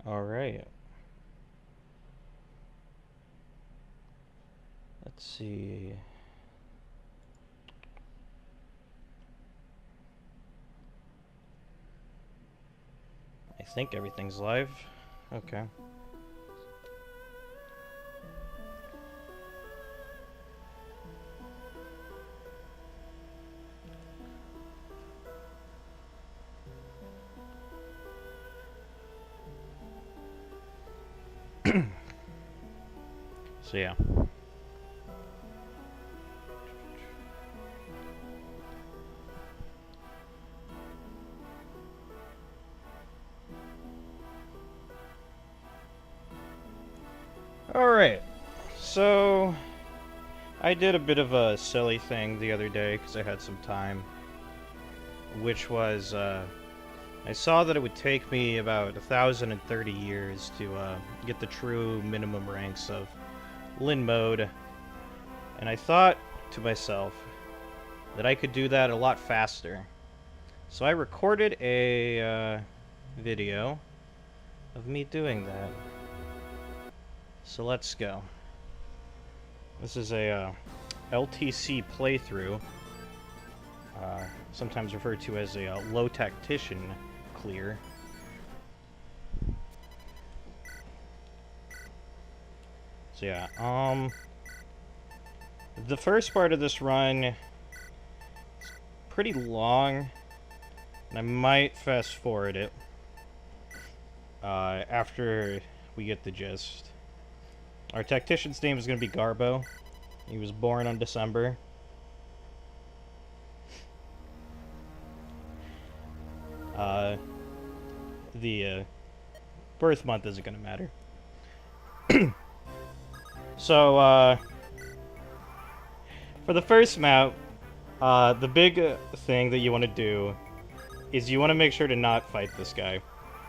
All right. Let's see. I think everything's live. Okay. So yeah. Alright, so I did a bit of a silly thing the other day because I had some time, which was I saw that it would take me about 1,030 years to get the true minimum ranks of Lin mode, and I thought to myself that I could do that a lot faster. So I recorded a video of me doing that. So let's go. This is a LTC playthrough, sometimes referred to as a low tactician clear. So yeah, the first part of this run is pretty long, and I might fast forward it after we get the gist. Our tactician's name is going to be Garbo. He was born on December. The birth month isn't going to matter. So, for the first map, the big thing that you want to do is you want to make sure to not fight this guy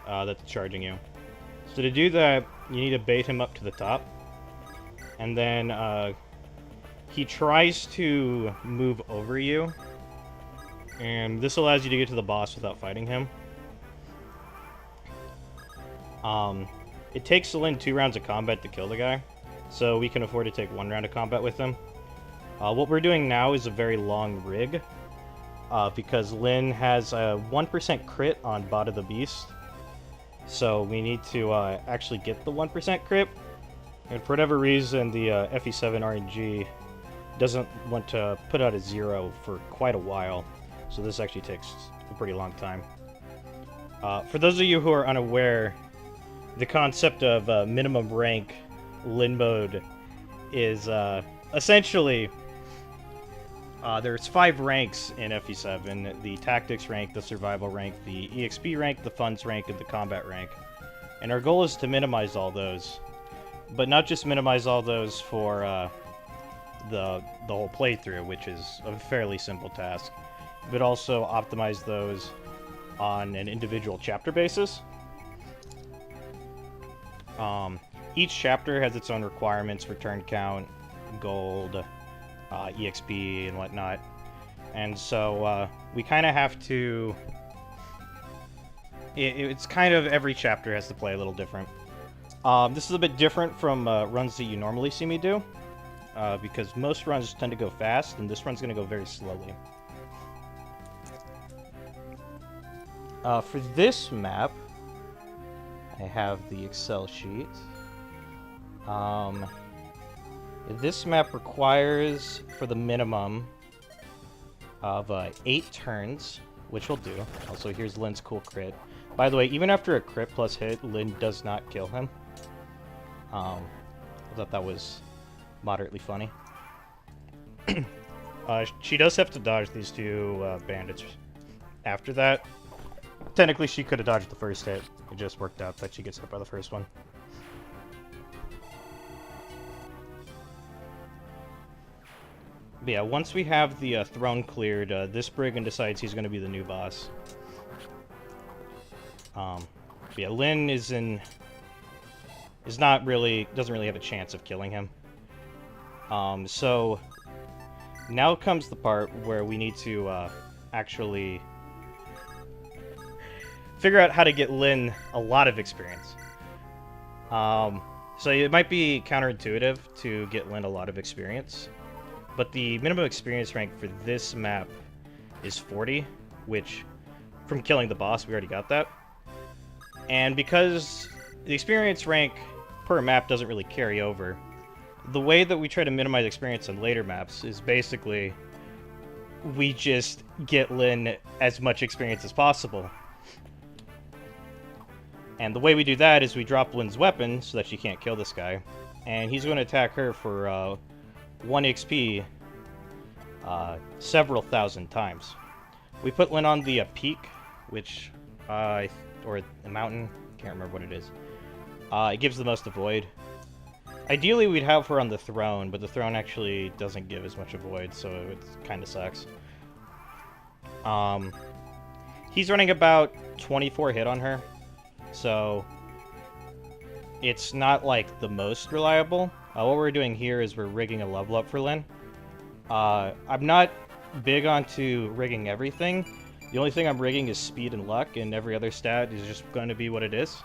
that's charging you. So to do that, you need to bait him up to the top. And then he tries to move over you. And this allows you to get to the boss without fighting him. It takes Lin 2 rounds of combat to kill the guy, so we can afford to take 1 round of combat with him. What we're doing now is a very long rig, because Lin has a 1% crit on Bot of the Beast, so we need to actually get the 1% crit, and for whatever reason the FE7 RNG doesn't want to put out a 0 for quite a while, so this actually takes a pretty long time. For those of you who are unaware, the concept of minimum rank Lin mode is essentially there's 5 ranks in FE7: the tactics rank, the survival rank, the EXP rank, the funds rank, and the combat rank. And our goal is to minimize all those, but not just minimize all those for the whole playthrough, which is a fairly simple task, but also optimize those on an individual chapter basis. Each chapter has its own requirements for turn count, gold, EXP, and whatnot. And so we kind of have to... It's kind of every chapter has to play a little different. This is a bit different from runs that you normally see me do, because most runs tend to go fast, and this run's going to go very slowly. For this map, I have the Excel sheet. This map requires, for the minimum, of 8 turns, which we'll do. Also, here's Lin's cool crit. By the way, even after a crit plus hit, Lin does not kill him. I thought that was moderately funny. She does have to dodge these 2 bandits. After that, technically she could have dodged the first hit. It just worked out that she gets hit by the first one. But yeah, once we have the throne cleared, this brigand decides he's going to be the new boss. Yeah, Lin doesn't really have a chance of killing him. So now comes the part where we need to actually figure out how to get Lyn a lot of experience. So it might be counterintuitive to get Lyn a lot of experience, but the minimum experience rank for this map is 40, which, from killing the boss, we already got that. And because the experience rank per map doesn't really carry over, the way that we try to minimize experience on later maps is basically we just get Lyn as much experience as possible. And the way we do that is we drop Lyn's weapon so that she can't kill this guy, and he's going to attack her for 1 XP several thousand times. We put Lyn on the peak, which, or the mountain, can't remember what it is. It gives the most avoid. Ideally, we'd have her on the throne, but the throne actually doesn't give as much avoid, so it kind of sucks. He's running about 24 hit on her, so it's not, like, the most reliable. What we're doing here is we're rigging a level up for Lyn. I'm not big onto rigging everything. The only thing I'm rigging is speed and luck, and every other stat is just going to be what it is.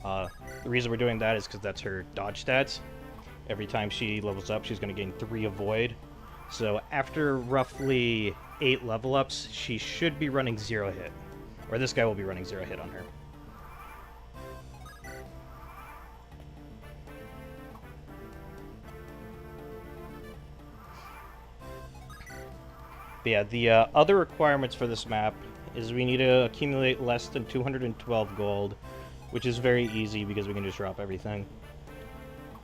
The reason we're doing that is because that's her dodge stats. Every time she levels up, she's going to gain 3 avoid. So after roughly 8 level ups, she should be running 0 hit. Or this guy will be running 0 hit on her. But yeah, the other requirements for this map is we need to accumulate less than 212 gold, which is very easy because we can just drop everything.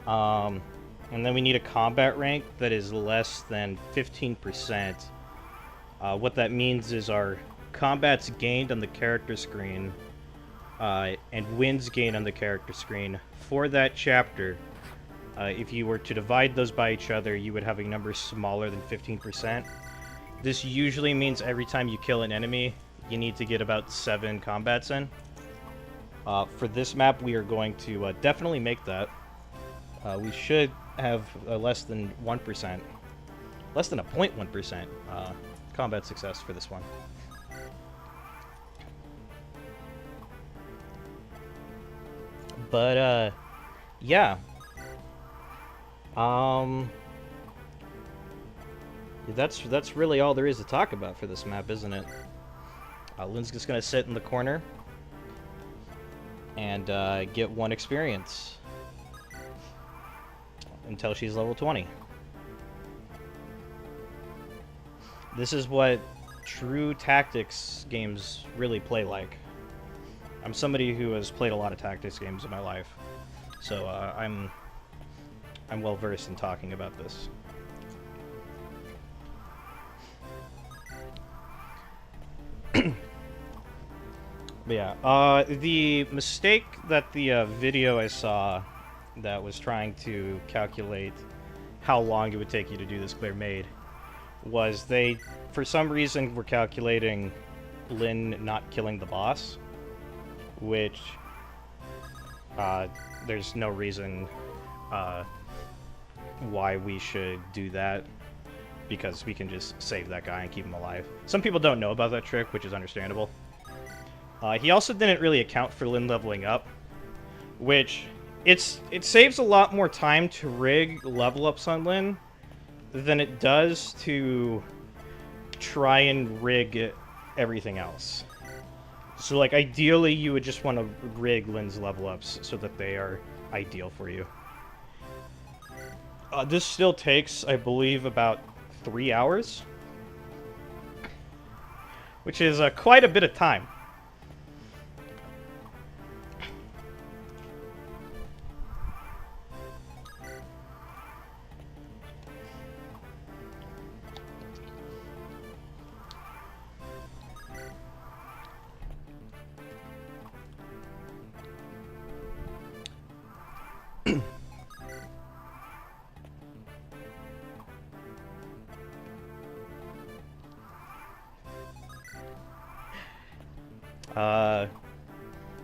And then we need a combat rank that is less than 15%. What that means is our combats gained on the character screen and wins gained on the character screen for that chapter. If you were to divide those by each other, you would have a number smaller than 15%. This usually means every time you kill an enemy, you need to get about 7 combats in. For this map, we are going to definitely make that. We should have less than 1%, less than a 0.1% combat success for this one. But, yeah. That's really all there is to talk about for this map, isn't it? Lyn's just gonna sit in the corner and get 1 experience until she's level 20. This is what true tactics games really play like. I'm somebody who has played a lot of tactics games in my life, so I'm well versed in talking about this. But yeah, the mistake that the video I saw that was trying to calculate how long it would take you to do this clear made was they, for some reason, were calculating Lyn not killing the boss, which there's no reason why we should do that, because we can just save that guy and keep him alive. Some people don't know about that trick, which is understandable. He also didn't really account for Lyn leveling up, which it saves a lot more time to rig level ups on Lyn than it does to try and rig everything else. So, like, ideally you would just want to rig Lyn's level ups so that they are ideal for you. This still takes, I believe, about 3 hours, which is quite a bit of time.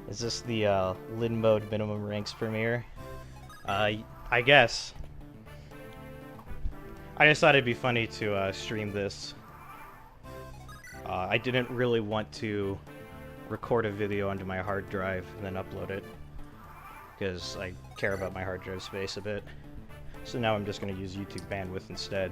Is this the Lyn mode minimum ranks premiere? I guess. I just thought it'd be funny to stream this. I didn't really want to record a video onto my hard drive and then upload it, because I care about my hard drive space a bit. So now I'm just going to use YouTube bandwidth instead.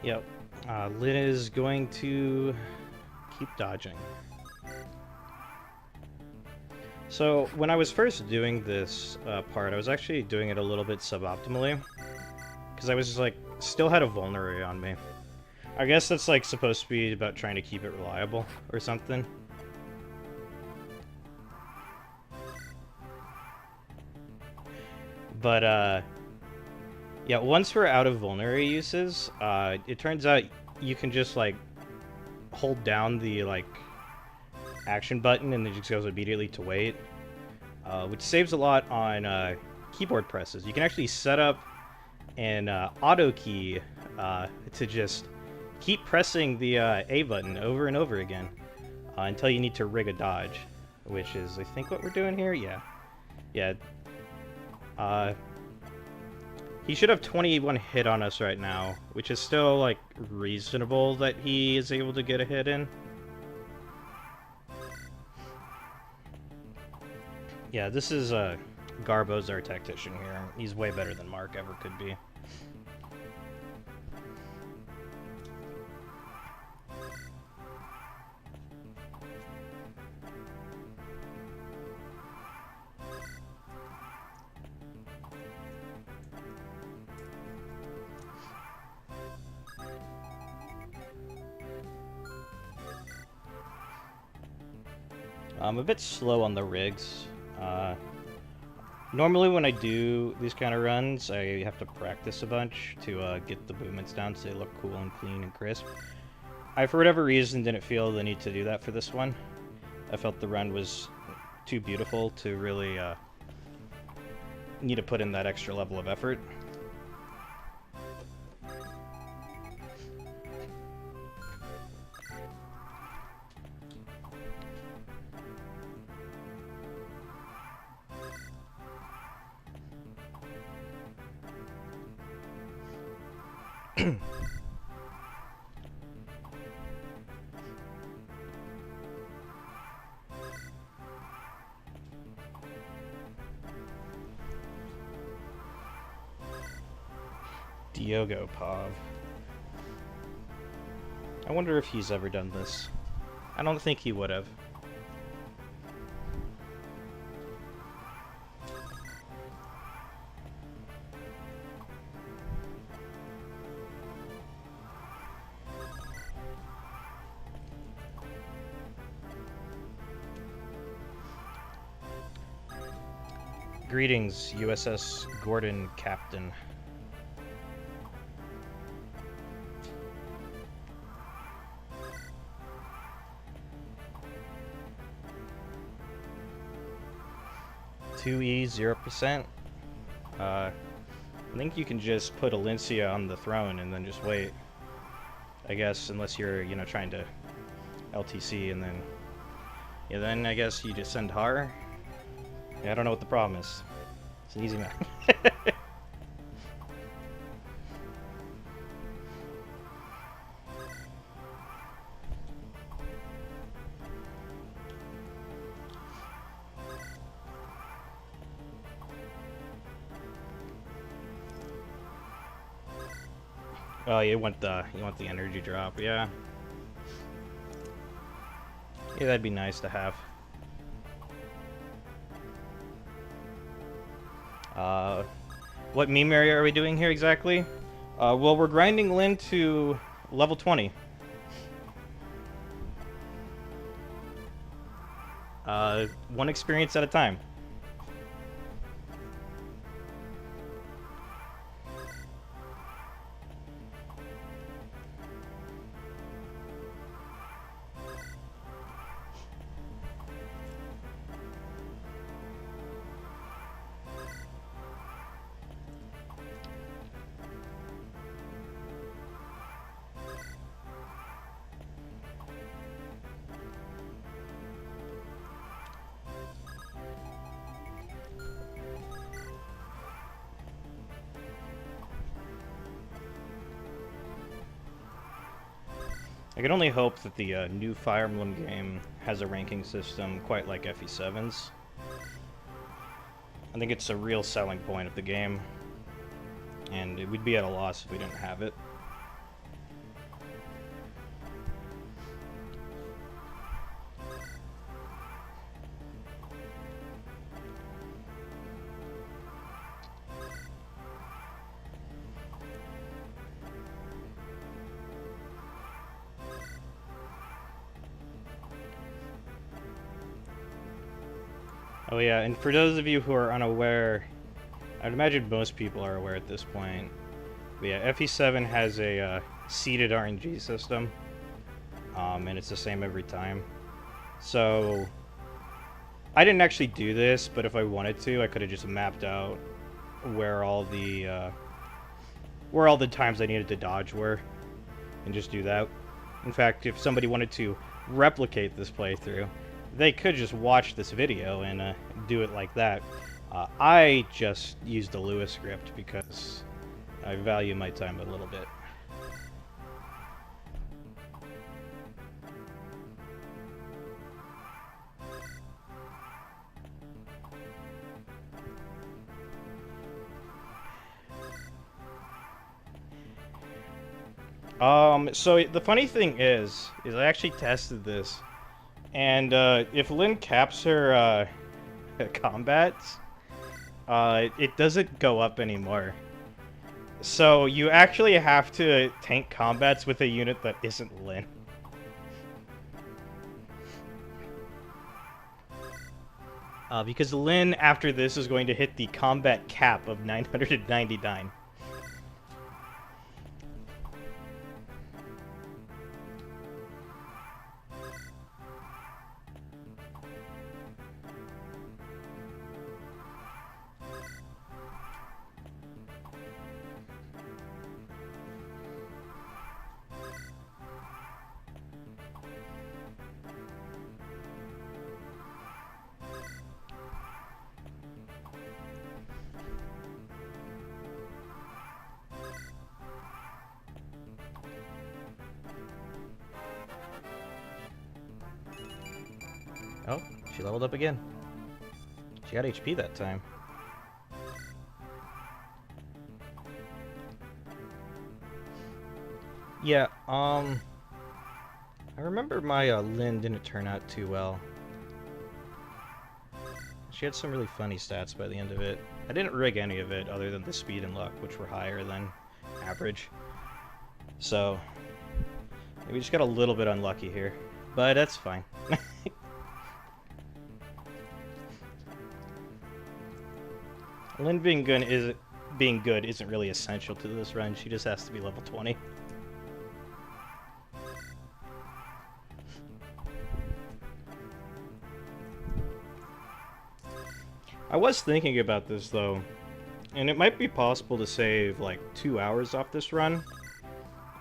Yep, Lynn is going to keep dodging. So when I was first doing this part, I was actually doing it a little bit suboptimally, because I was just, like, still had a vulnerary on me. I guess that's like supposed to be about trying to keep it reliable or something. But yeah, once we're out of vulnerary uses, it turns out you can just, like, hold down the, like, action button and it just goes immediately to wait, which saves a lot on keyboard presses. You can actually set up an auto key to just keep pressing the A button over and over again until you need to rig a dodge, which is, I think, what we're doing here. Yeah. He should have 21 hit on us right now, which is still, like, reasonable that he is able to get a hit in. Yeah, this is Garbo's our tactician here. He's way better than Mark ever could be. I'm a bit slow on the rigs. Normally when I do these kind of runs, I have to practice a bunch to get the movements down so they look cool and clean and crisp. I, for whatever reason, didn't feel the need to do that for this one. I felt the run was too beautiful to really need to put in that extra level of effort. Diogo Pav. I wonder if he's ever done this. I don't think he would have. Greetings, USS Gordon Captain. (2E 0%). I think you can just put Alencia on the throne and then just wait. I guess, unless you're, you know, trying to LTC, and then, yeah, then I guess you just send Har. Yeah, I don't know what the problem is. It's an easy map. Oh, you want the energy drop, yeah. Yeah, that'd be nice to have. What meme area are we doing here exactly? Well, we're grinding Lyn to level 20. One experience at a time. I can only hope that the new Fire Emblem game has a ranking system quite like FE7's. I think it's a real selling point of the game, and we'd be at a loss if we didn't have it. Oh yeah, and for those of you who are unaware, I'd imagine most people are aware at this point, but yeah, FE7 has a seeded RNG system, and it's the same every time. So, I didn't actually do this, but if I wanted to, I could have just mapped out where all the times I needed to dodge were, and just do that. In fact, if somebody wanted to replicate this playthrough, they could just watch this video and do it like that. I just used the Lewis script because I value my time a little bit. So the funny thing is I actually tested this, and if Lynn caps her combats, it doesn't go up anymore. So you actually have to tank combats with a unit that isn't Lynn. Because Lynn, after this, is going to hit the combat cap of 999. Oh, she leveled up again. She got HP that time. Yeah, I remember my Lynn didn't turn out too well. She had some really funny stats by the end of it. I didn't rig any of it other than the speed and luck, which were higher than average. So, we just got a little bit unlucky here, but that's fine. Lynn being good isn't really essential to this run. She just has to be level 20. I was thinking about this though, and it might be possible to save like 2 hours off this run.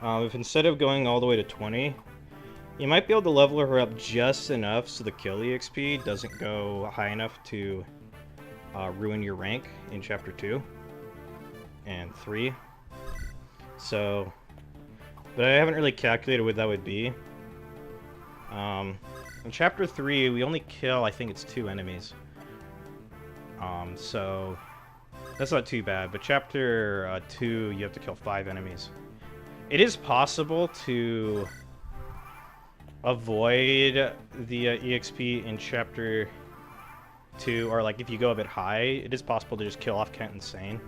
If instead of going all the way to 20, you might be able to level her up just enough so the kill EXP doesn't go high enough to ruin your rank in Chapter 2 and 3. So, but I haven't really calculated what that would be. In Chapter 3, we only kill, I think it's 2 enemies. So, that's not too bad. But Chapter 2, you have to kill 5 enemies. It is possible to avoid the EXP in Chapter 2, or like if you go a bit high, it is possible to just kill off Kent Insane.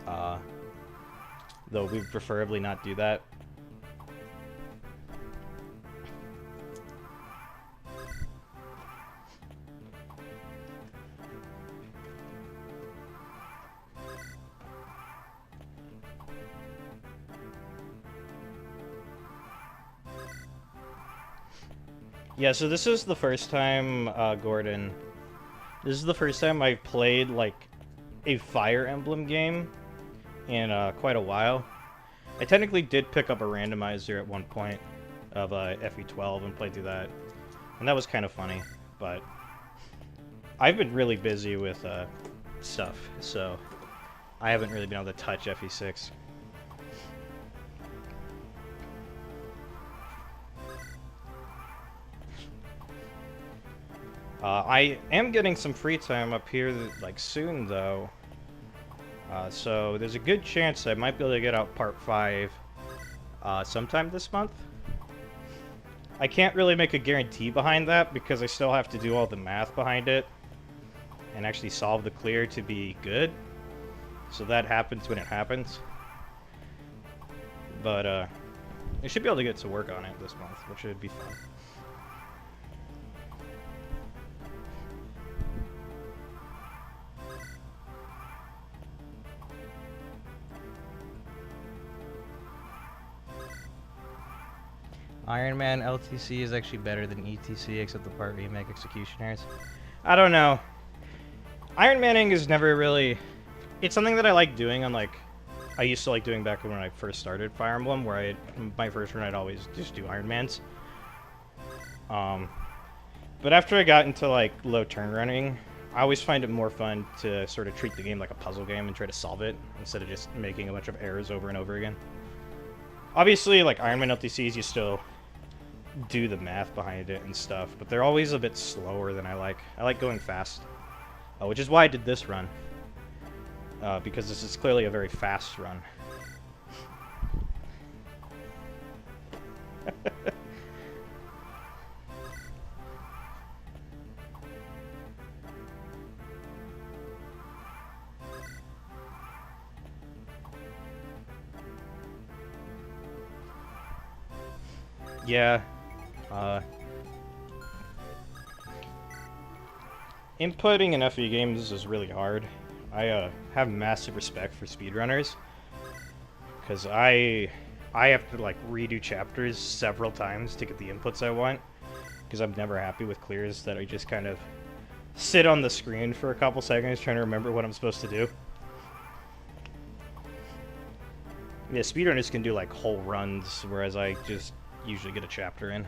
Though we would preferably not do that. Yeah, so this is the first time, Gordon, this is the first time I've played, like, a Fire Emblem game in quite a while. I technically did pick up a randomizer at one point of FE12 and played through that, and that was kind of funny, but I've been really busy with stuff, so I haven't really been able to touch FE6. I am getting some free time up here, like, soon, though. So there's a good chance I might be able to get out Part 5 sometime this month. I can't really make a guarantee behind that because I still have to do all the math behind it and actually solve the clear to be good. So that happens when it happens. But I should be able to get to work on it this month, which should be fun. Iron Man LTC is actually better than ETC, except the part where you make execution errors. I don't know. Iron Manning is never really... It's something that I like doing on, like... I used to like doing back when I first started Fire Emblem, where my first run I'd always just do Iron Mans. But after I got into, like, low turn running, I always find it more fun to sort of treat the game like a puzzle game and try to solve it, instead of just making a bunch of errors over and over again. Obviously, like, Iron Man LTCs, you still do the math behind it and stuff, but they're always a bit slower than I like. I like going fast, which is why I did this run, because this is clearly a very fast run. Yeah. Inputting in FE games is really hard. I have massive respect for speedrunners, because I have to, like, redo chapters several times to get the inputs I want, because I'm never happy with clears that I just kind of sit on the screen for a couple seconds trying to remember what I'm supposed to do. Yeah, speedrunners can do, like, whole runs, whereas I just usually get a chapter in.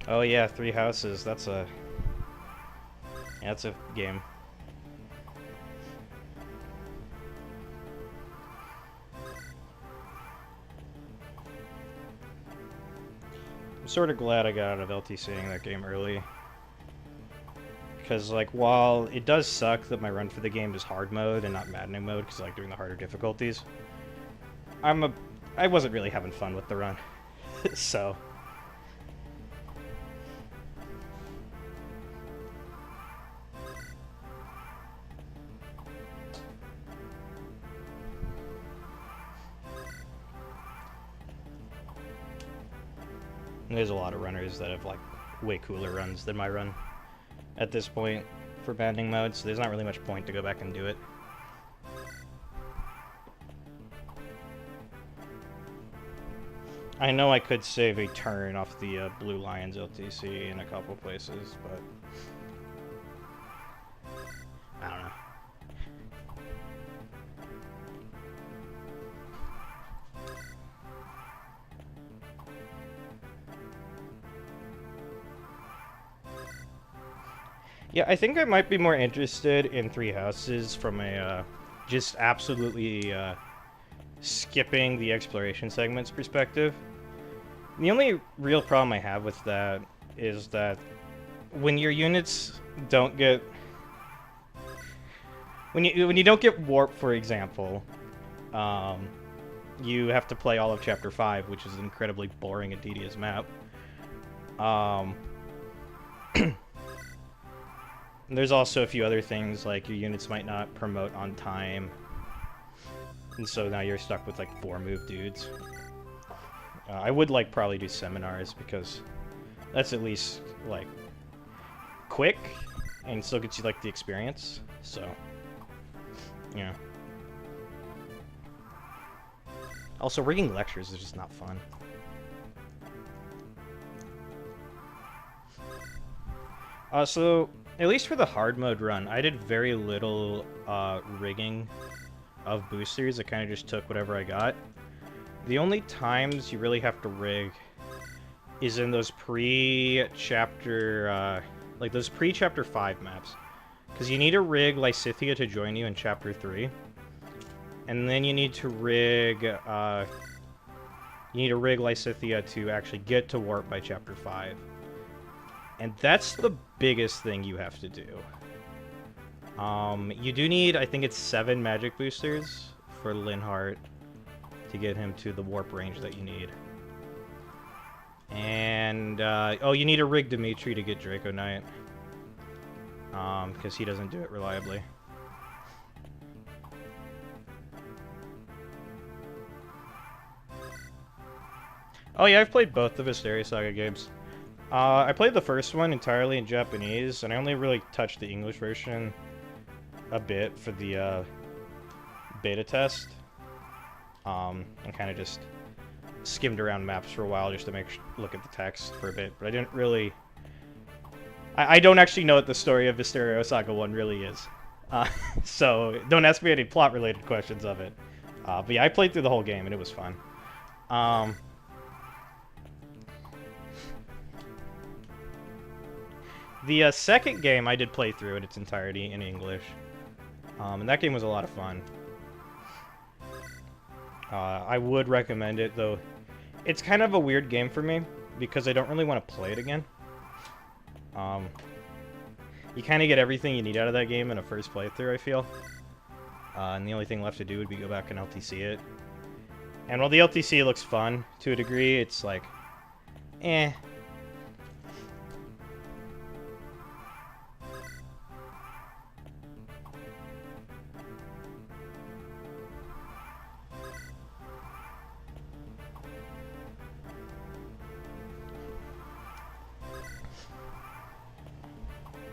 Oh yeah, 3 houses. That's a game. I'm sort of glad I got out of LTCing that game early, because, like, while it does suck that my run for the game is hard mode and not maddening mode, because I like doing the harder difficulties, I wasn't really having fun with the run, so. There's a lot of runners that have, like, way cooler runs than my run at this point for banding mode, so there's not really much point to go back and do it. I know I could save a turn off the Blue Lions LTC in a couple places, but I don't know. Yeah, I think I might be more interested in 3 houses from a just absolutely skipping the exploration segments perspective. The only real problem I have with that is that when your units don't get... When you don't get warp, for example, you have to play all of Chapter 5, which is an incredibly boring and tedious map. There's also a few other things, like your units might not promote on time, and so now you're stuck with, like, 4 move dudes. I would, like, probably do seminars, because that's at least, like, quick, and still gets you, like, the experience, so, yeah. Also, rigging lectures is just not fun. So, at least for the hard mode run, I did very little rigging of boosters. I kind of just took whatever I got. The only times you really have to rig is in those pre-chapter, like those pre-chapter 5 maps. Because you need to rig Lysithea to join you in chapter 3. And then you need to rig, Lysithea to actually get to warp by chapter 5. And that's the biggest thing you have to do. You do need, I think it's 7 magic boosters for Linhardt to get him to the warp range that you need. And, oh, you need to rig Dimitri to get Draco Knight. Because he doesn't do it reliably. Oh yeah, I've played both the Visteria Saga games. I played the first one entirely in Japanese, and I only really touched the English version a bit for the beta test. I kind of just skimmed around maps for a while just to look at the text for a bit, but I didn't really... I don't actually know what the story of Visteria Saga 1 really is. So don't ask me any plot-related questions of it. But yeah, I played through the whole game, and it was fun. The second game I did play through in its entirety in English. And that game was a lot of fun. I would recommend it, though. It's kind of a weird game for me, because I don't really want to play it again. You kind of get everything you need out of that game in a first playthrough, I feel. And the only thing left to do would be go back and LTC it. And while the LTC looks fun, to a degree, it's like... eh.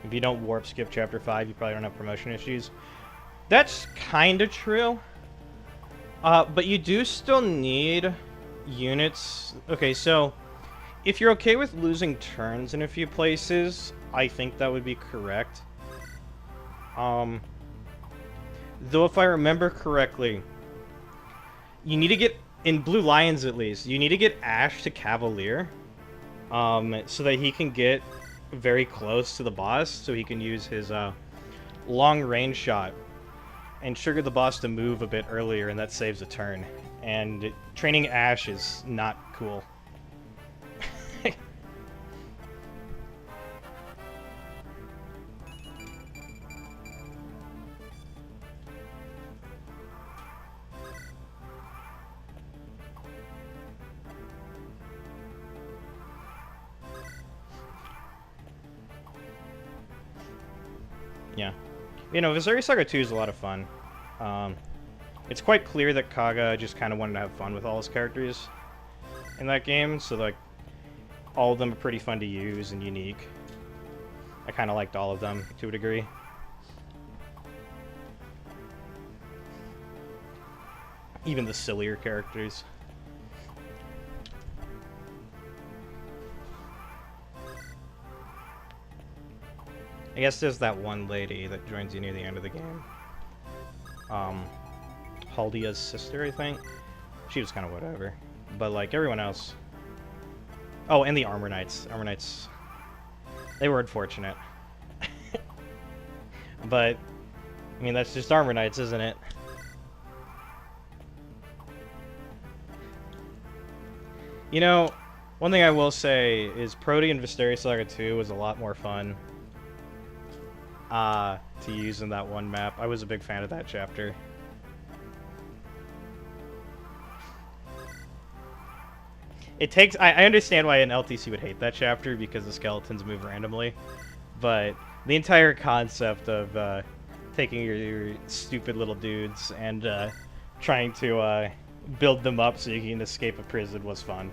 If you don't warp skip chapter 5, you probably don't have promotion issues. That's kind of true. But you do still need units. Okay, so if you're okay with losing turns in a few places, I think that would be correct. Though if I remember correctly, you need to get, in Blue Lions at least, you need to get Ash to Cavalier. So that he can get very close to the boss, so he can use his long range shot and trigger the boss to move a bit earlier, and that saves a turn. And training Ash is not cool. Yeah. You know, Visteria Saga 2 is a lot of fun. It's quite clear that Kaga just kind of wanted to have fun with all his characters in that game, so, like, all of them are pretty fun to use and unique. I kind of liked all of them, to a degree. Even the sillier characters. I guess there's that one lady that joins you near the end of the game. Haldia's sister, I think. She was kind of whatever. But, like, everyone else... Oh, and the Armor Knights. Armor Knights... They were unfortunate. But, I mean, that's just Armor Knights, isn't it? You know, one thing I will say is Protean Visteria Saga 2 was a lot more fun to use in that one map. I was a big fan of that chapter. It takes... I understand why an LTC would hate that chapter, because the skeletons move randomly. But the entire concept of taking your stupid little dudes and trying to build them up so you can escape a prison was fun.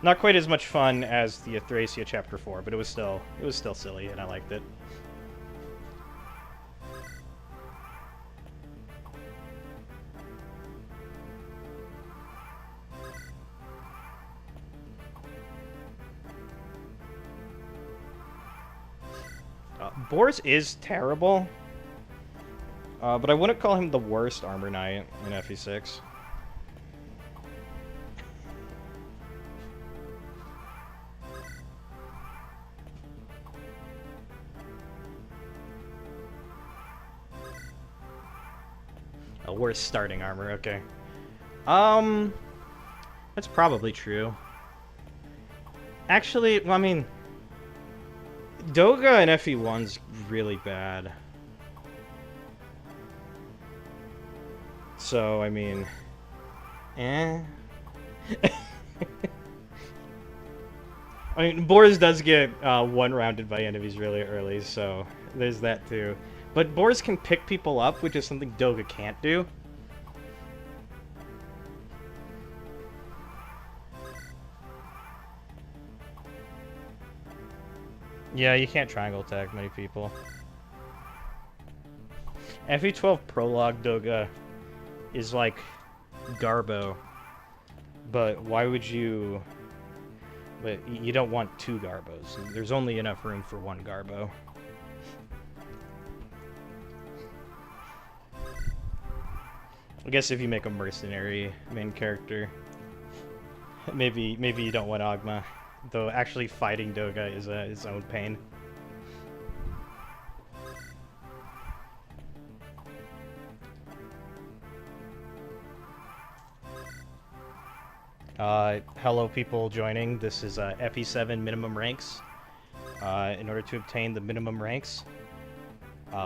Not quite as much fun as the Thracia chapter 4, but it was still silly, and I liked it. Boris is terrible, but I wouldn't call him the worst Armor Knight in FE6. A worse starting armor, okay. That's probably true. Actually, well, I mean, Doga in FE1's really bad. So, I mean, I mean, Boris does get one-rounded by enemies really early, so there's that too. But Boris can pick people up, which is something Doga can't do. Yeah, you can't triangle attack many people. FE12 Prologue Doga is like Garbo. But why would you... But you don't want two Garbos. There's only enough room for one Garbo. I guess if you make a mercenary main character, maybe you don't want Ogma. Though actually fighting Doga is its own pain. Hello people joining. This is FE7 minimum ranks. In order to obtain the minimum ranks,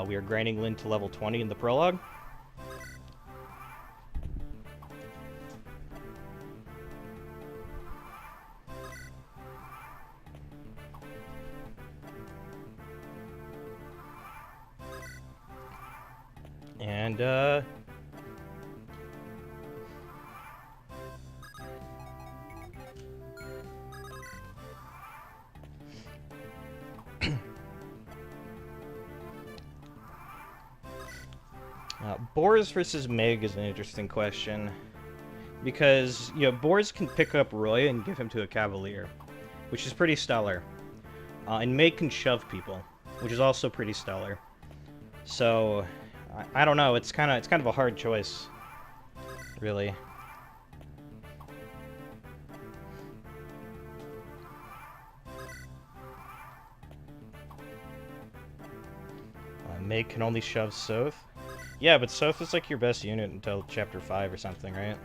we are grinding Lyn to level 20 in the prologue. And, Boris versus Meg is an interesting question. Because, you know, Boris can pick up Roy and give him to a Cavalier, which is pretty stellar. And Meg can shove people, which is also pretty stellar. So, I don't know, it's kind of a hard choice, really. Meg can only shove Soth. Yeah, but Soth is like your best unit until chapter 5 or something, right?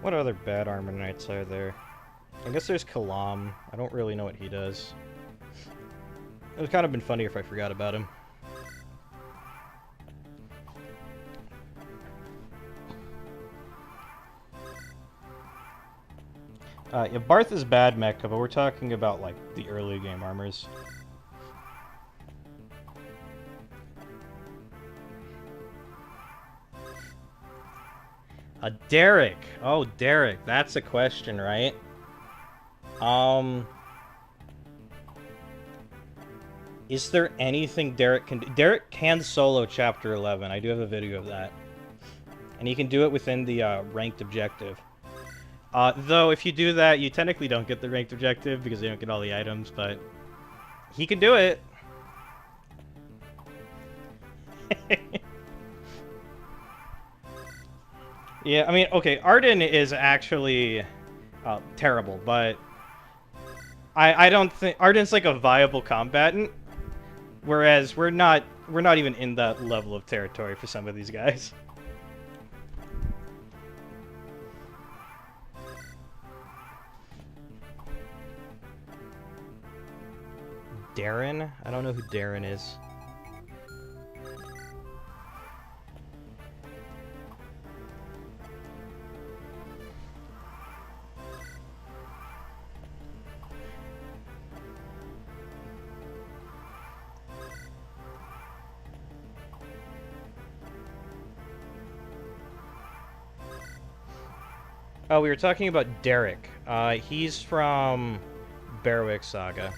What other bad Armor Knights are there? I guess there's Kalam. I don't really know what he does. It would kind of been funny if I forgot about him. Yeah, Barth is bad mecha, but we're talking about, like, the early game armors. Derek. Oh, Derek. That's a question, right? Is there anything Derek can do? Derek can solo Chapter 11. I do have a video of that. And he can do it within the ranked objective. Though, if you do that, you technically don't get the ranked objective because you don't get all the items, but he can do it. Yeah, I mean, okay, Arden is actually terrible, but I don't think Arden's like a viable combatant, whereas we're not even in that level of territory for some of these guys. Darren? I don't know who Darren is. Oh, we were talking about Derek. He's from Berwick Saga.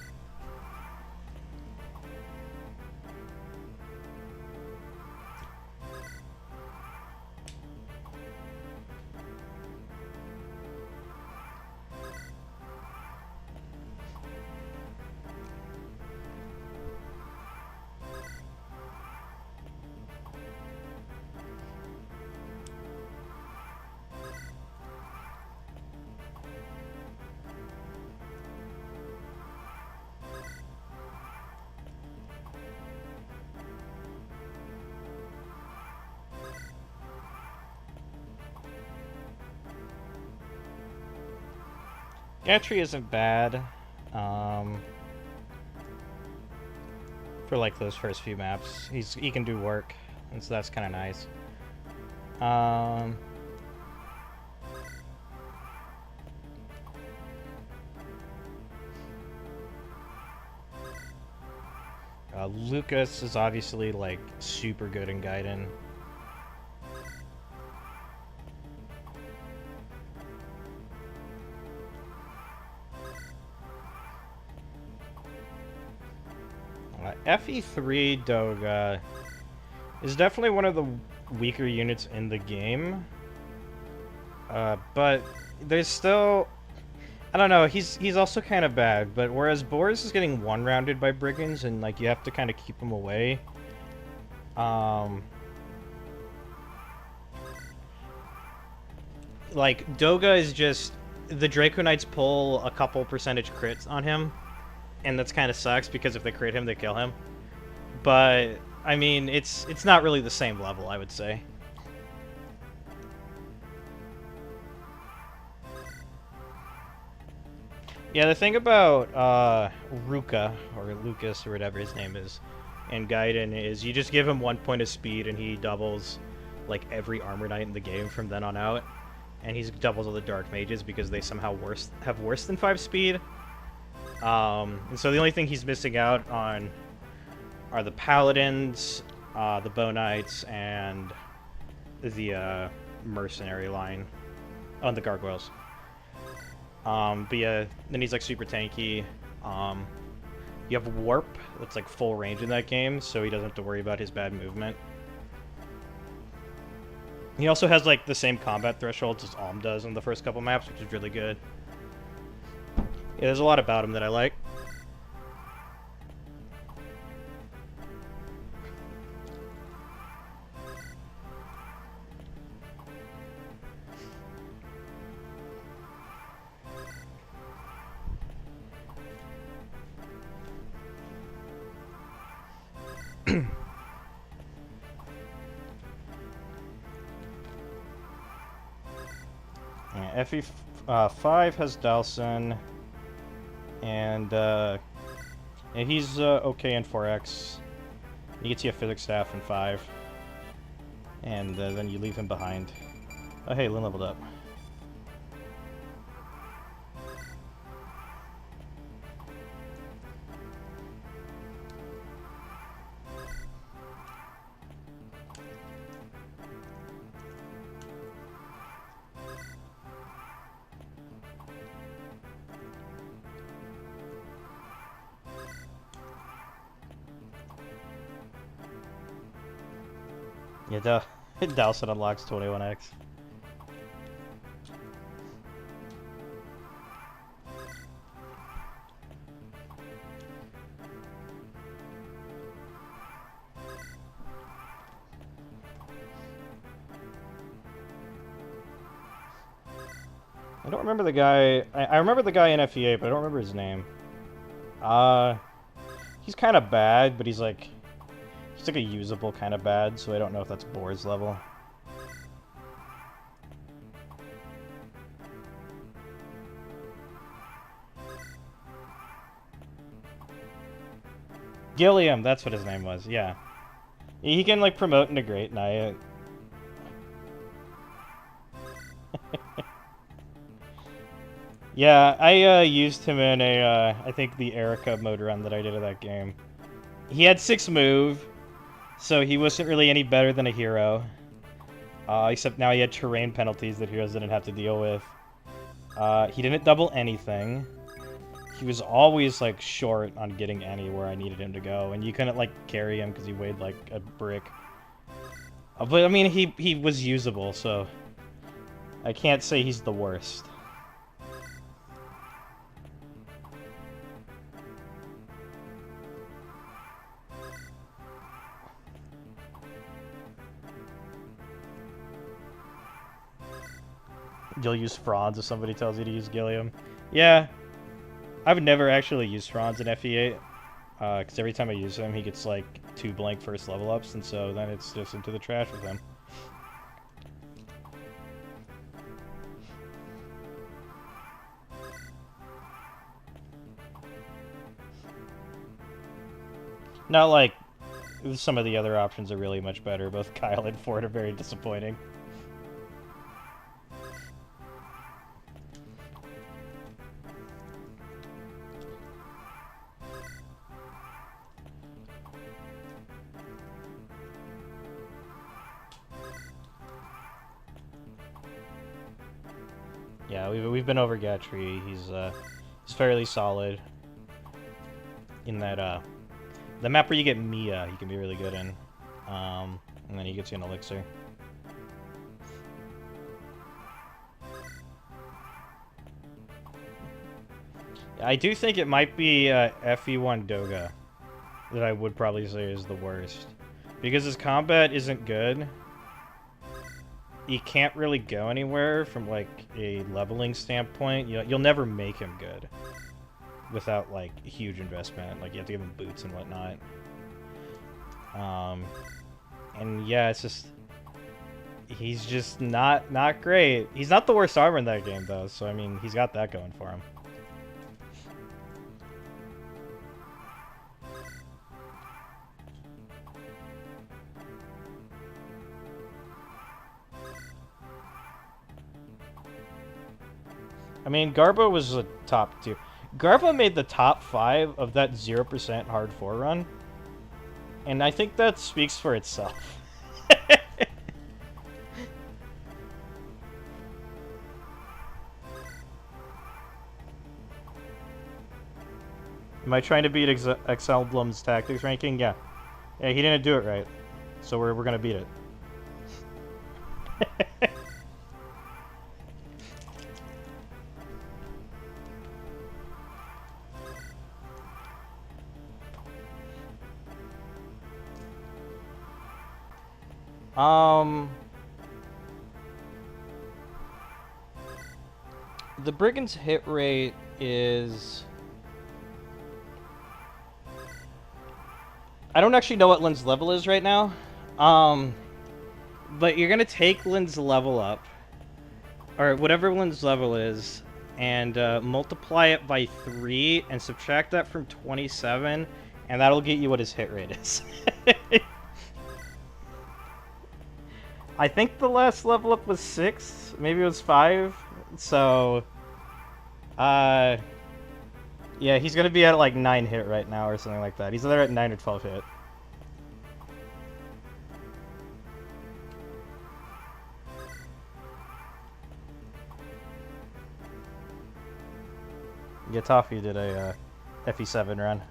Gatry isn't bad. For like those first few maps, he can do work, and so that's kind of nice. Lucas is obviously like super good in Gaiden. FE3 Doga is definitely one of the weaker units in the game. But there's still... I don't know, he's also kind of bad, but whereas Boris is getting one-rounded by Brigands and like you have to kind of keep him away. Like, Doga is just... The Draco Knights pull a couple percentage crits on him, and that's kind of sucks because if they crit him, they kill him. But, I mean, it's not really the same level, I would say. Yeah, the thing about Ruka, or Lucas, or whatever his name is, in Gaiden is you just give him 1 point of speed and he doubles like every armor knight in the game from then on out. And he doubles all the dark mages because they somehow have worse than 5 speed. And so the only thing he's missing out on are the paladins, the bow knights, and the mercenary line on the gargoyles. But yeah, then he's like super tanky. You have warp that's like full range in that game, so he doesn't have to worry about his bad movement. He also has like the same combat thresholds as Alm does in the first couple maps, which is really good. Yeah, there's a lot about him that I like. Yeah, FE5 has Dalson, and he's okay in 4X. He gets you a physics staff in 5, and then you leave him behind. Oh hey, Lynn leveled up. Yeah, Dalson unlocks 21x. I don't remember the guy. I remember the guy in FE8, but I don't remember his name. He's kind of bad, but he's like a usable kind of bad, so I don't know if that's Boar's level. Gilliam, that's what his name was, yeah. He can like promote into Great Knight. Yeah, I used him in a, I think the Erica mode run that I did of that game. He had 6 move, so he wasn't really any better than a hero. Except now he had terrain penalties that heroes didn't have to deal with. He didn't double anything. He was always, like, short on getting anywhere I needed him to go, and you couldn't, like, carry him because he weighed like a brick. But, I mean, he was usable, so I can't say he's the worst. You'll use Franz if somebody tells you to use Gilliam. Yeah, I've never actually used Franz in FE8, because every time I use him, he gets like 2 blank first level ups, and so then it's just into the trash with him. Not like some of the other options are really much better. Both Kyle and Ford are very disappointing. Yeah, we've been over Gatry. He's fairly solid. In that the map where you get Mia, he can be really good in. And then he gets you an elixir. I do think it might be FE1 Doga that I would probably say is the worst. Because his combat isn't good. He can't really go anywhere from, like, a leveling standpoint. You'll never make him good without, like, a huge investment. Like, you have to give him boots and whatnot. And yeah, it's just... He's just not great. He's not the worst armor in that game, though, so, I mean, he's got that going for him. I mean, Garbo was a top 2. Garbo made the top 5 of that 0% hard 4 run. And I think that speaks for itself. Am I trying to beat Emblem's tactics ranking? Yeah. Yeah, he didn't do it right. So we're gonna beat it. The Brigand's hit rate is... I don't actually know what Lynn's level is right now. But you're gonna take Lynn's level up, or whatever Lynn's level is, and multiply it by 3 and subtract that from 27, and that'll get you what his hit rate is. I think the last level up was 6, maybe it was 5, so... yeah, he's gonna be at like 9 hit right now or something like that. He's either at 9 or 12 hit. Yatafi did a FE7 run.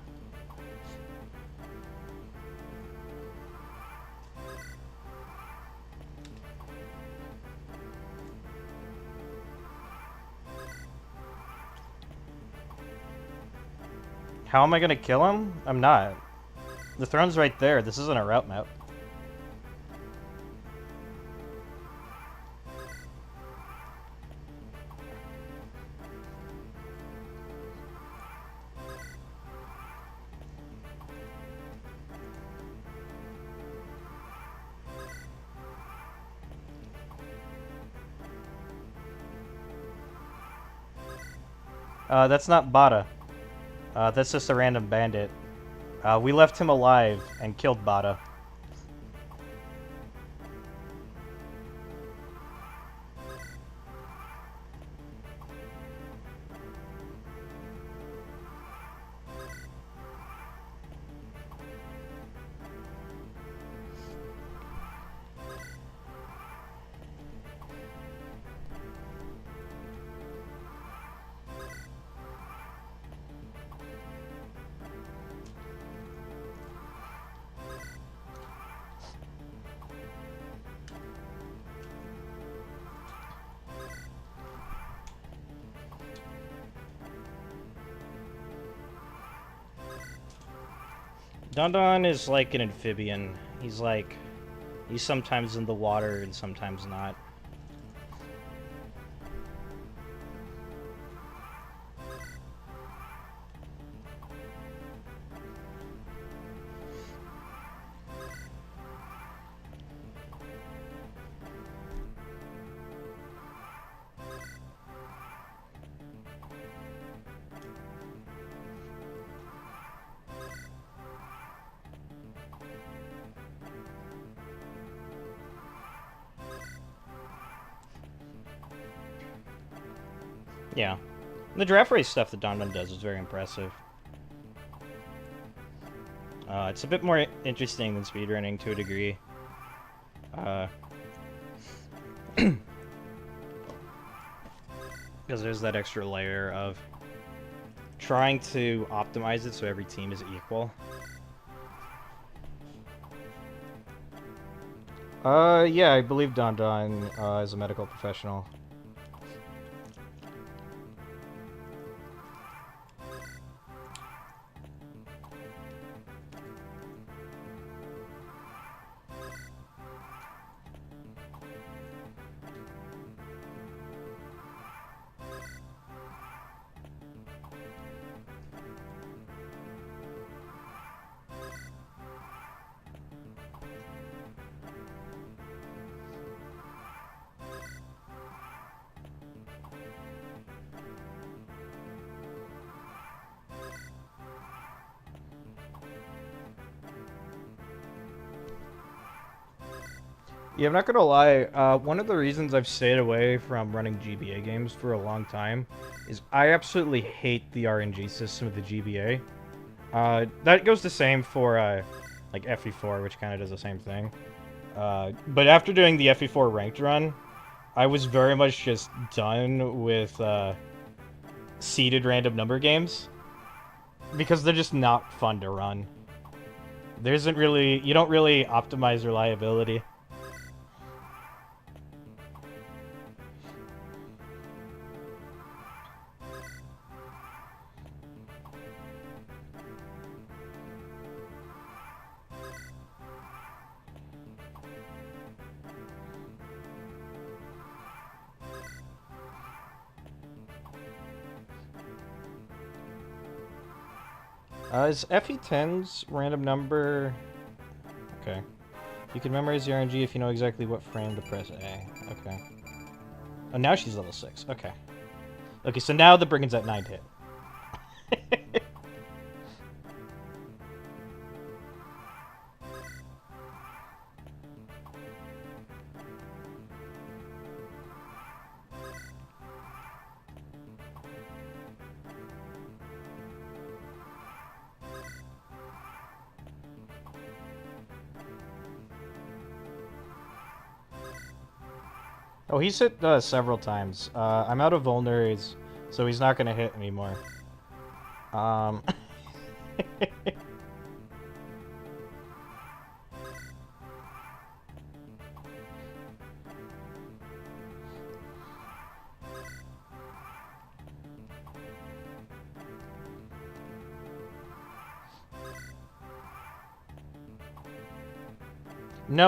How am I gonna kill him? I'm not. The throne's right there. This isn't a route map. That's not Bada. That's just a random bandit. We left him alive and killed Bada. Don Don is like an amphibian. He's sometimes in the water and sometimes not. Yeah. The draft race stuff that Don Don does is very impressive. It's a bit more interesting than speedrunning to a degree. Because there's that extra layer of trying to optimize it so every team is equal. Yeah, I believe Don Don is a medical professional. Yeah, I'm not gonna lie, one of the reasons I've stayed away from running GBA games for a long time is I absolutely hate the RNG system of the GBA. That goes the same for, like, FE4, which kind of does the same thing. But after doing the FE4 ranked run, I was very much just done with, seeded random number games. Because they're just not fun to run. There isn't really... You don't really optimize reliability. Is FE10's random number... Okay. You can memorize the RNG if you know exactly what frame to press A. Okay. Oh, now she's level 6. Okay. Okay, so now the Brigand's at 9 hit. Oh, he's hit several times. I'm out of vulners, so he's not going to hit anymore. No,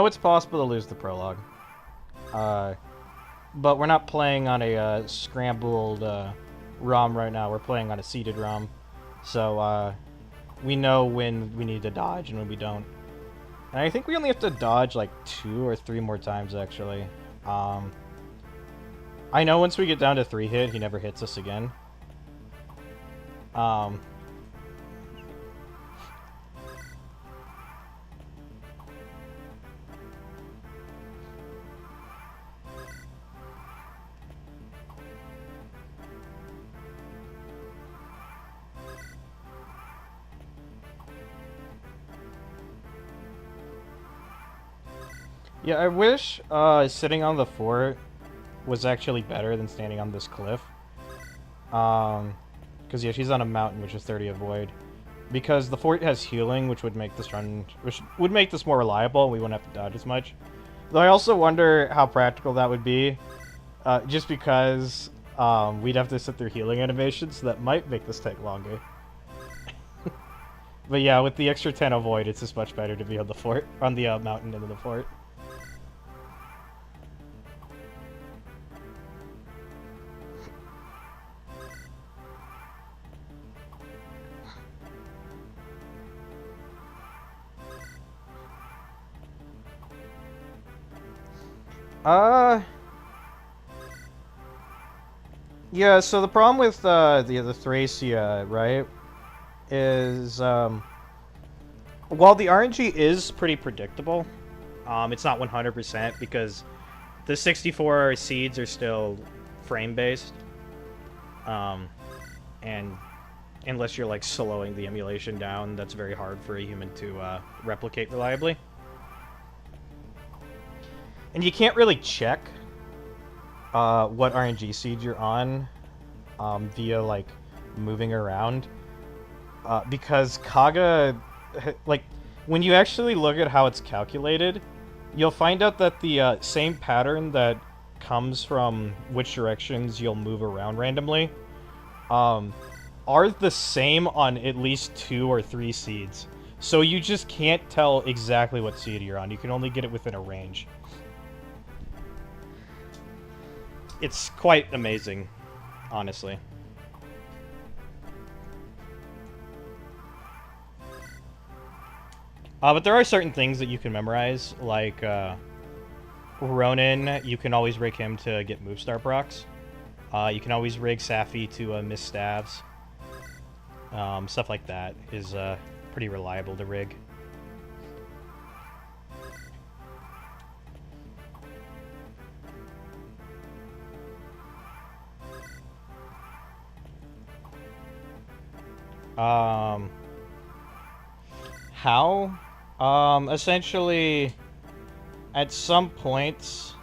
it's possible to lose the prologue. But we're not playing on a scrambled ROM right now. We're playing on a seeded ROM. So we know when we need to dodge and when we don't. And I think we only have to dodge like 2 or 3 more times, actually. I know once we get down to 3 hit, he never hits us again. Yeah, I wish sitting on the fort was actually better than standing on this cliff. Because yeah, she's on a mountain, which is 30 avoid. Because the fort has healing, which would make this run, which would make this more reliable. We wouldn't have to dodge as much. Though I also wonder how practical that would be, just because we'd have to sit through healing animations, so that might make this take longer. But yeah, with the extra 10 avoid, it's just much better to be on the fort, on the mountain into the fort. Yeah, so the problem with the Thracia, right, is while the RNG is pretty predictable, it's not 100% because the 64 seeds are still frame based, and unless you're like slowing the emulation down, that's very hard for a human to replicate reliably. And you can't really check what RNG seed you're on via like moving around because Kaga, like when you actually look at how it's calculated, you'll find out that the same pattern that comes from which directions you'll move around randomly are the same on at least 2 or 3 seeds. So you just can't tell exactly what seed you're on. You can only get it within a range. It's quite amazing, honestly. But there are certain things that you can memorize, like Ronin, you can always rig him to get move star procs. You can always rig Safi to miss staves. Stuff like that is pretty reliable to rig. How? Essentially, at some points,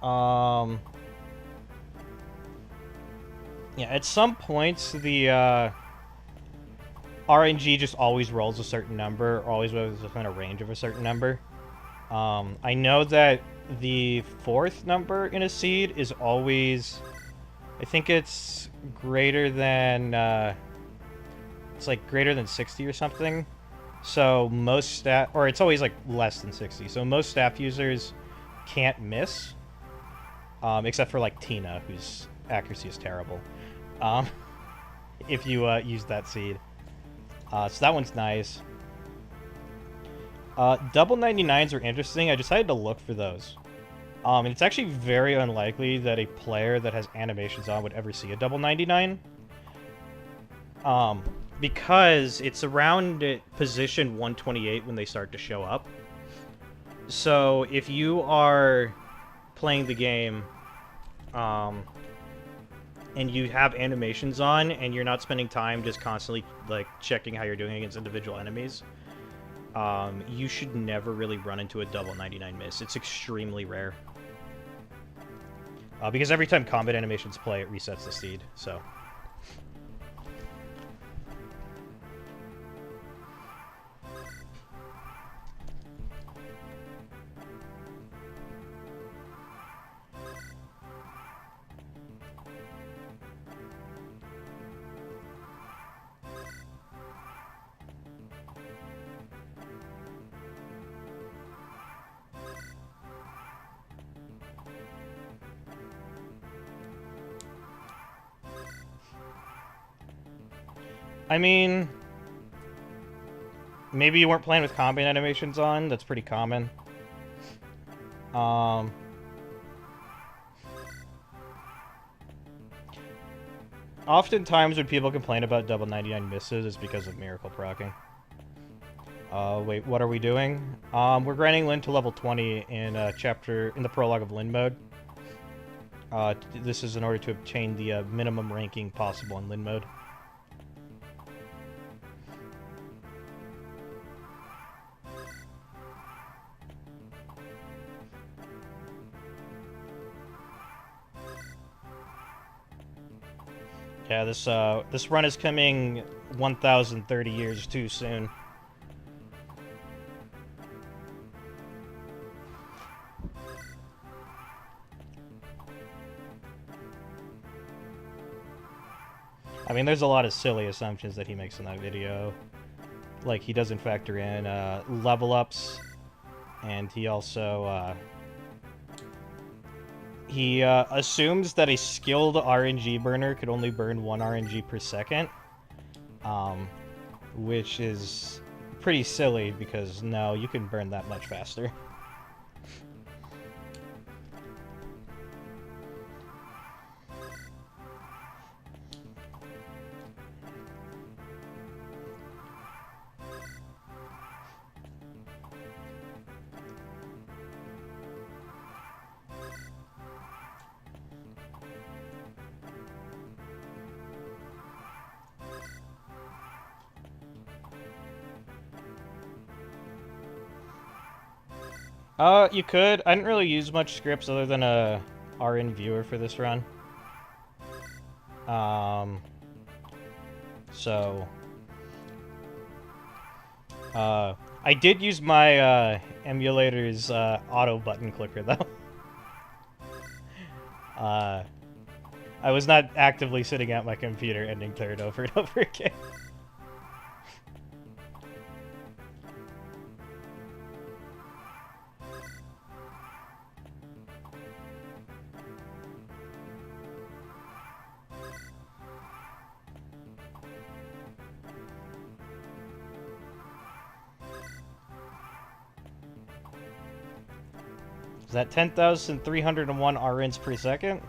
yeah, at some points, the RNG just always rolls a certain number, or always within a range of a certain number. I know that the 4th number in a seed is always, I think it's greater than, it's like greater than 60 or something. So most staff, or it's always like less than 60. So most staff users can't miss, except for like Tina, whose accuracy is terrible. If you use that seed. So that one's nice. Double 99s are interesting. I decided to look for those. And it's actually very unlikely that a player that has animations on would ever see a double 99. Because it's around position 128 when they start to show up. So if you are playing the game, and you have animations on, and you're not spending time just constantly like checking how you're doing against individual enemies, you should never really run into a double 99 miss. It's extremely rare. Because every time combat animations play, it resets the seed, so... I mean, maybe you weren't playing with combat animations on. That's pretty common. Oftentimes when people complain about double 99 misses, it's because of miracle proccing. Wait, what are we doing? We're grinding Lyn to level 20 in the Prologue of Lyn mode. This is in order to obtain the minimum ranking possible in Lyn mode. Yeah, this run is coming 1,030 years too soon. I mean, there's a lot of silly assumptions that he makes in that video. Like, he doesn't factor in level ups, and he also he assumes that a skilled RNG burner could only burn 1 RNG per second, which is pretty silly because no, you can burn that much faster. You could. I didn't really use much scripts other than a RN viewer for this run. So... I did use my, emulator's, auto button clicker, though. I was not actively sitting at my computer ending third over and over again. Is that 10,301 RNs per second?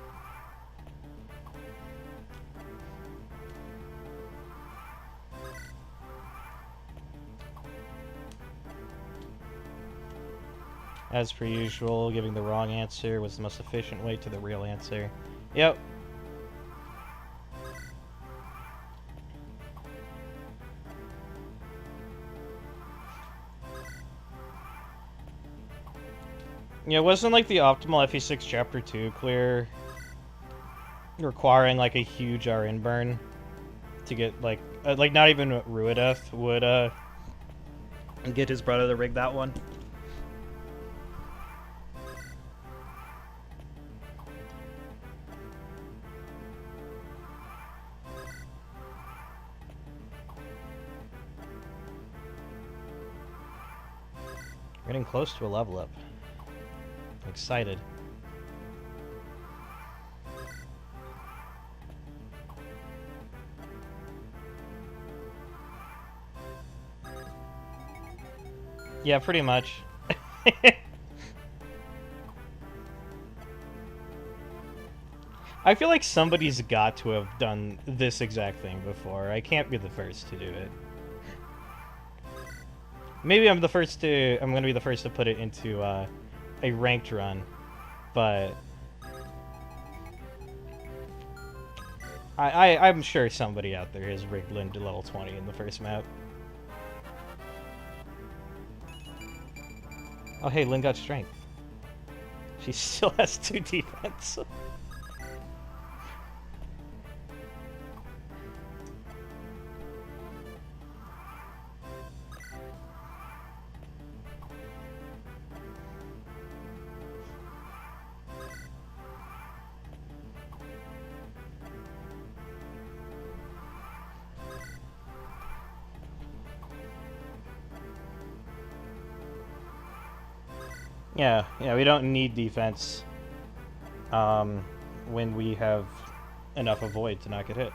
As per usual, giving the wrong answer was the most efficient way to the real answer. Yep. Yeah, wasn't like the optimal FE6 Chapter 2 clear requiring like a huge RN burn to get like not even Ruideth would get his brother to rig that one. We're getting close to a level up. I'm excited. Yeah, pretty much. I feel like somebody's got to have done this exact thing before. I can't be the first to do it. Maybe I'm gonna be the first to put it into a ranked run, but I'm sure somebody out there has rigged Lyn to level 20 in the first map. Oh hey, Lyn got strength. She still has 2 defense. Yeah, we don't need defense when we have enough avoid to not get hit.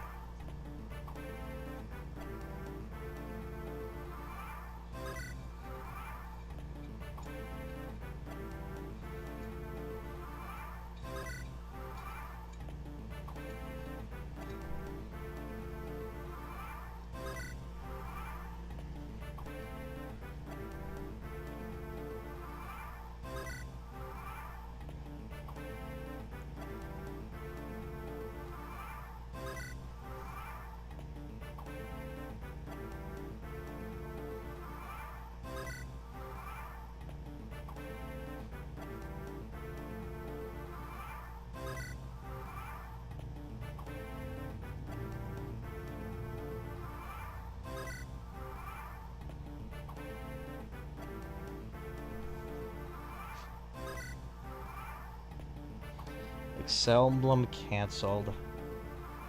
Emblem cancelled.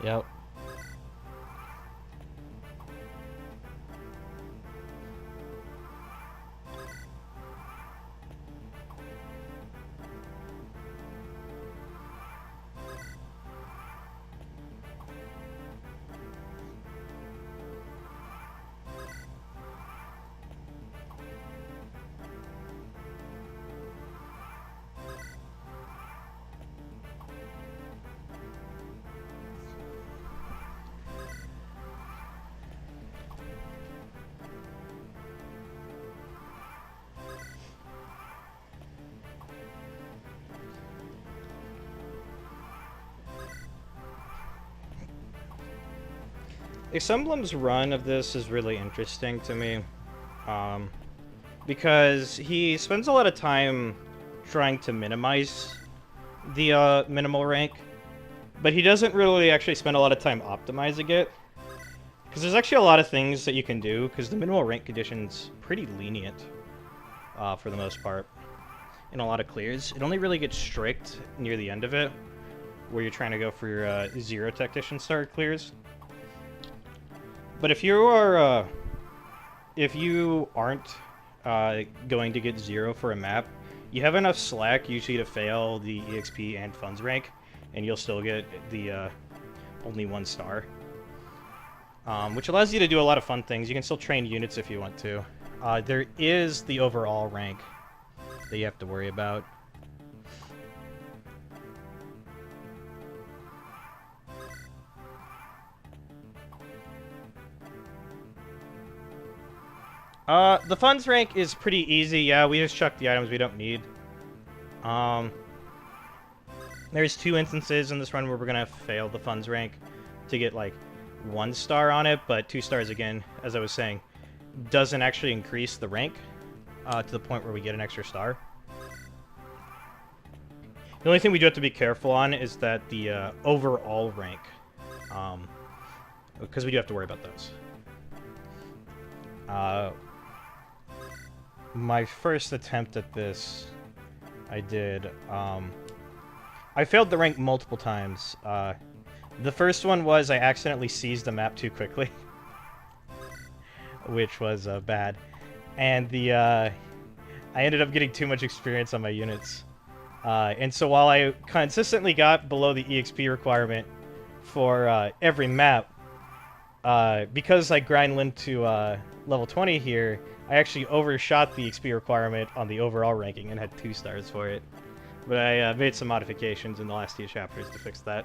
Yep. Emblem's run of this is really interesting to me, because he spends a lot of time trying to minimize the minimal rank, but he doesn't really actually spend a lot of time optimizing it, because there's actually a lot of things that you can do, because the minimal rank condition's pretty lenient, for the most part, in a lot of clears. It only really gets strict near the end of it, where you're trying to go for your zero tactician star clears. But if you are, if you aren't going to get 0 for a map, you have enough slack usually to fail the EXP and funds rank, and you'll still get the only 1 star. Which allows you to do a lot of fun things. You can still train units if you want to. There is the overall rank that you have to worry about. The funds rank is pretty easy. Yeah, we just chuck the items we don't need. There's 2 instances in this run where we're gonna fail the funds rank to get like 1 star on it, but 2 stars, again, as I was saying, doesn't actually increase the rank to the point where we get an extra star. The only thing we do have to be careful on is that the overall rank, because we do have to worry about those. My first attempt at this, I did, I failed the rank multiple times. The first one was I accidentally seized the map too quickly, which was bad. And I ended up getting too much experience on my units. And so while I consistently got below the EXP requirement for every map, because I grind Lin to level 20 here, I actually overshot the XP requirement on the overall ranking and had 2 stars for it. But I made some modifications in the last 2 chapters to fix that.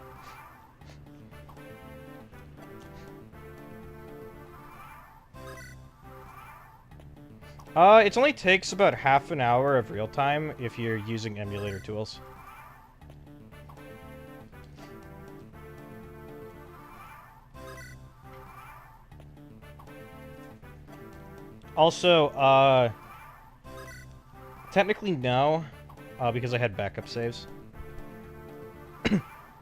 It only takes about half an hour of real time if you're using emulator tools. Also, technically no, because I had backup saves.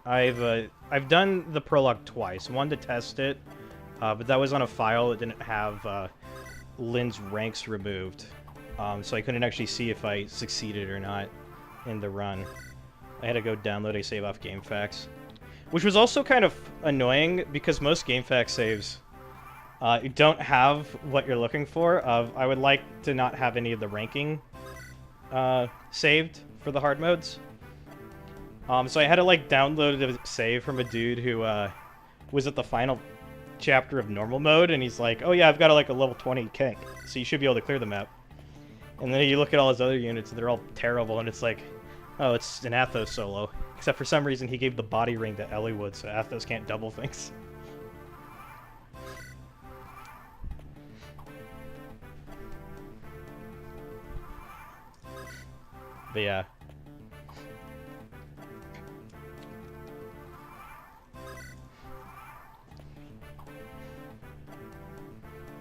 I've done the Prologue twice. One to test it, but that was on a file that didn't have Lin's ranks removed, so I couldn't actually see if I succeeded or not in the run. I had to go download a save off GameFAQs, which was also kind of annoying because most GameFAQ saves don't have what you're looking for. I would like to not have any of the ranking saved for the hard modes. So I had to like download a save from a dude who was at the final chapter of normal mode, and he's like, "Oh yeah, I've got like a level 20 Kenk, so you should be able to clear the map." And then you look at all his other units, and they're all terrible, and it's like, oh, it's an Athos solo. Except for some reason he gave the body ring to Eliwood, so Athos can't double things. But yeah.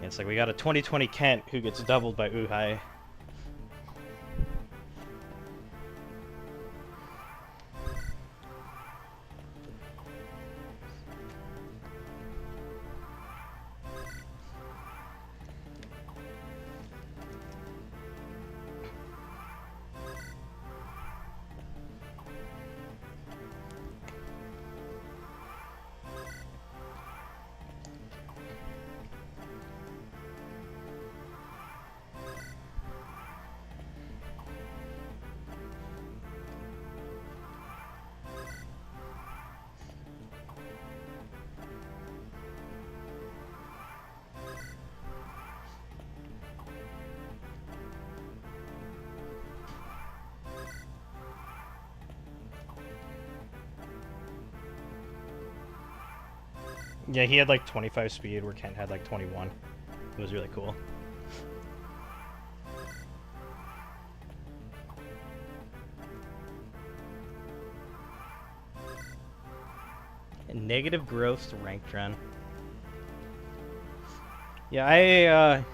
It's like we got a 2020 Kent who gets doubled by Uhai. Yeah, he had like 25 speed where Kent had like 21. It was really cool. And negative growth to rank trend. Yeah, I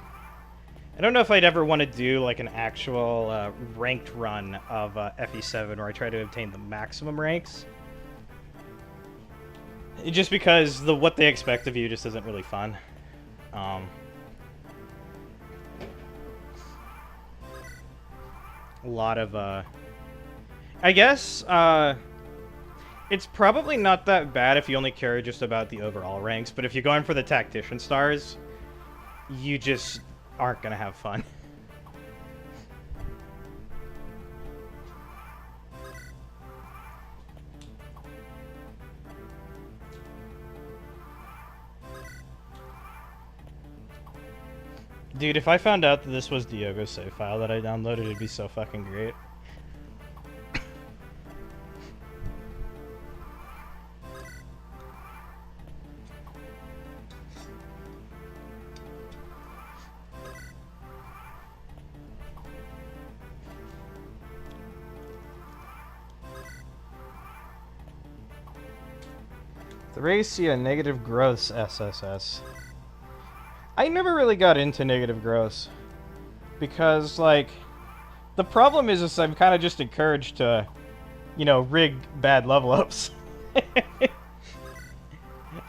don't know if I'd ever want to do like an actual ranked run of FE7 where I try to obtain the maximum ranks. Just because what they expect of you just isn't really fun. A lot of I guess it's probably not that bad if you only care just about the overall ranks, but if you're going for the tactician stars, you just aren't gonna have fun. Dude, if I found out that this was Diogo's save file that I downloaded, it'd be so fucking great. Thracia, negative gross SSS. I never really got into negative gross. Because, like, the problem is I'm kind of just encouraged to, you know, rig bad level ups.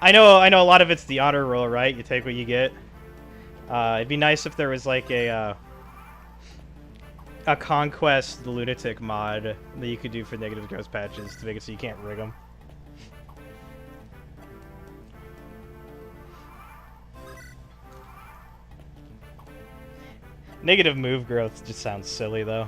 I know a lot of it's the honor roll, right? You take what you get. It'd be nice if there was, like, a Conquest the Lunatic mod that you could do for negative gross patches to make it so you can't rig them. Negative move growth just sounds silly, though.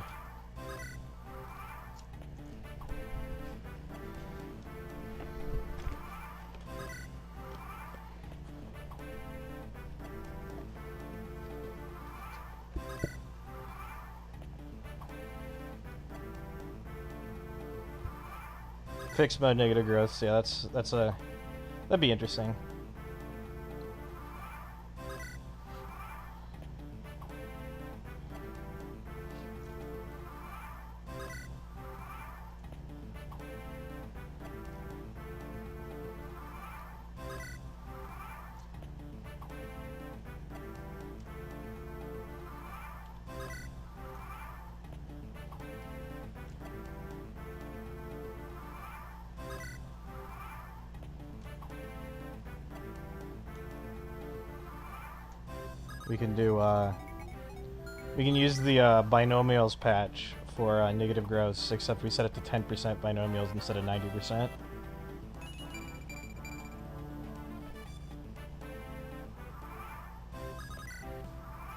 Fixed mode negative growth, yeah, that'd be interesting. We can do, we can use the binomials patch for negative gross, except we set it to 10% binomials instead of 90%.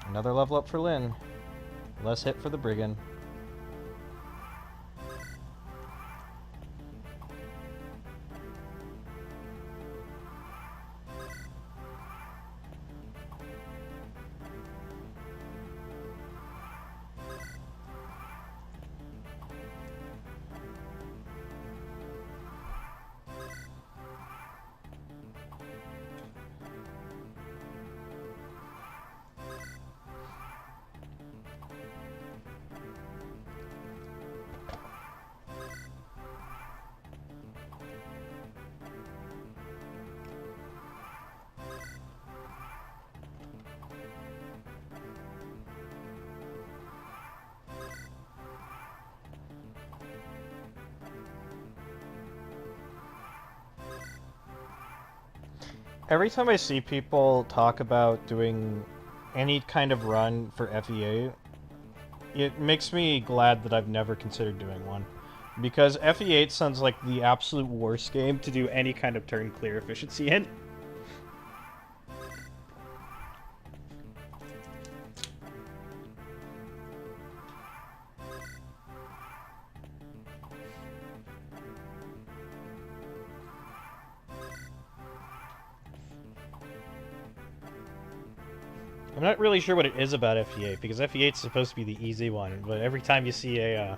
Another level up for Lynn. Less hit for the Brigand. Every time I see people talk about doing any kind of run for FE8, it makes me glad that I've never considered doing one. Because FE8 sounds like the absolute worst game to do any kind of turn clear efficiency in. I'm not really sure what it is about FE8, because FE8 is supposed to be the easy one, but every time you see an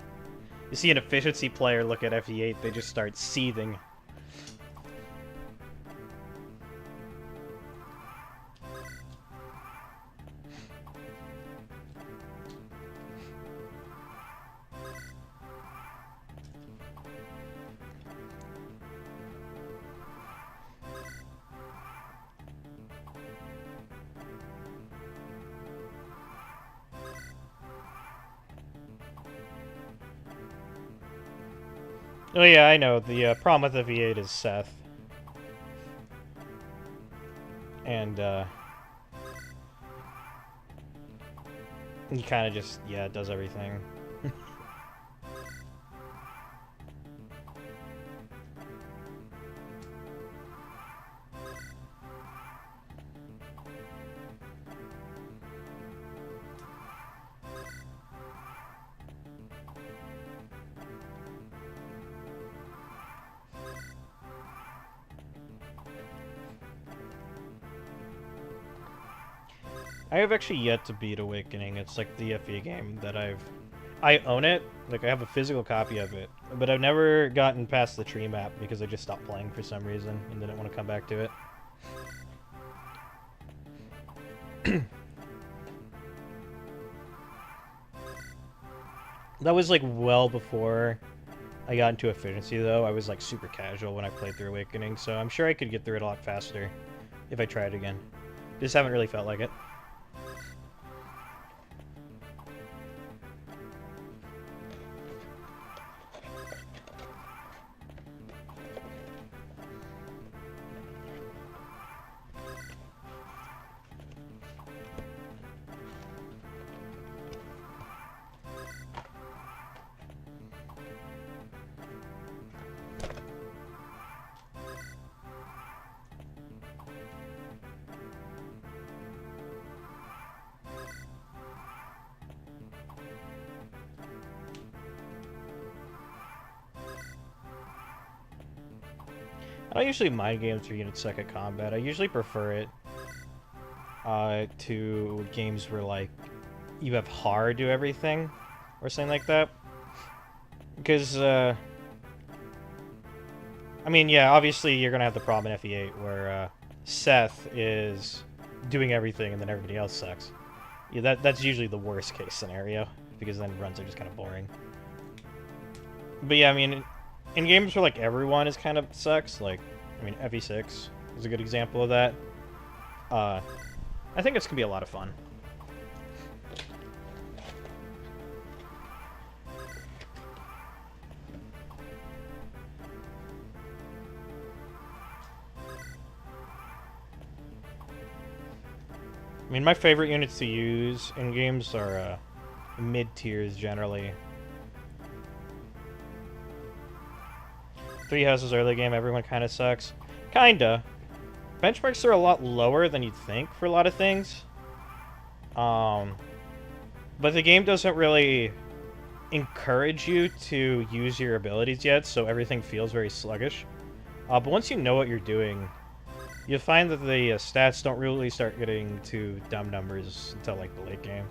efficiency player look at FE8, they just start seething. Oh yeah, I know. The problem with FE8 is Seth. And, he kind of just, yeah, does everything. I have actually yet to beat Awakening. It's like the FE game that I own it, like I have a physical copy of it, but I've never gotten past the tree map because I just stopped playing for some reason and didn't want to come back to it. That was like well before I got into efficiency though. I was like super casual when I played through Awakening, so I'm sure I could get through it a lot faster if I tried again. Just haven't really felt like it. I don't usually mind games for unit second combat. I usually prefer it to games where like you have Har do everything or something like that. Because I mean, yeah, obviously you're gonna have the problem in FE8 where Seth is doing everything and then everybody else sucks. Yeah, that's usually the worst case scenario because then runs are just kind of boring. But yeah, I mean, in games where like everyone is kind of sucks, like I mean FE6 is a good example of that. I think it's gonna be a lot of fun. I mean, my favorite units to use in games are mid-tiers generally. Three Houses early game, everyone kind of sucks. Kinda. Benchmarks are a lot lower than you'd think for a lot of things. But the game doesn't really encourage you to use your abilities yet, so everything feels very sluggish. But once you know what you're doing, you'll find that the stats don't really start getting to dumb numbers until like the late game.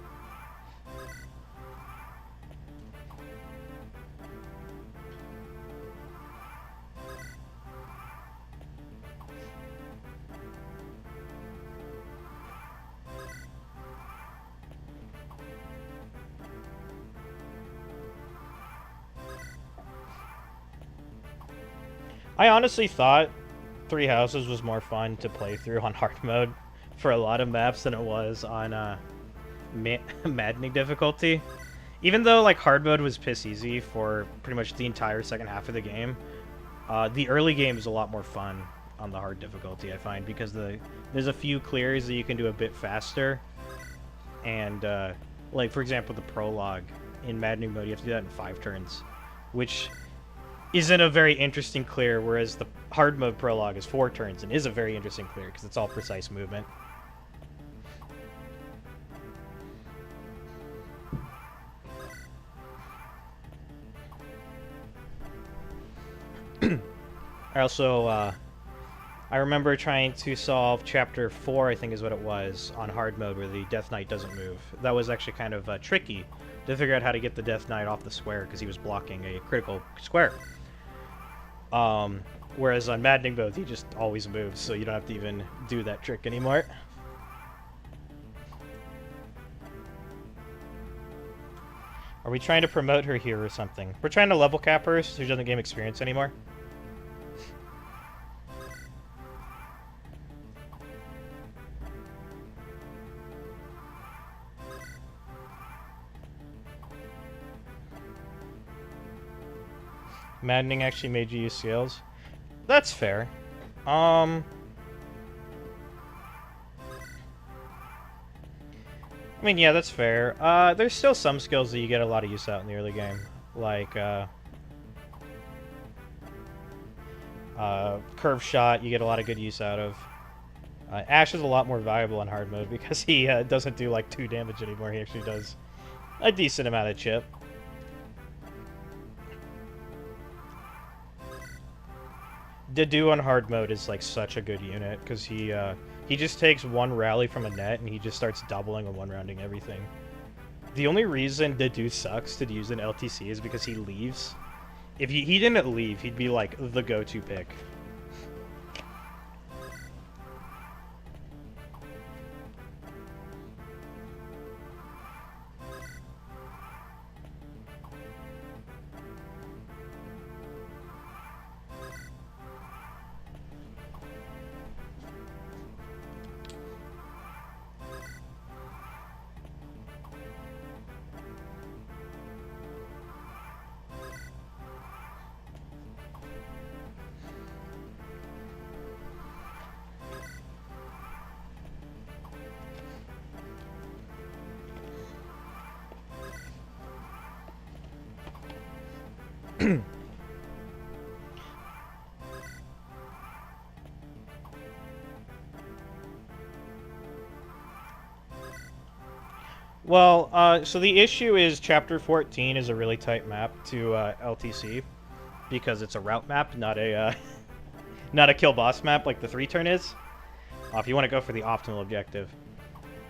I honestly thought Three Houses was more fun to play through on hard mode for a lot of maps than it was on maddening difficulty. Even though like hard mode was piss easy for pretty much the entire second half of the game, the early game is a lot more fun on the hard difficulty, I find, because there's a few clears that you can do a bit faster, and like for example the prologue in maddening mode you have to do that in 5 turns, which isn't a very interesting clear, whereas the hard mode prologue is 4 turns and is a very interesting clear because it's all precise movement. I also, I remember trying to solve Chapter 4, I think is what it was, on hard mode where the Death Knight doesn't move. That was actually kind of tricky to figure out how to get the Death Knight off the square because he was blocking a critical square. Whereas on maddening mode, he just always moves, so you don't have to even do that trick anymore. Are we trying to promote her here or something? We're trying to level cap her so she doesn't gain experience anymore. Maddening actually made you use skills. That's fair. I mean, yeah, that's fair. There's still some skills that you get a lot of use out in the early game. Like, curve shot, you get a lot of good use out of. Ash is a lot more valuable in hard mode because he doesn't do, like, 2 damage anymore. He actually does a decent amount of chip. Dedu on hard mode is, like, such a good unit because he just takes 1 rally from a net and he just starts doubling and 1-rounding everything. The only reason Dedu sucks to use in LTC is because he leaves. If he didn't leave, he'd be, like, the go-to pick. Well, so the issue is Chapter 14 is a really tight map to LTC because it's a route map, not a not a kill boss map like the 3-turn is. If you want to go for the optimal objective.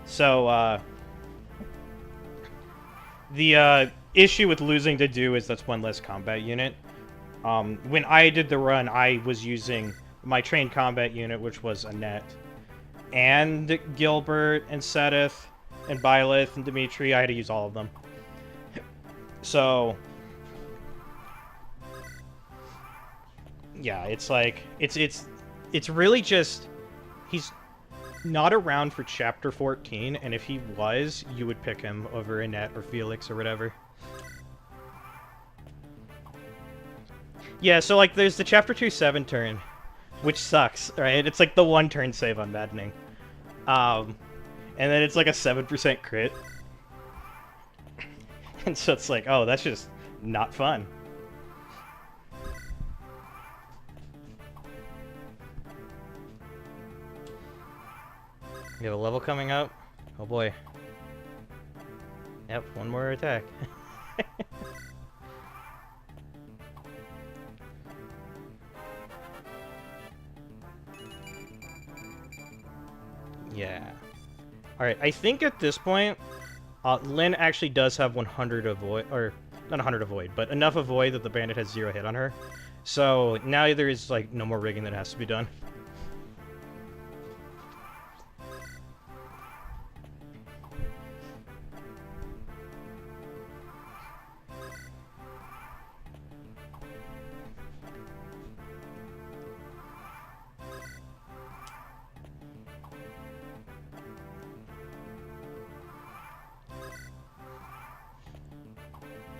So the issue with losing to do is that's 1 less combat unit. When I did the run, I was using my trained combat unit, which was Annette, and Gilbert, and Sedith, and Byleth, and Dimitri. I had to use all of them. So, yeah, it's like, it's really just, he's not around for Chapter 14, and if he was, you would pick him over Annette or Felix or whatever. Yeah, so, like, there's the Chapter 2 7-turn, which sucks, right? It's like the 1-turn save on Maddening. And then it's like a 7% crit. And so it's like, oh, that's just not fun. We have a level coming up. Oh boy. Yep, 1 more attack. Yeah. Alright, I think at this point, Lynn actually does have 100 avoid, or not 100 avoid, but enough avoid that the bandit has 0 hit on her. So now there is, like, no more rigging that has to be done.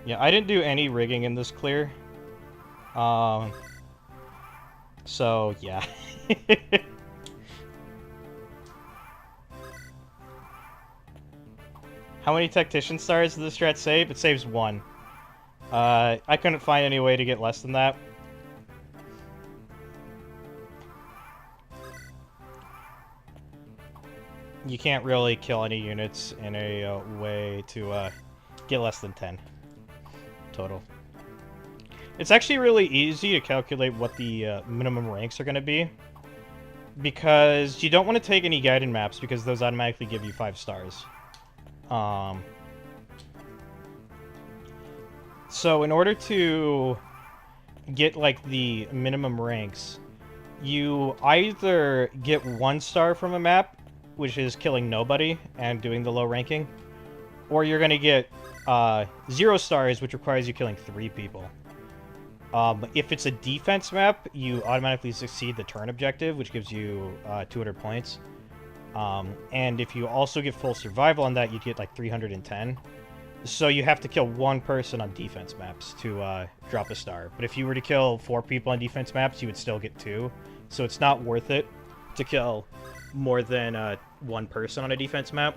Yeah, I didn't do any rigging in this clear. So, yeah. How many tactician stars does this strat save? It saves 1. I couldn't find any way to get less than that. You can't really kill any units in a way to get less than 10 total. It's actually really easy to calculate what the minimum ranks are going to be, because you don't want to take any Gaiden maps because those automatically give you 5 stars. So in order to get, like, the minimum ranks, you either get 1 star from a map, which is killing nobody and doing the low ranking, or you're going to get 0 stars, which requires you killing 3 people. If it's a defense map, you automatically succeed the turn objective, which gives you 200 points. And if you also get full survival on that, you get like 310. So you have to kill one person on defense maps to drop a star. But if you were to kill 4 people on defense maps, you would still get 2. So it's not worth it to kill more than 1 person on a defense map.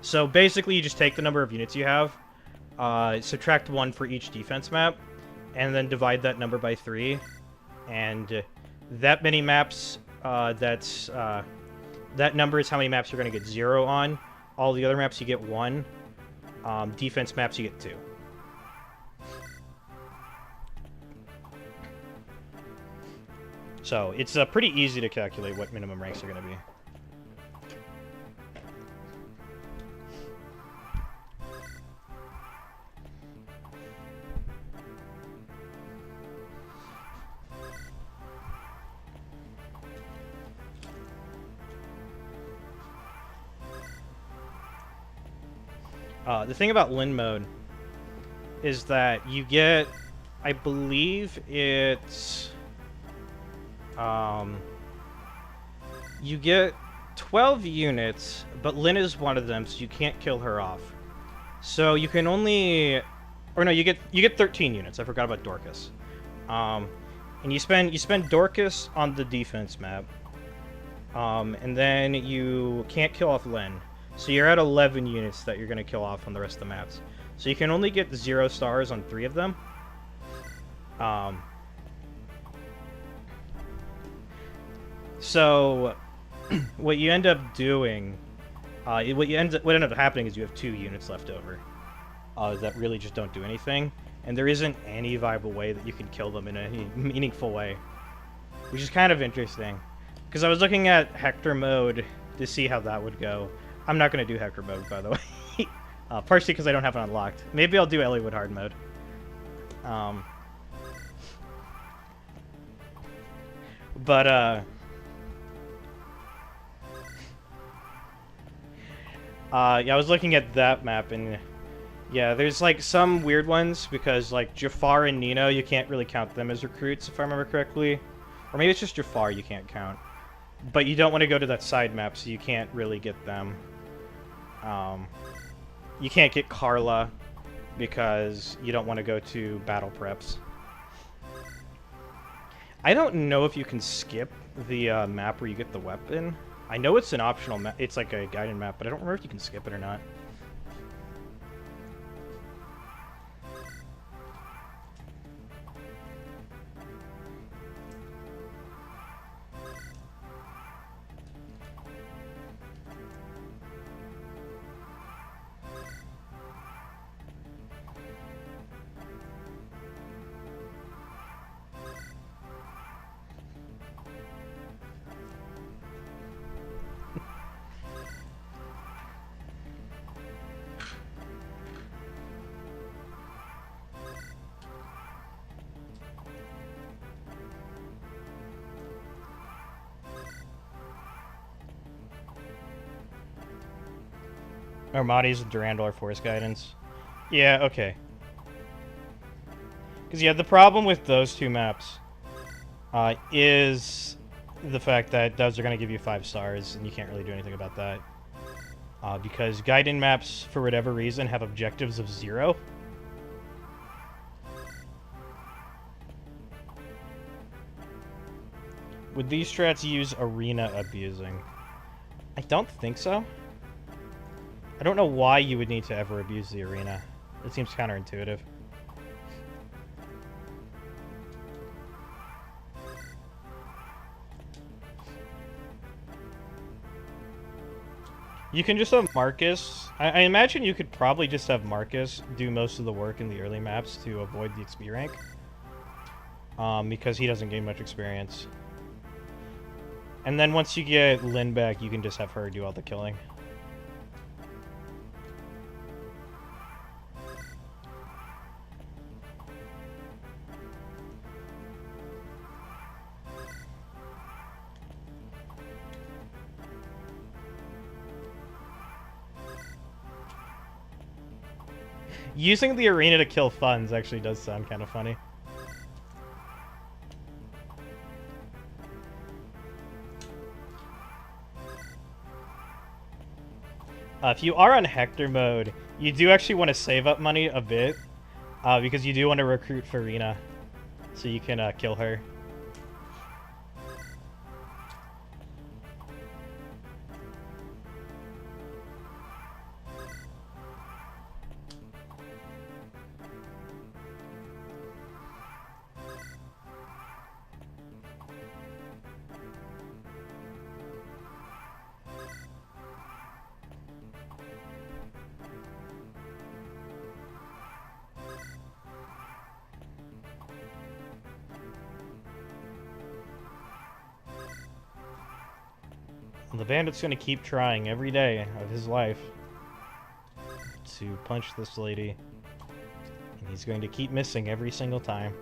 So basically you just take the number of units you have, subtract 1 for each defense map, and then divide that number by 3. And that many maps, that number is how many maps you're going to get 0 on. All the other maps you get 1. Defense maps you get 2. So it's pretty easy to calculate what minimum ranks are going to be. The thing about Lin mode is that you get, I believe it's, you get 12 units, but Lin is one of them, so you can't kill her off. So you can only, or no, you get 13 units. I forgot about Dorcas. And you spend Dorcas on the defense map, and then you can't kill off Lin. So you're at 11 units that you're going to kill off on the rest of the maps. So you can only get 0 stars on 3 of them. So what you end up doing, what end up happening is you have 2 units left over that really just don't do anything, and there isn't any viable way that you can kill them in any meaningful way, which is kind of interesting. Because I was looking at Hector mode to see how that would go. I'm not going to do Hector mode, by the way. Partially because I don't have it unlocked. Maybe I'll do Eliwood hard mode. Yeah, I was looking at that map, and yeah, there's like some weird ones, because like Jafar and Nino, you can't really count them as recruits, if I remember correctly. Or maybe it's just Jafar you can't count. But you don't want to go to that side map, so you can't really get them. You can't get Carla, because you don't want to go to battle preps. I don't know if you can skip the map where you get the weapon. I know it's an optional map. It's like a Gaiden map, but I don't remember if you can skip it or not. Armades and Durandal are force guidance. Yeah, okay. Because, yeah, the problem with those 2 maps is the fact that those are going to give you 5 stars, and you can't really do anything about that. Because Gaiden maps, for whatever reason, have objectives of 0. Would these strats use arena abusing? I don't think so. I don't know why you would need to ever abuse the arena. It seems counterintuitive. You can just have Marcus. I imagine you could probably just have Marcus do most of the work in the early maps to avoid the XP rank. Because he doesn't gain much experience. And then once you get Lin back, you can just have her do all the killing. Using the arena to kill funds actually does sound kind of funny. If you are on Hector mode, you do actually want to save up money a bit, because you do want to recruit Farina, so you can kill her. The bandit's gonna keep trying every day of his life to punch this lady. And he's going to keep missing every single time.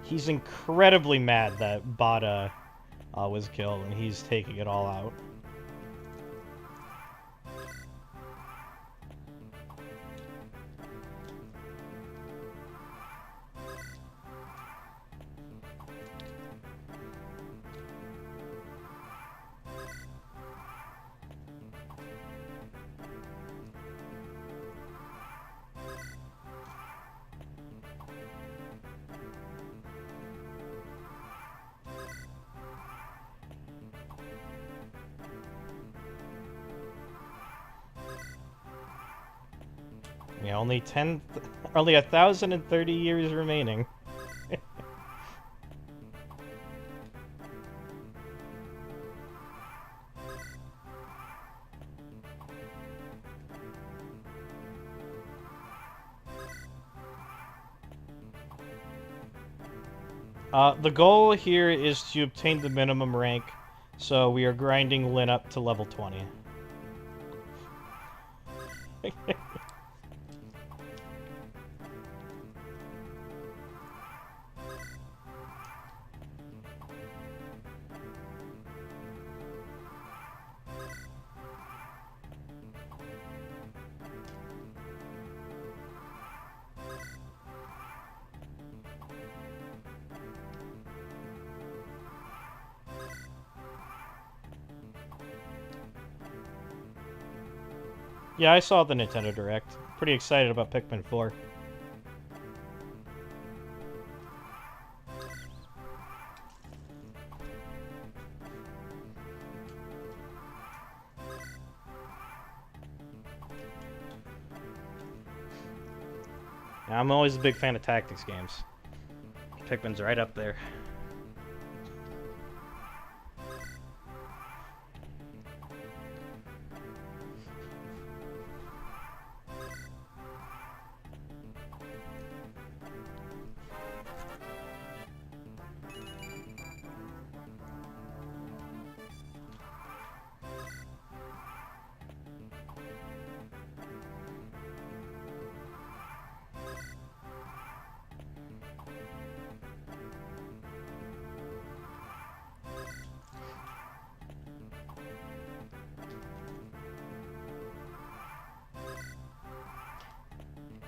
He's incredibly mad that Bada was killed, and he's taking it all out. Yeah, only 1,030 years remaining. The goal here is to obtain the minimum rank, so we are grinding Lyn up to level 20. Yeah, I saw the Nintendo Direct. Pretty excited about Pikmin 4. Yeah, I'm always a big fan of tactics games. Pikmin's right up there.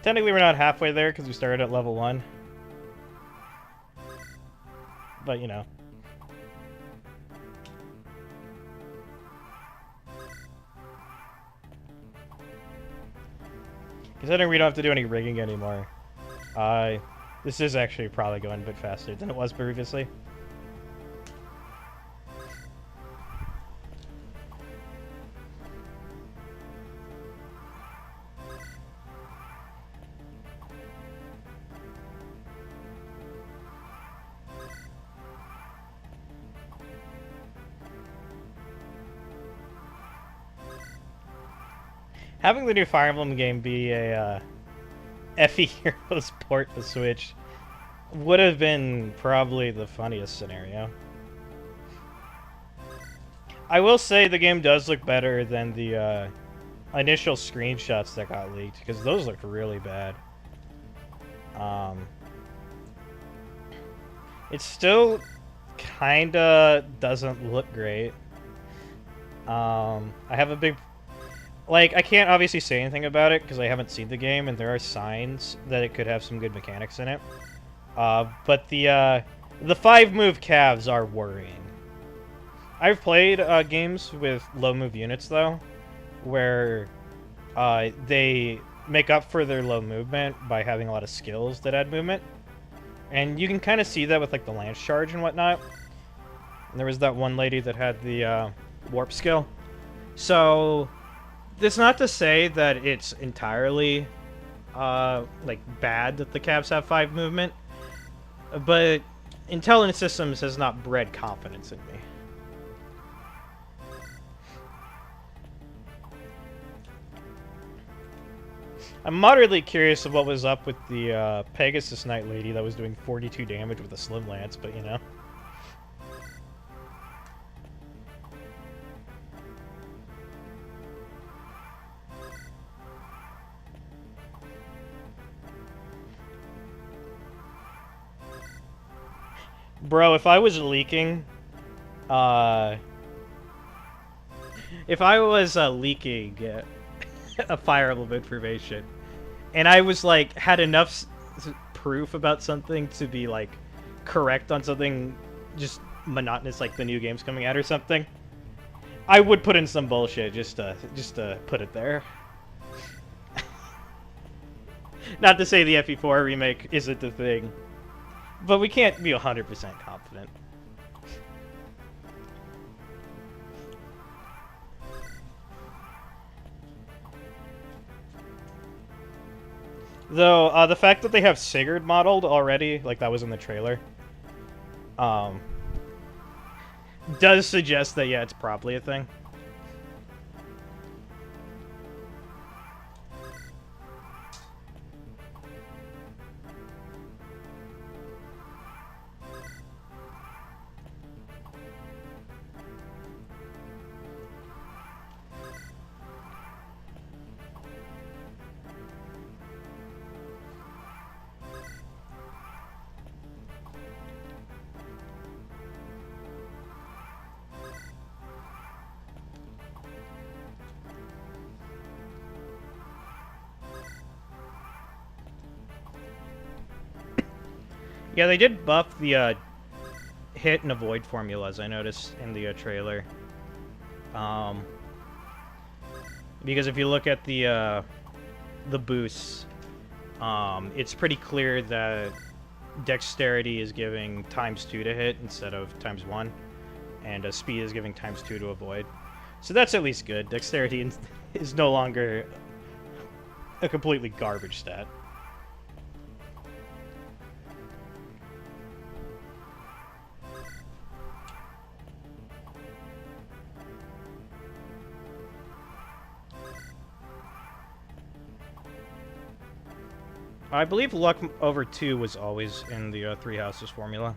Technically, we're not halfway there because we started at level 1. But, you know. Considering we don't have to do any rigging anymore, this is actually probably going a bit faster than it was previously. Having the new Fire Emblem game be a FE Heroes port to Switch would have been probably the funniest scenario. I will say the game does look better than the initial screenshots that got leaked, because those looked really bad. It still kinda doesn't look great. I have a big... Like, I can't obviously say anything about it because I haven't seen the game, and there are signs that it could have some good mechanics in it. But the 5-move calves are worrying. I've played games with low-move units, though, where they make up for their low movement by having a lot of skills that add movement. And you can kind of see that with, like, the lance charge and whatnot. And there was that one lady that had the warp skill. So, it's not to say that it's entirely, like, bad that the calves have 5 movement. But Intelligent Systems has not bred confidence in me. I'm moderately curious of what was up with the Pegasus Knight lady that was doing 42 damage with a Slim Lance, but you know. Bro, if I was leaking, if I was leaking a Fire Emblem information, and I was like had enough proof about something to be like correct on something just monotonous like the new game's coming out or something, I would put in some bullshit just to put it there. Not to say the FE4 remake isn't the thing, but we can't be 100% confident. Though, the fact that they have Sigurd modeled already, like that was in the trailer, does suggest that, yeah, it's probably a thing. Yeah, they did buff the hit and avoid formulas, I noticed in the trailer. Because if you look at the boosts, it's pretty clear that dexterity is giving ×2 to hit instead of ×1, and speed is giving ×2 to avoid. So that's at least good. Dexterity is no longer a completely garbage stat. I believe luck over 2 was always in the 3 houses formula.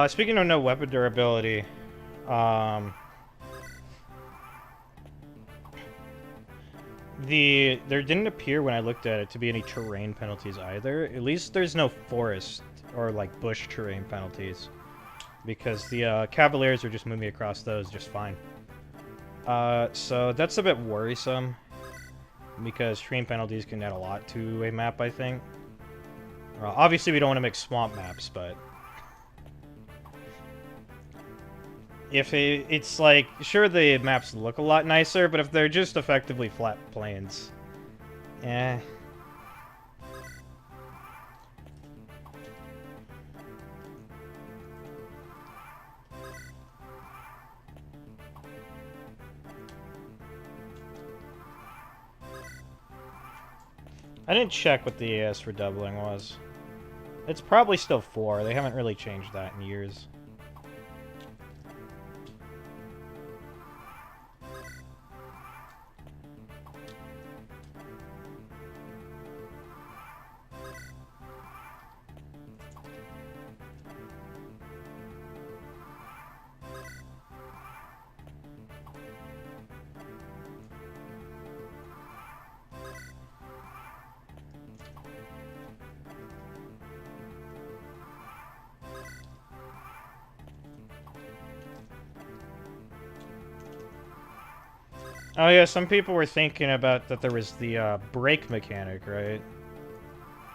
Speaking of no weapon durability, there didn't appear when I looked at it to be any terrain penalties either. At least there's no forest or like bush terrain penalties, because the Cavaliers are just moving across those just fine. So that's a bit worrisome, because terrain penalties can add a lot to a map, I think. Obviously we don't want to make swamp maps, but if it's like, sure, the maps look a lot nicer, but if they're just effectively flat plains, eh. I didn't check what the AS for doubling was. It's probably still 4. They haven't really changed that in years. Oh yeah, some people were thinking about that there was the brake mechanic, right?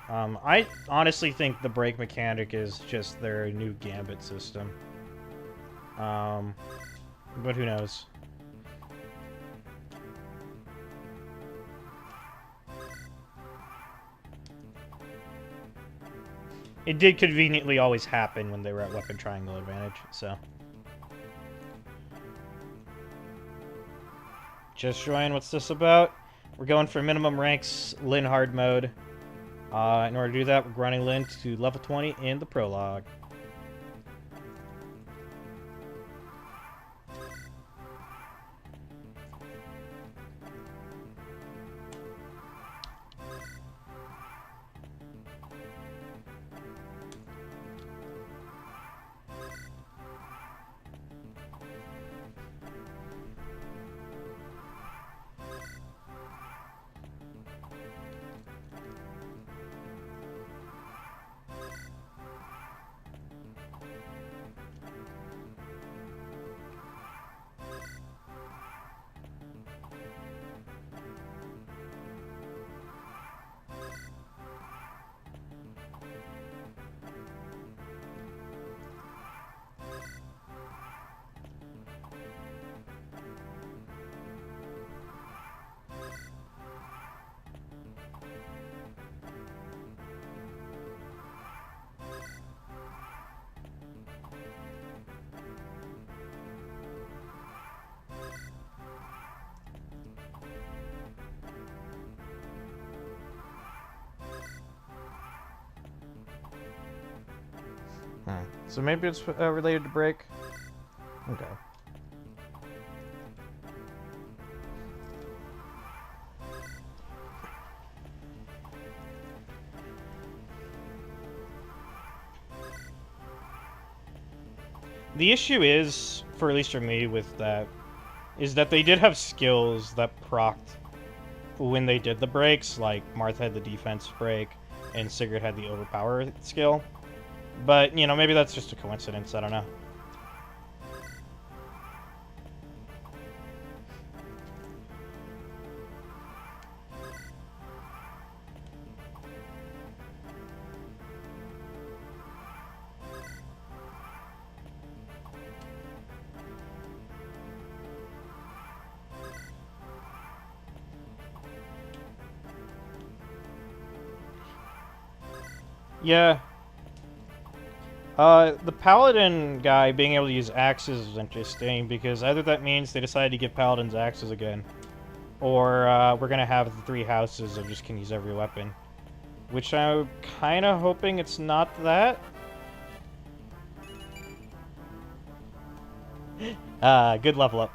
I honestly think the brake mechanic is just their new gambit system. But who knows? It did conveniently always happen when they were at weapon triangle advantage, so. Just join, what's this about? We're going for minimum ranks Lin hard mode. In order to do that, we're grinding Lin to level 20 in the Prologue. So maybe it's related to break? Okay. The issue is, for at least for me with that, is that they did have skills that procced when they did the breaks, like Martha had the defense break, and Sigurd had the overpower skill. But, you know, maybe that's just a coincidence, I don't know. Yeah. The Paladin guy being able to use axes is interesting, because either that means they decided to give Paladins axes again, or we're gonna have the 3 houses of just can use every weapon. Which I'm kinda hoping it's not that. Good level up.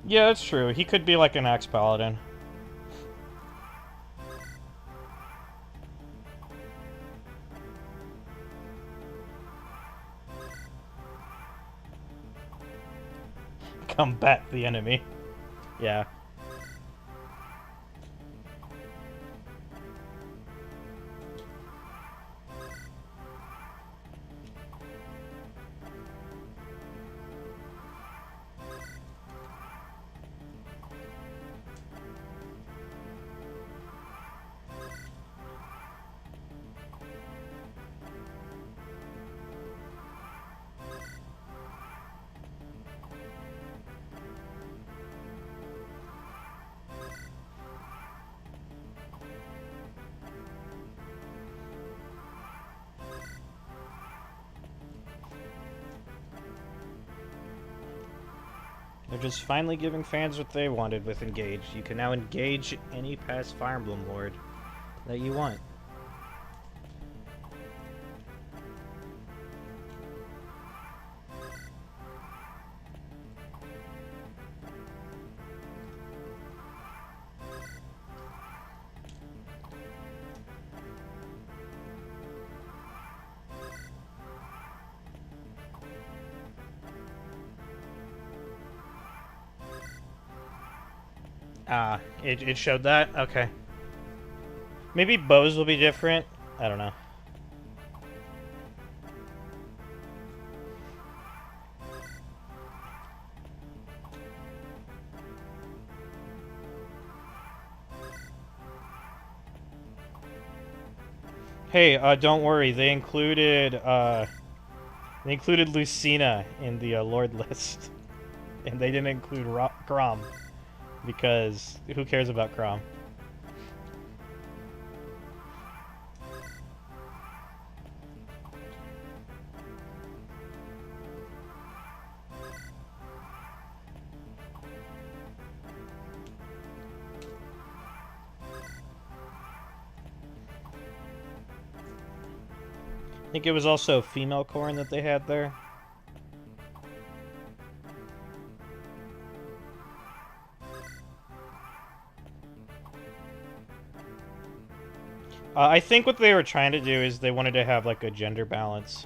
Yeah, that's true. He could be like an axe paladin. Combat the enemy. Yeah. They're just finally giving fans what they wanted with Engage. You can now engage any past Fire Emblem Lord that you want. Ah, it showed that? Okay. Maybe bows will be different? I don't know. Hey, don't worry. They included Lucina in the Lord list, and they didn't include Crom because who cares about Crom? I think it was also female corn that they had there. I think what they were trying to do is they wanted to have like a gender balance.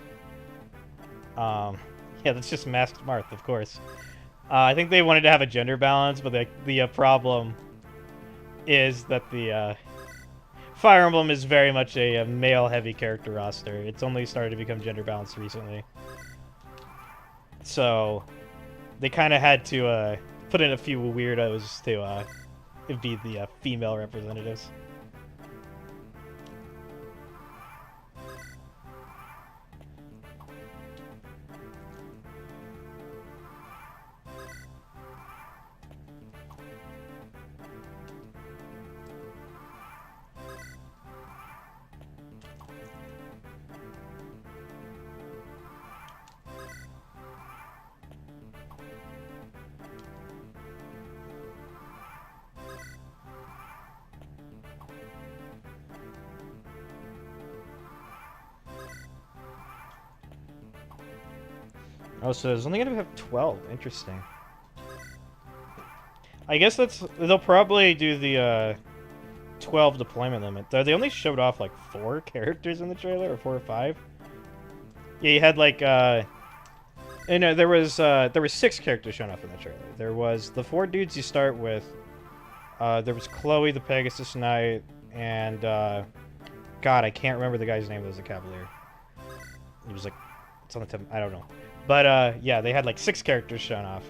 Yeah, that's just Masked Marth, of course. I think they wanted to have a gender balance, but the problem is that the Fire Emblem is very much a male-heavy character roster. It's only started to become gender balanced recently. So, they kind of had to put in a few weirdos to be the female representatives. Oh, so there's only gonna have 12. Interesting. I guess they'll probably do the 12 deployment limit. Though they only showed off like 4 characters in the trailer, or 4 or 5. Yeah, you had like there was 6 characters shown off in the trailer. There was the 4 dudes you start with. There was Chloe the Pegasus Knight, and God, I can't remember the guy's name that was a Cavalier. He was like, it's on the tip. I don't know. But yeah, they had like 6 characters shown off.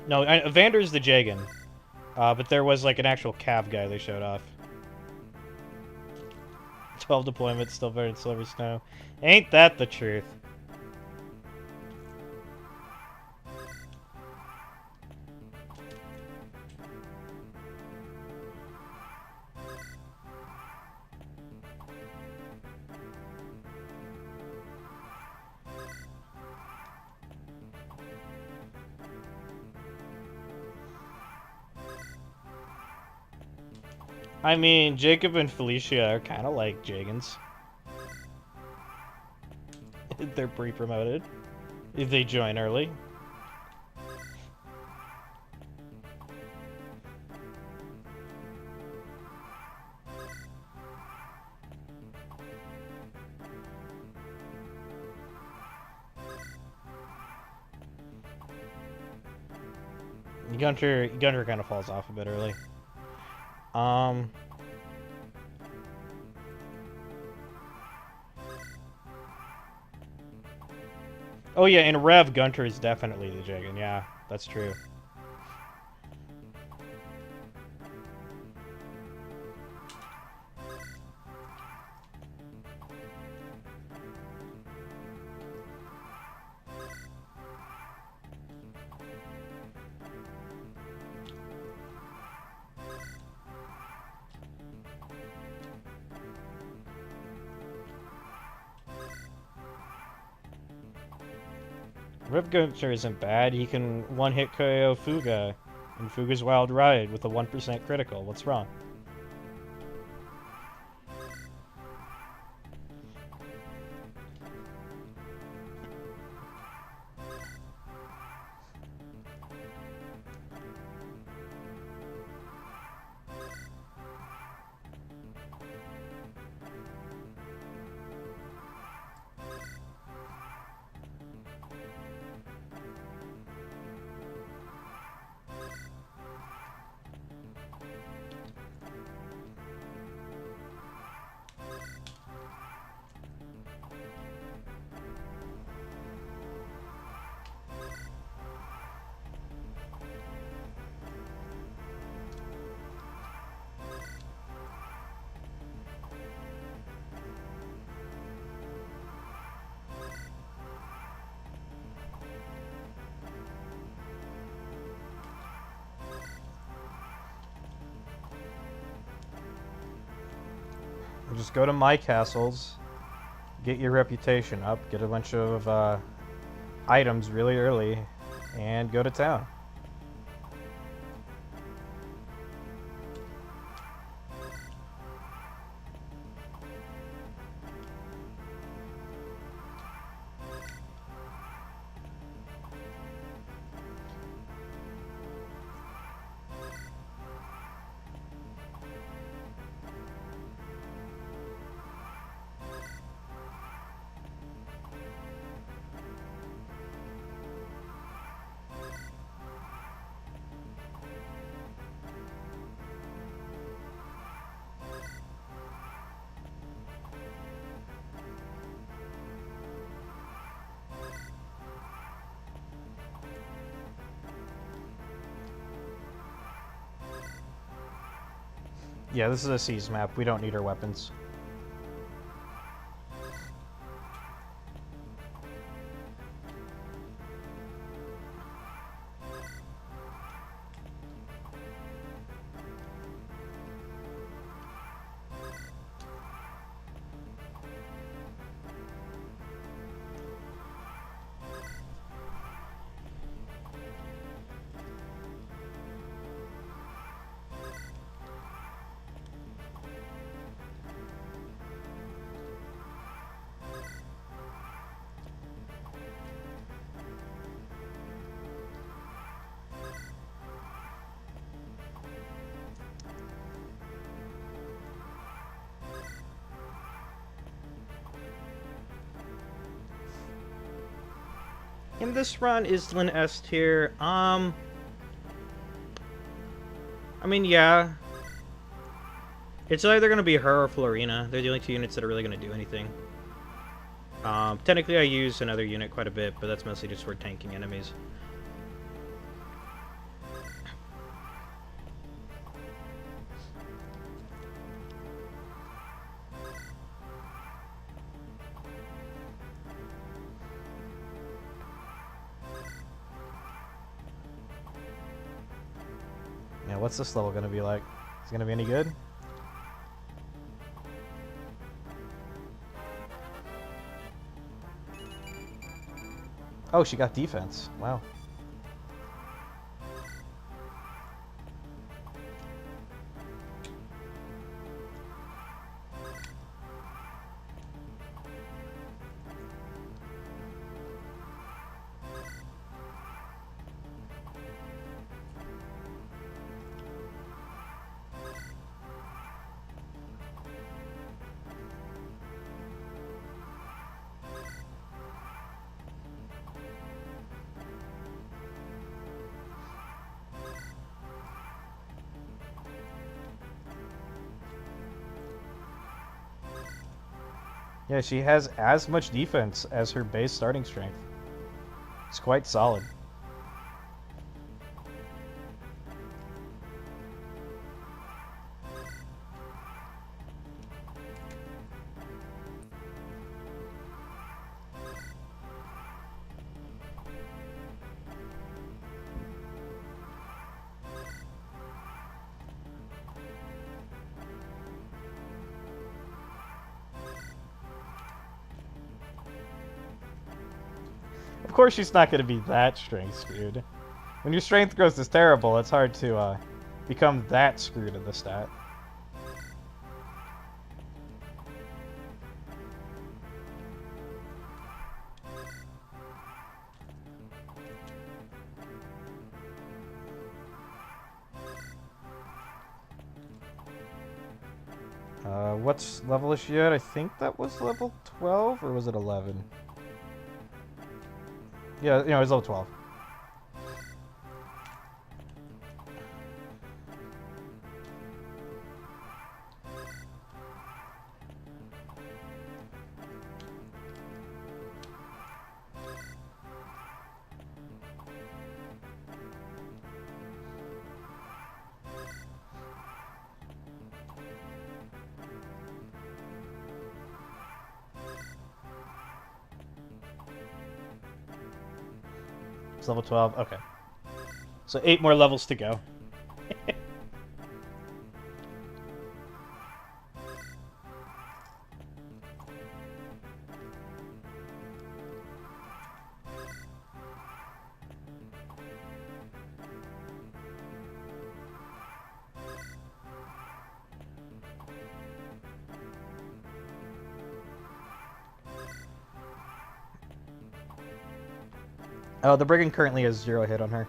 No, Vander's the Jagen. But there was like an actual Cav guy they showed off. 12 deployments, still better than Silver Snow. Ain't that the truth? I mean, Jacob and Felicia are kind of like Jagens. They're pre-promoted if they join early. Gunter kind of falls off a bit early. Oh yeah, in Rev, Gunter is definitely the Jagen. Yeah, that's true. Rev Gunter isn't bad. He can one-hit KO Fuga in Fuga's Wild Ride with a 1% critical. What's wrong? Just go to My Castles, get your reputation up, get a bunch of items really early, and go to town. Yeah, this is a seas map. We don't need our weapons. In this run, Islin S tier. I mean, yeah. It's either going to be her or Florina. They're the only two units that are really going to do anything. Technically, I use another unit quite a bit, but that's mostly just for tanking enemies. Yeah, what's this level going to be like? Is it going to be any good? Oh, she got defense. Wow. Yeah, she has as much defense as her base starting strength. It's quite solid. Of course she's not going to be that strength screwed. When your strength growth is terrible, it's hard to become that screwed in the stat. What's level is she at? I think that was level 12, or was it 11? Yeah, it was level 12. It's level 12. Okay. So 8 more levels to go. Oh, the brigand currently has 0 hit on her.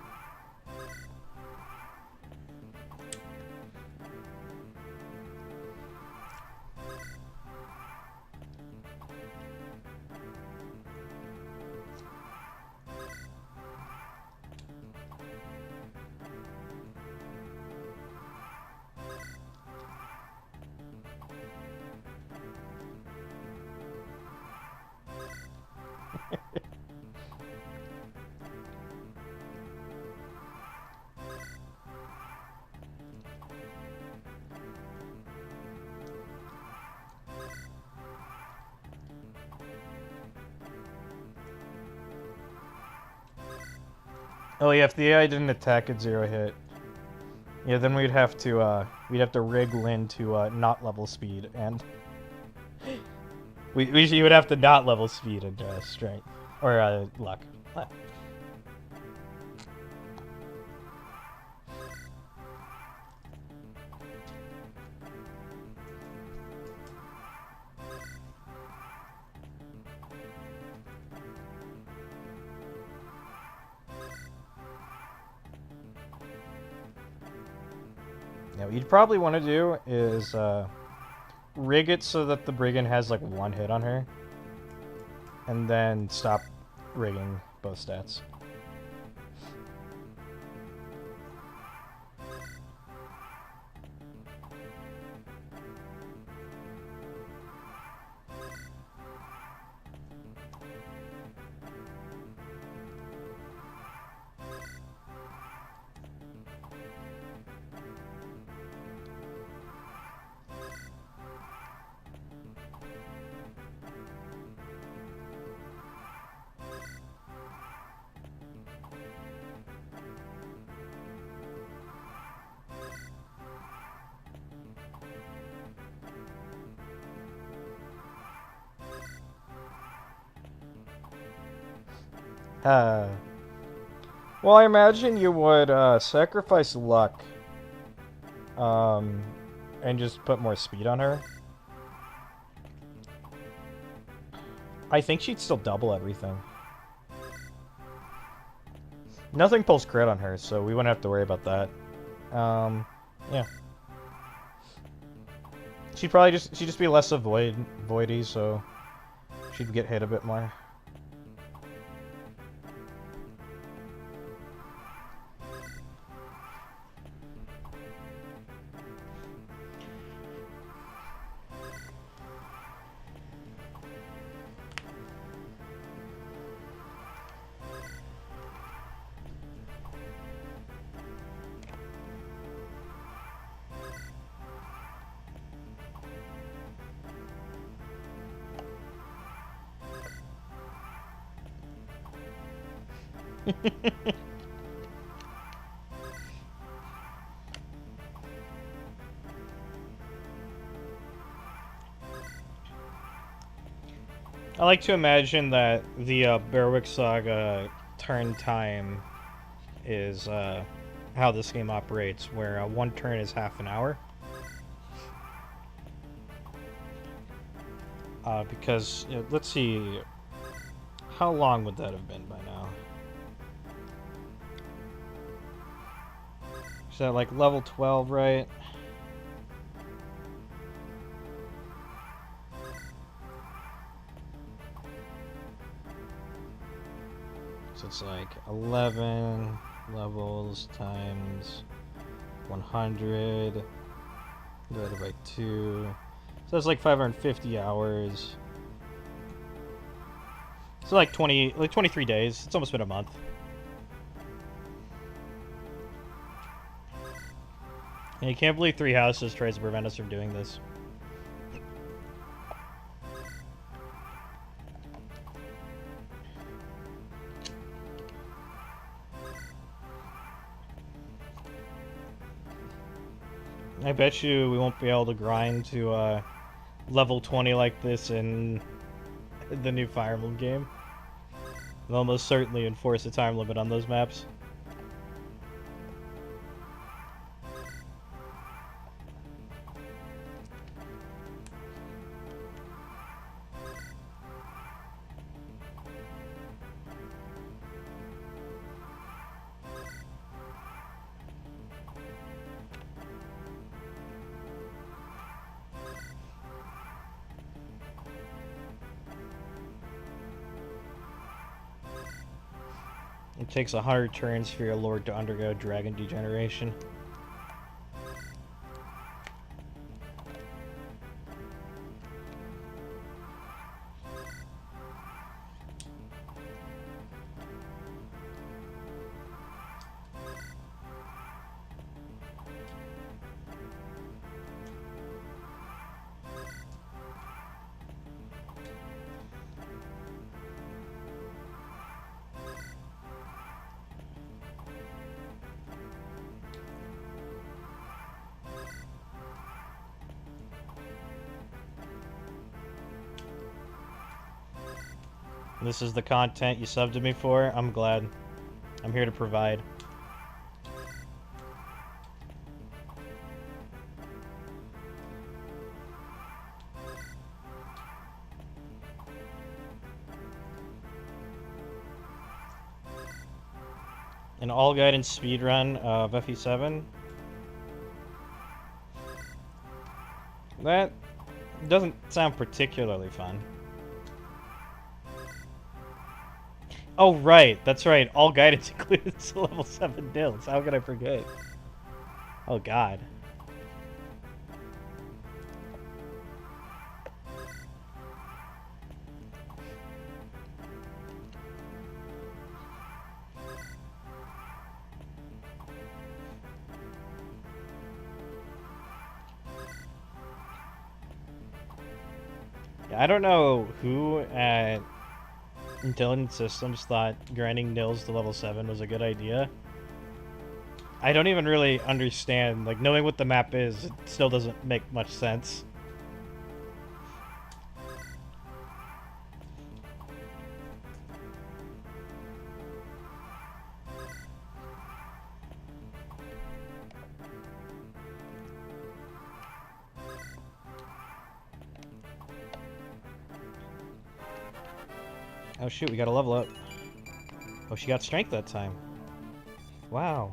Oh yeah, if the AI didn't attack at 0 hit, yeah, then we'd have to rig Lyn to not level speed, and she would have to not level speed and strength or luck. Now, what you'd probably want to do is rig it so that the brigand has like 1 hit on her, and then stop rigging both stats. Well, I imagine you would sacrifice luck and just put more speed on her. I think she'd still double everything. Nothing pulls crit on her, so we wouldn't have to worry about that. Yeah. She'd just be less voidy, so she'd get hit a bit more. I like to imagine that the Berwick Saga turn time is how this game operates, where 1 turn is half an hour. Because, let's see, how long would that have been by now? Is that like level 12, right? So it's like 11 levels times 100 divided by 2. So that's like 550 hours. So like 23 days. It's almost been a month. And you can't believe 3 Houses tries to prevent us from doing this. I bet you we won't be able to grind to level 20 like this in the new Fire Emblem game. They'll almost certainly enforce a time limit on those maps. It takes 100 turns for your lord to undergo dragon degeneration. This is the content you subbed to me for. I'm glad. I'm here to provide. An all-guided speedrun of FE7. That doesn't sound particularly fun. Oh, right. That's right. All guidance includes level 7 builds. How could I forget? Oh, God. Yeah, I don't know who at Intelligent Systems thought grinding nils to level 7 was a good idea. I don't even really understand. Like, knowing what the map is, it still doesn't make much sense. Oh shoot, we gotta level up. Oh, she got strength that time. Wow.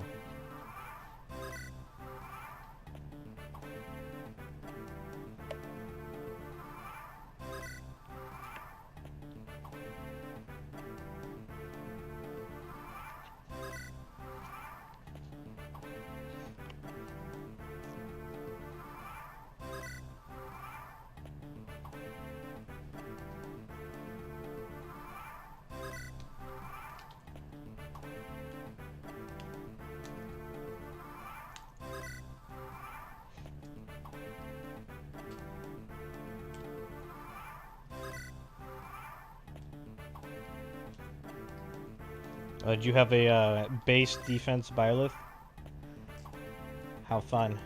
Did you have a base defense Byleth? How fun.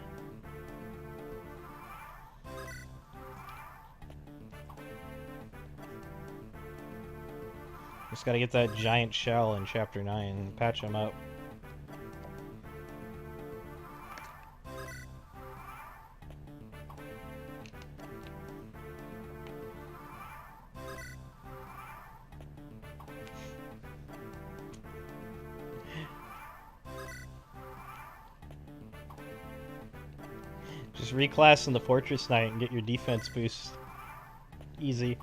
Just gotta get that giant shell in Chapter 9 and patch him up. Just reclass in the Fortress Knight and get your defense boost. Easy.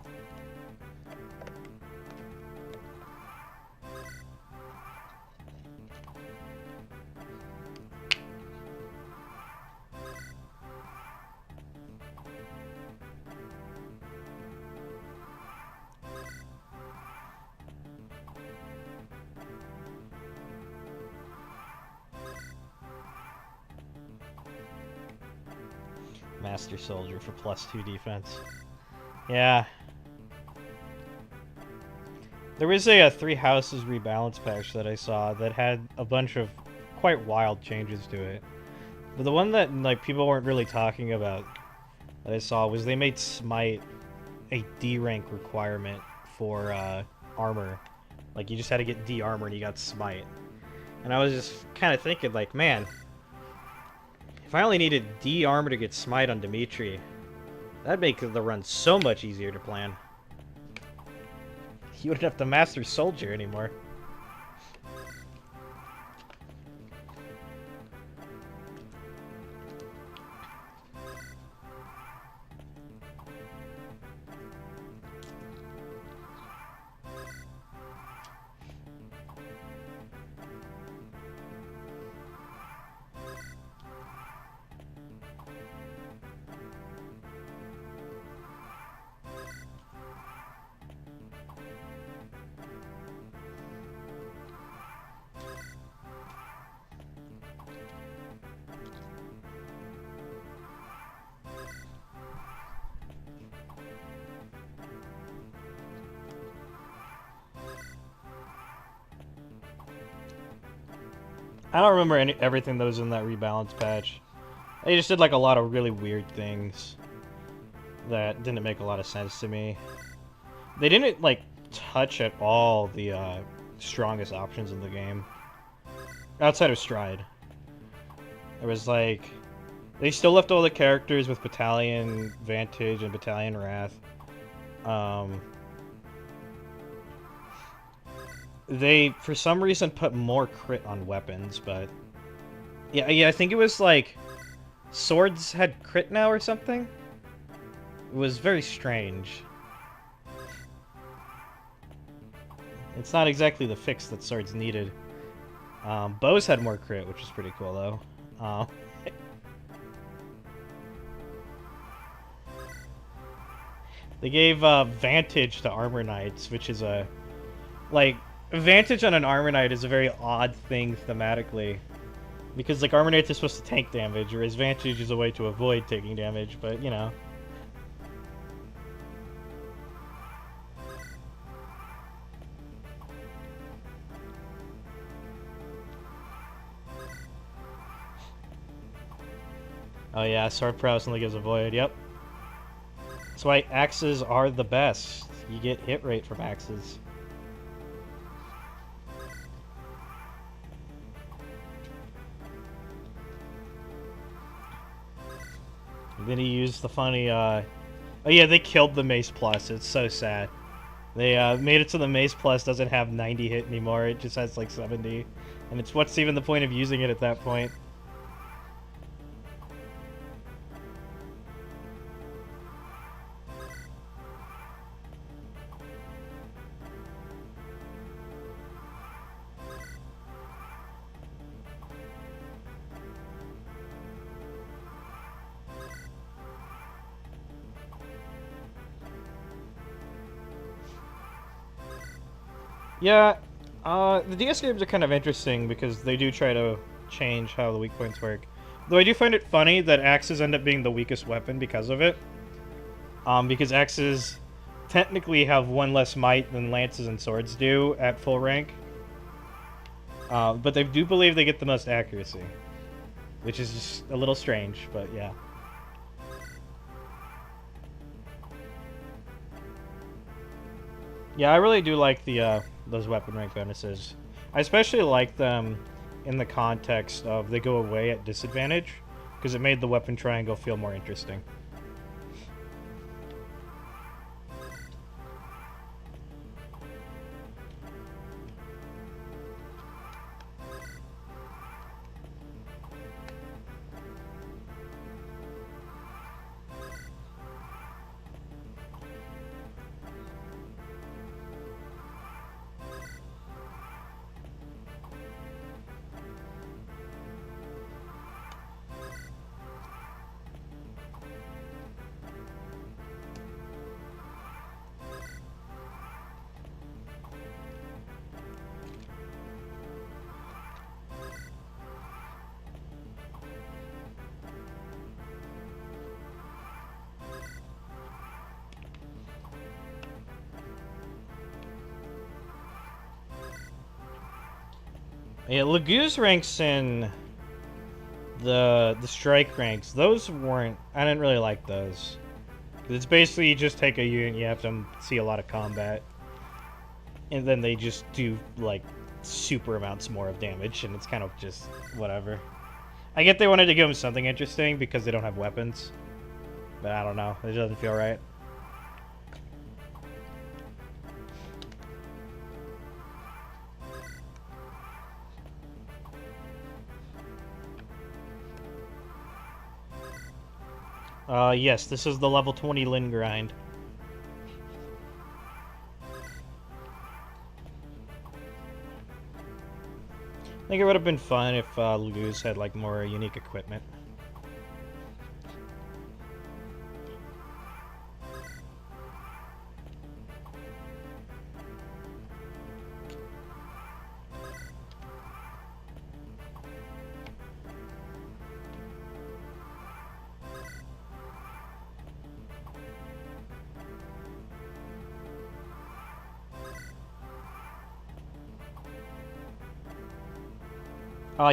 Master Soldier for +2 defense. Yeah. There was a 3 houses rebalance patch that I saw that had a bunch of quite wild changes to it. But the one that like people weren't really talking about that I saw was they made Smite a D rank requirement for armor. Like you just had to get D armor and you got Smite. And I was just kind of thinking like, man, if I only needed D armor to get Smite on Dimitri, that'd make the run so much easier to plan. You wouldn't have to Master Soldier anymore. I don't remember everything that was in that rebalance patch. They just did like a lot of really weird things that didn't make a lot of sense to me. They didn't like touch at all the strongest options in the game. Outside of Stride. There was like... They still left all the characters with Battalion Vantage and Battalion Wrath. They, for some reason, put more crit on weapons, but... Yeah, I think it was like... Swords had crit now or something? It was very strange. It's not exactly the fix that swords needed. Bows had more crit, which was pretty cool, though. They gave Vantage to Armor Knights, which is a... Like, Vantage on an Armor Knight is a very odd thing thematically. Because, like, Armor Knights are supposed to tank damage, whereas Vantage is a way to avoid taking damage, but, you know. Oh yeah, Sword Prowess only gives Avoid, yep. That's why axes are the best. You get hit rate from axes. And then he used the funny, Oh yeah, they killed the Mace Plus. It's so sad. They made it so the Mace Plus doesn't have 90 hit anymore. It just has like 70. And it's what's even the point of using it at that point? Yeah, the DS games are kind of interesting because they do try to change how the weak points work. Though I do find it funny that axes end up being the weakest weapon because of it. Because axes technically have one less might than lances and swords do at full rank. But they do believe they get the most accuracy. Which is just a little strange, but yeah. Yeah, I really do like the those weapon rank bonuses. I especially like them in the context of they go away at disadvantage, because it made the weapon triangle feel more interesting. Yeah, Laguz ranks in the strike ranks. Those weren't... I didn't really like those. It's basically you just take a unit, you have to see a lot of combat. And then they just do, like, super amounts more of damage, and it's kind of just whatever. I get they wanted to give them something interesting because they don't have weapons. But I don't know. It doesn't feel right. Yes, this is the level 20 Lin grind. I think it would have been fun if Laguz had like more unique equipment.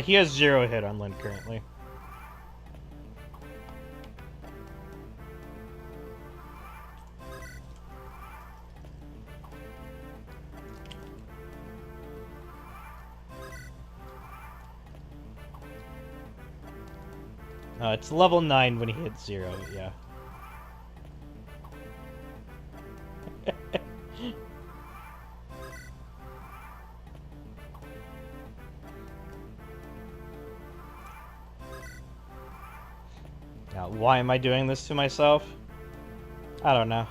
He has 0 hit on Lyn currently. It's level 9 when he hits 0, yeah. Now, why am I doing this to myself? I don't know.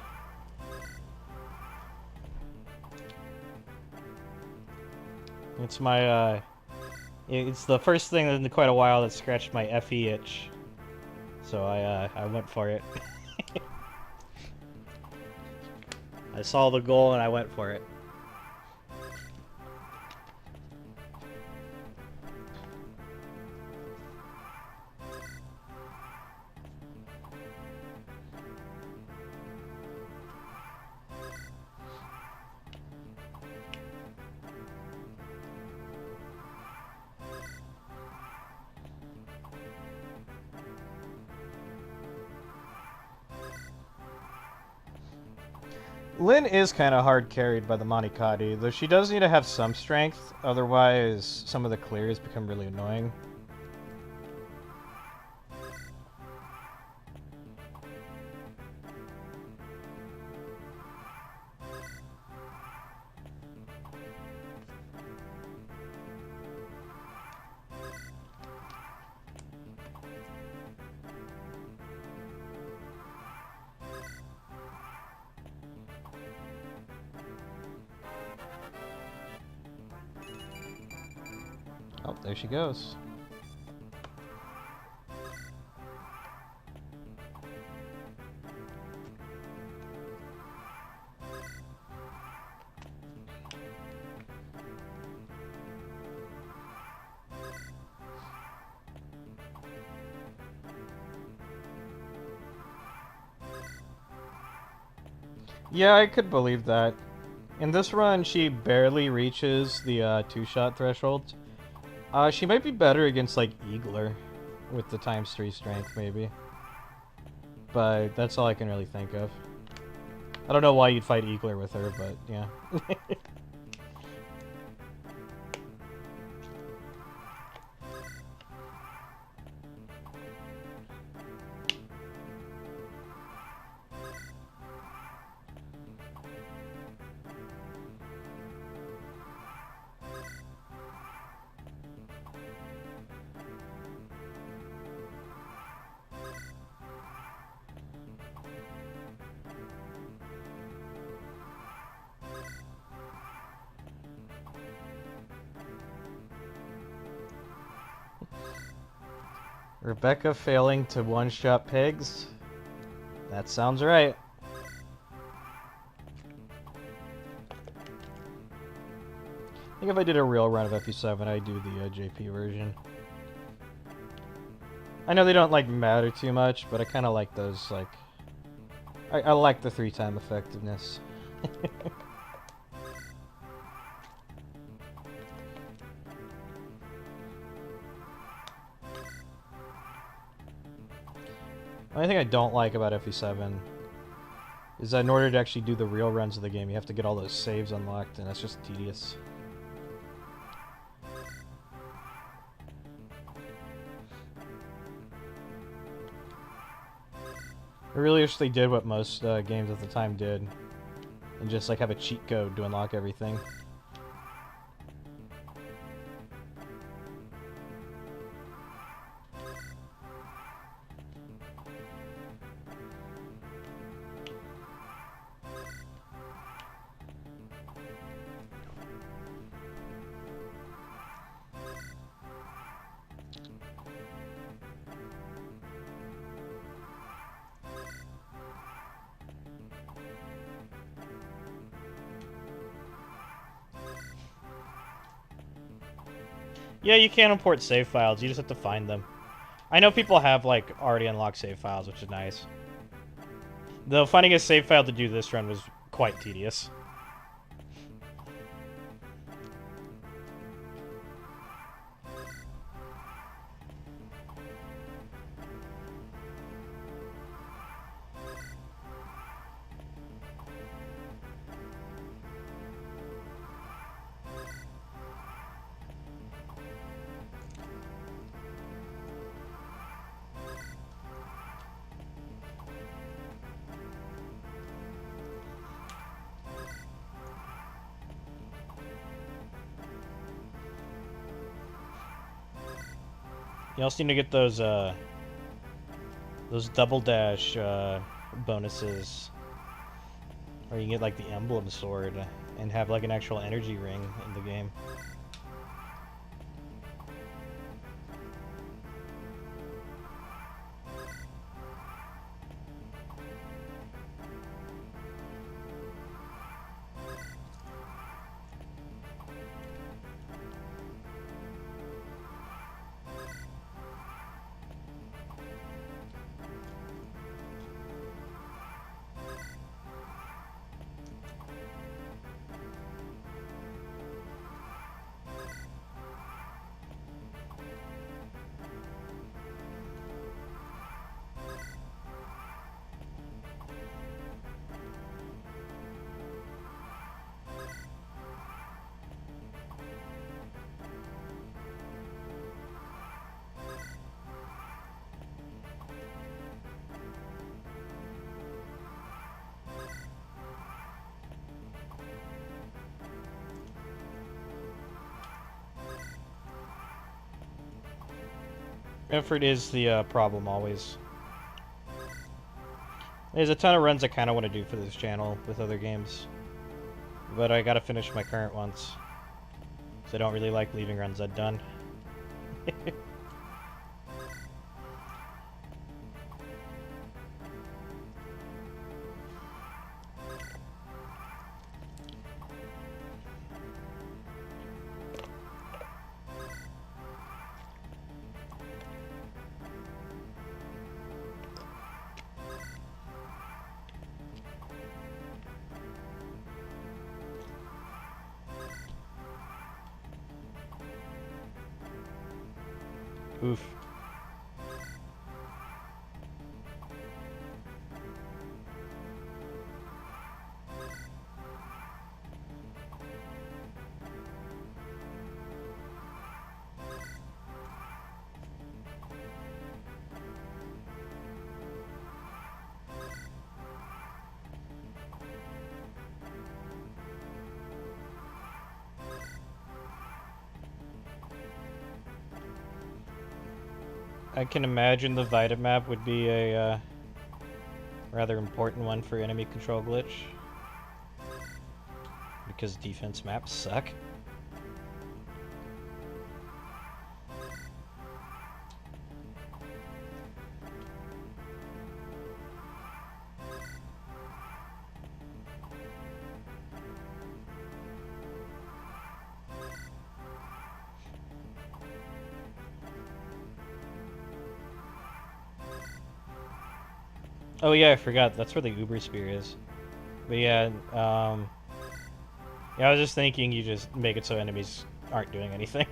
It's my, it's the first thing in quite a while that scratched my FE itch. So I went for it. I saw the goal and I went for it. Lyn is kind of hard carried by the Monikati, though she does need to have some strength, otherwise some of the clears become really annoying. Oh, there she goes. Yeah, I could believe that. In this run, she barely reaches the 2-shot threshold. She might be better against, like, Eagler with the ×3 strength, maybe. But that's all I can really think of. I don't know why you'd fight Eagler with her, but yeah. Rebecca failing to one-shot pigs? That sounds right. I think if I did a real run of FE7, I'd do the JP version. I know they don't, like, matter too much, but I kind of like those, like... I like the 3-time effectiveness. The only thing I don't like about FE7 is that in order to actually do the real runs of the game, you have to get all those saves unlocked, and that's just tedious. I really wish they did what most games at the time did, and just like have a cheat code to unlock everything. Yeah, you can import save files, you just have to find them. I know people have, like, already unlocked save files, which is nice. Though finding a save file to do this run was quite tedious. You also need to get those double dash bonuses, or you can get like the emblem sword and have like an actual energy ring in the game. Effort is the problem always. There's a ton of runs I kind of want to do for this channel with other games, but I gotta finish my current ones, so I don't really like leaving runs undone. Oof. I can imagine the Vita map would be a rather important one for enemy control glitch, because defense maps suck. Oh yeah, I forgot. That's where the Uber Spear is. But yeah, yeah, I was just thinking you just make it so enemies aren't doing anything.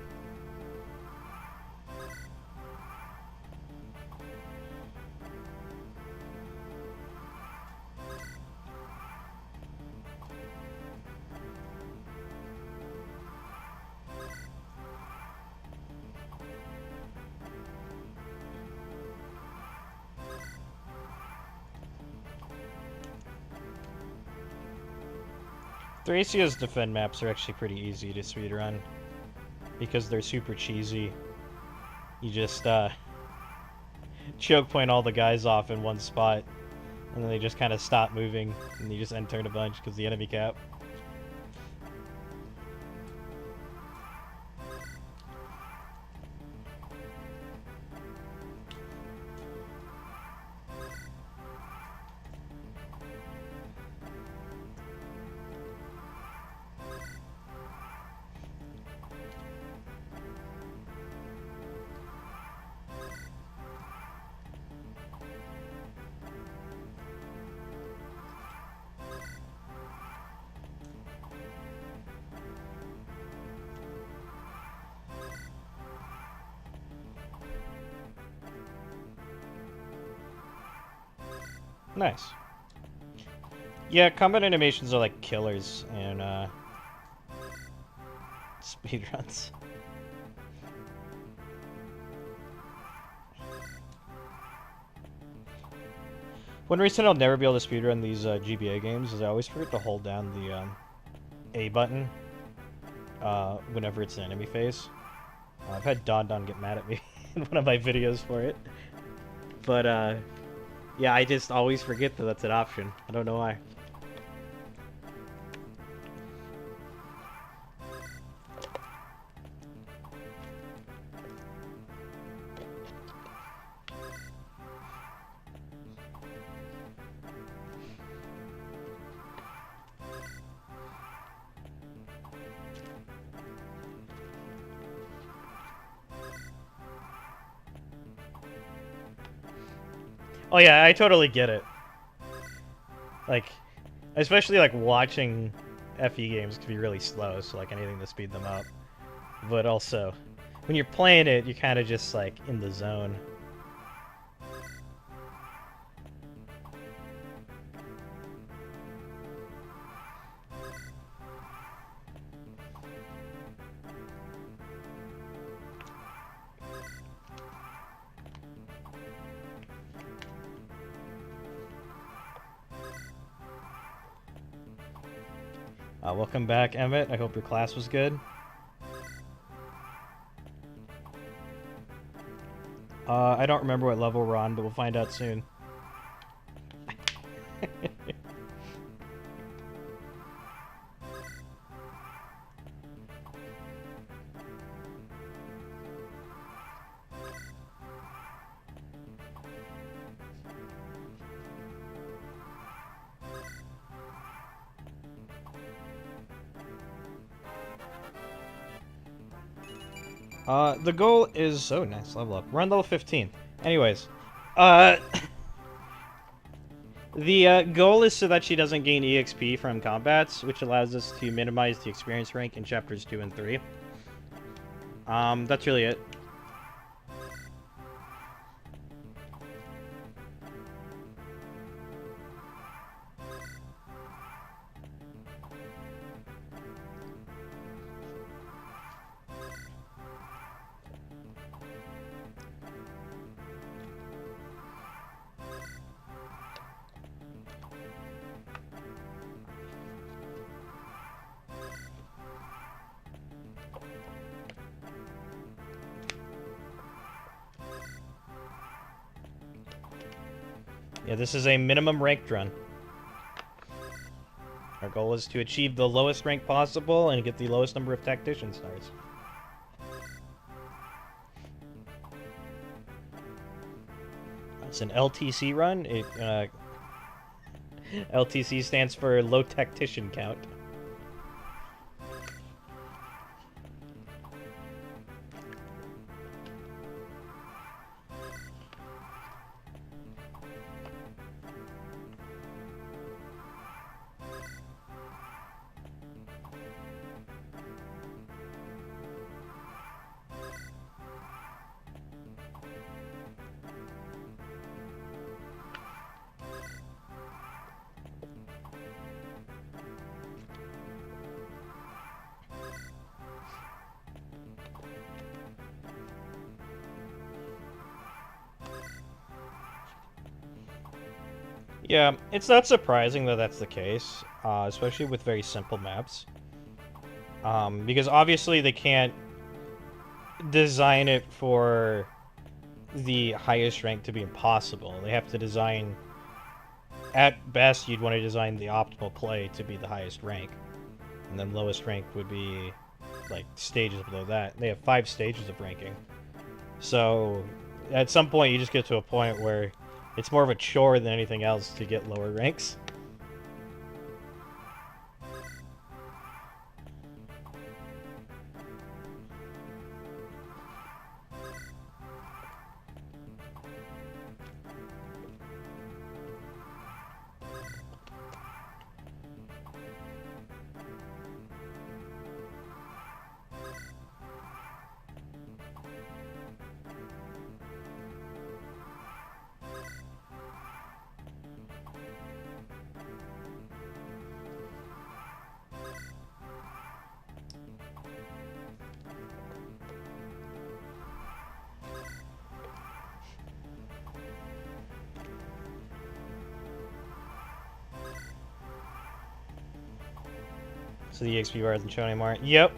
Thrasia's defend maps are actually pretty easy to speedrun, because they're super cheesy. You just choke point all the guys off in one spot, and then they just kind of stop moving, and you just end turn a bunch because the enemy cap. Nice. Yeah, combat animations are like killers in speedruns. One reason I'll never be able to speedrun these GBA games is I always forget to hold down the A button whenever it's an enemy phase. I've had Don get mad at me. in one of my videos for it. But, yeah, I just always forget that that's an option. I don't know why. Oh yeah, I totally get it. Like, especially like watching FE games can be really slow, so like anything to speed them up. But also, when you're playing it, you're kind of just like in the zone. Welcome back, Emmett. I hope your class was good. I don't remember what level we're on, but we'll find out soon. The goal is... Oh, nice, level up. We're on level 15. Anyways, the goal is so that she doesn't gain EXP from combats, which allows us to minimize the experience rank in chapters 2 and 3. That's really it. Yeah, this is a minimum ranked run. Our goal is to achieve the lowest rank possible and get the lowest number of tactician stars. It's an LTC run. LTC stands for low tactician count. Yeah, it's not surprising that that's the case, especially with very simple maps. Because obviously they can't design it for the highest rank to be impossible. They have to design... At best, you'd want to design the optimal play to be the highest rank. And then lowest rank would be, like, stages below that. They have 5 stages of ranking. So, at some point, you just get to a point where it's more of a chore than anything else to get lower ranks. So the EXP bar isn't shown anymore. Yep.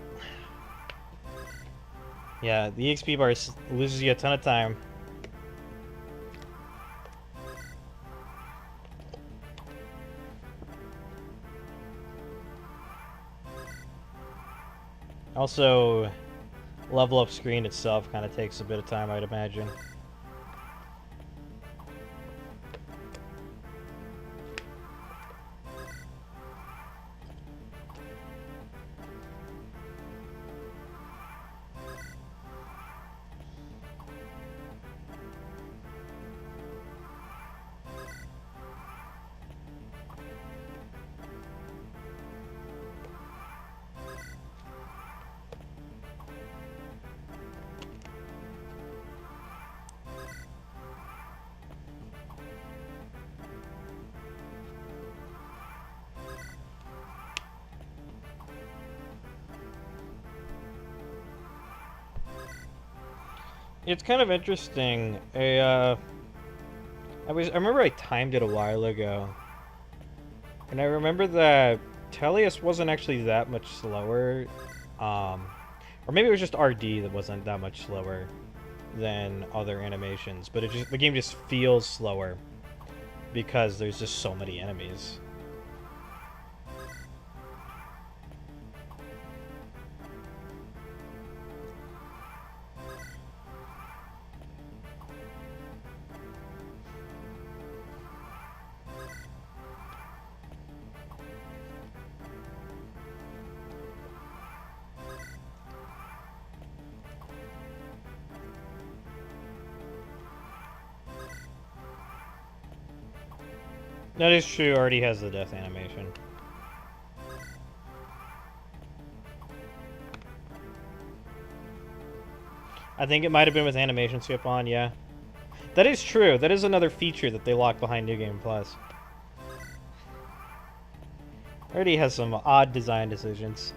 Yeah, the EXP bar loses you a ton of time. Also, level up screen itself kind of takes a bit of time, I'd imagine. It's kind of interesting. I remember I timed it a while ago, and I remember that Tellius wasn't actually that much slower, or maybe it was just RD that wasn't that much slower than other animations, but the game just feels slower because there's just so many enemies. That is true, already has the death animation. I think it might have been with animation skip on, yeah. That is true. That is another feature that they lock behind New Game Plus. Already has some odd design decisions.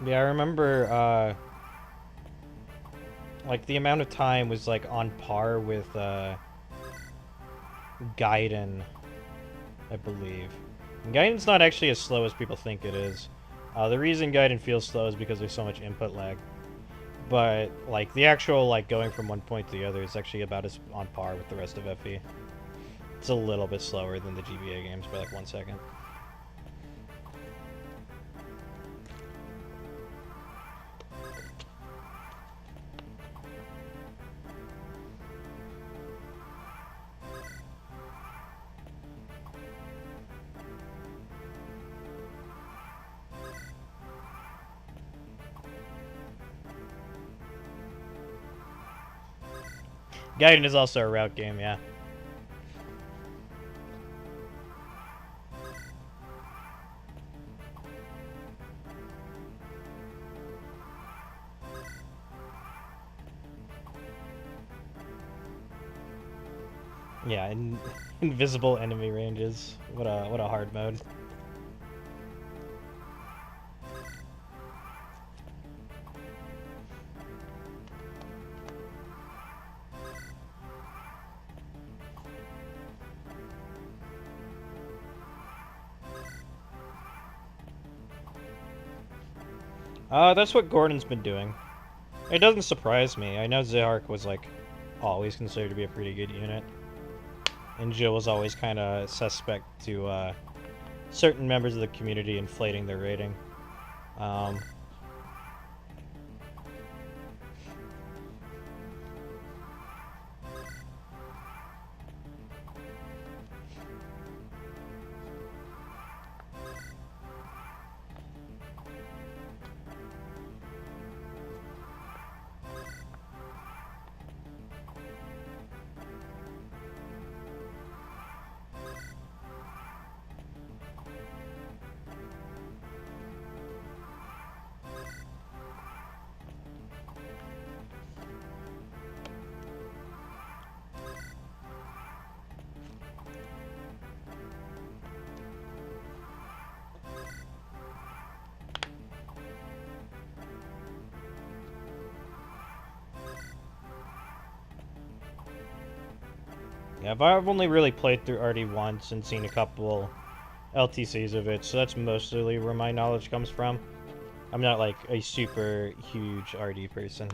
Yeah, I remember, like, the amount of time was, like, on par with, Gaiden, I believe. And Gaiden's not actually as slow as people think it is. The reason Gaiden feels slow is because there's so much input lag. But, like, the actual, like, going from one point to the other is actually about as on par with the rest of FE. It's a little bit slower than the GBA games by, like, 1 second. Gaiden is also a route game, yeah. Yeah, invisible enemy ranges. What a hard mode. That's what Gordon's been doing. It doesn't surprise me. I know Zehark was, like, always considered to be a pretty good unit. And Jill was always kind of suspect to, certain members of the community inflating their rating. Yeah, but I've only really played through RD once and seen a couple LTCs of it, so that's mostly where my knowledge comes from. I'm not like a super huge RD person.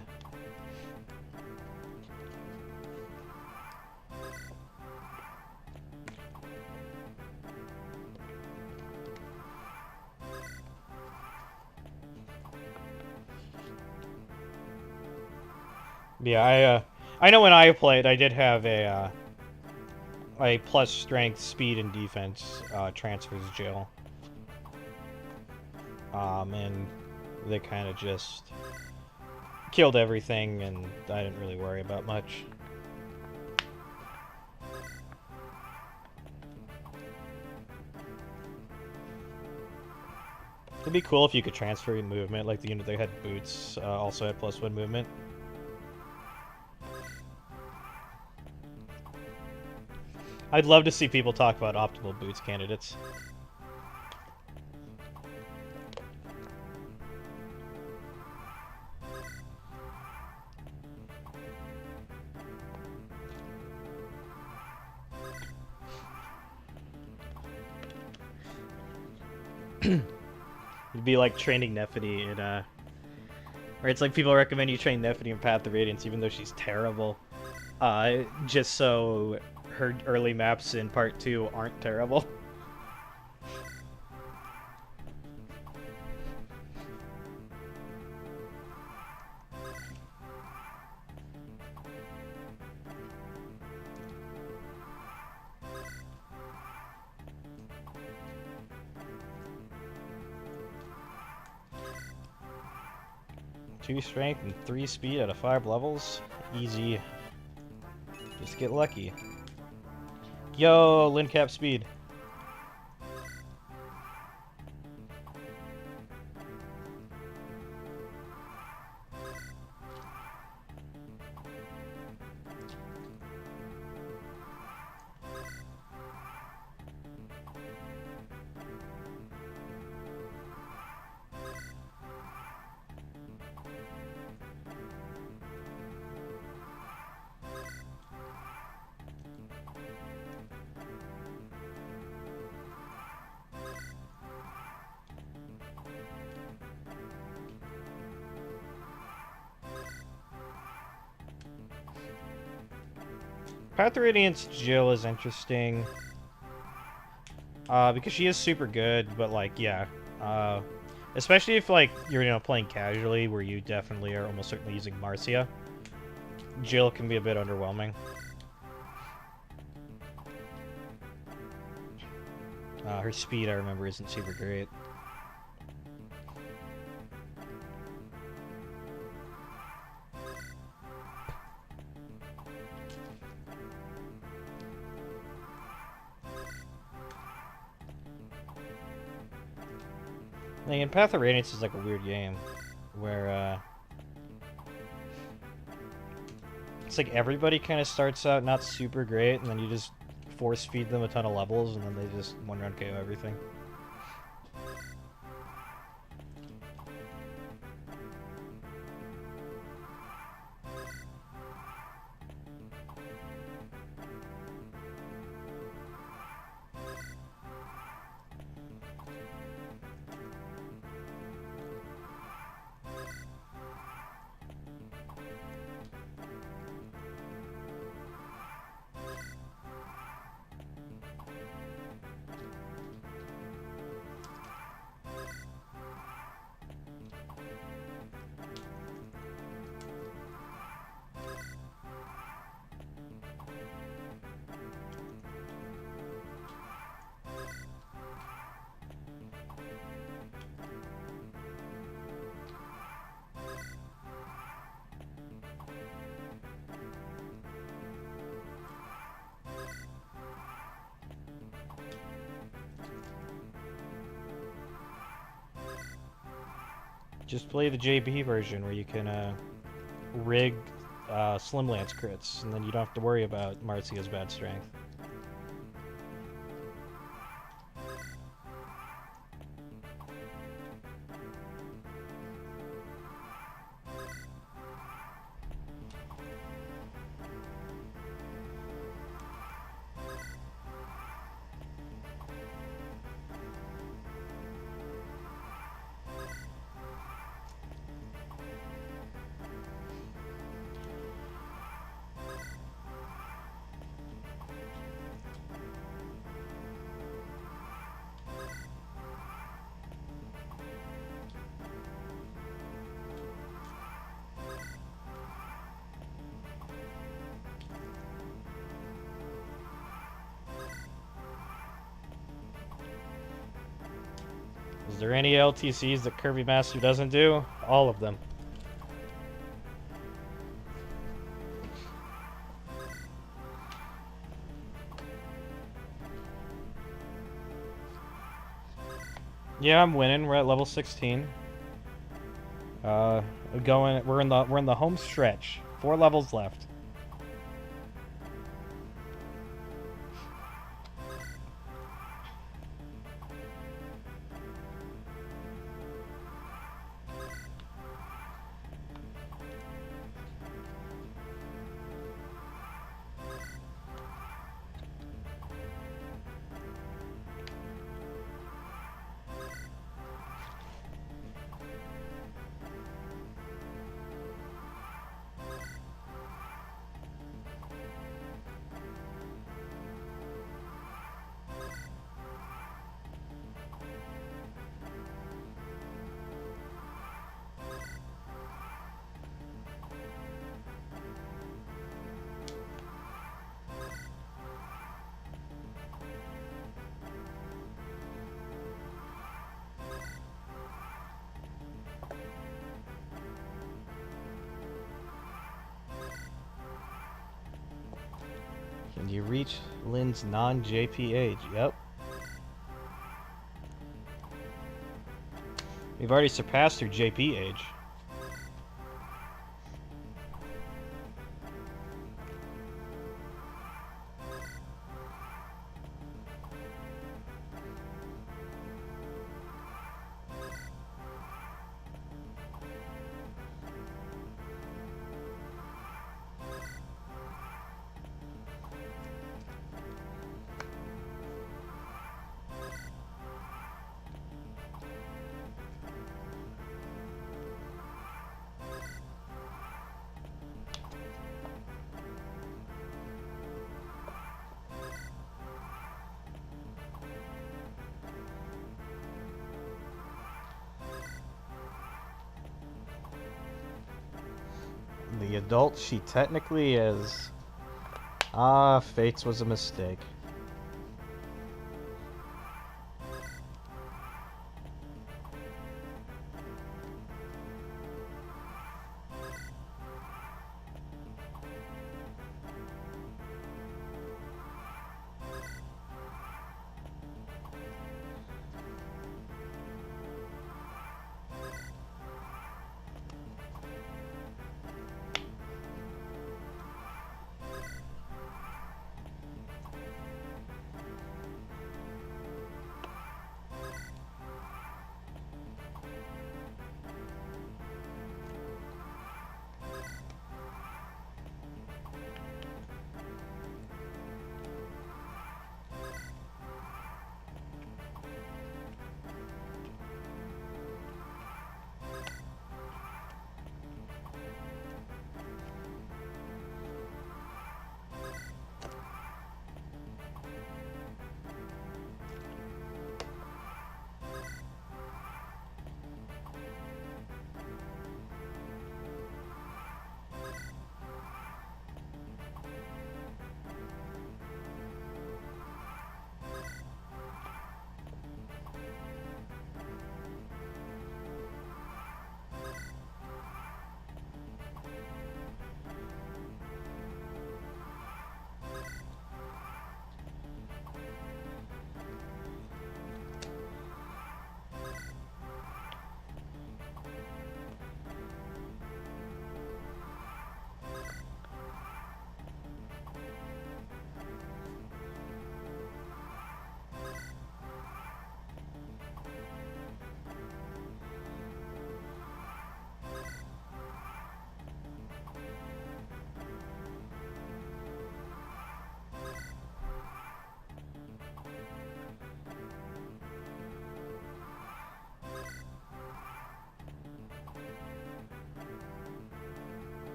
Yeah, I know when I played, I did have a plus strength, speed, and defense transfers Jill. And they kind of just killed everything, and I didn't really worry about much. It'd be cool if you could transfer your movement, like the unit that had boots also had +1 movement. I'd love to see people talk about optimal boots candidates. It'd be like training Nephany in where it's like people recommend you train Nephany in Path of Radiance even though she's terrible. Just so her early maps in part 2 aren't terrible. Two strength and 3 speed out of 5 levels. Easy. Just get lucky. Yo, Lincap speed. Path of Radiance Jill is interesting. Because she is super good, but like, yeah. Especially if like you're playing casually, where you definitely are almost certainly using Marcia. Jill can be a bit underwhelming. Her speed, I remember, isn't super great. And Path of Radiance is like a weird game, where it's like everybody kind of starts out not super great, and then you just force feed them a ton of levels, and then they just one round KO everything. Just play the JB version where you can rig Slim Lance crits, and then you don't have to worry about Marcia's bad strength. Is there any LTCs that Kirby Master doesn't do? All of them. Yeah, I'm winning. We're at level 16. We're in the home stretch. 4 levels left. Can you reach Lynn's non-JP age? Yep. We've already surpassed her JP age. The adult she technically is. Ah, Fates was a mistake.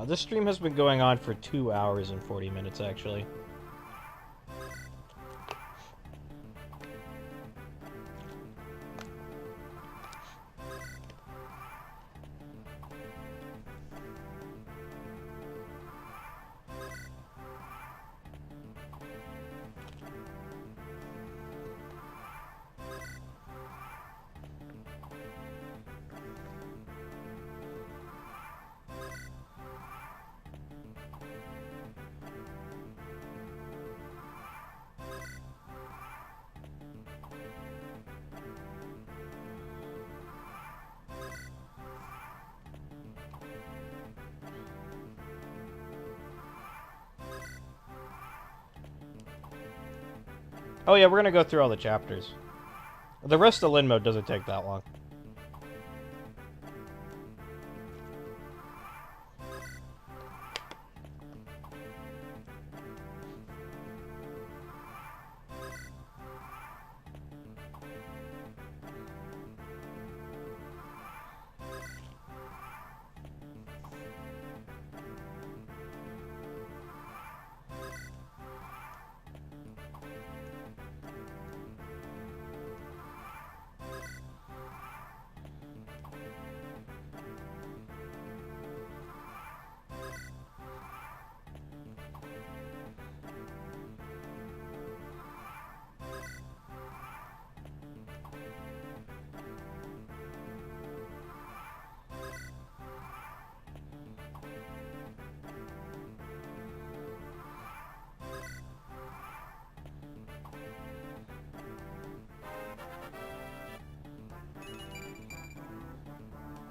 This stream has been going on for 2 hours and 40 minutes, actually. Oh yeah, we're gonna go through all the chapters. The rest of Lin mode doesn't take that long.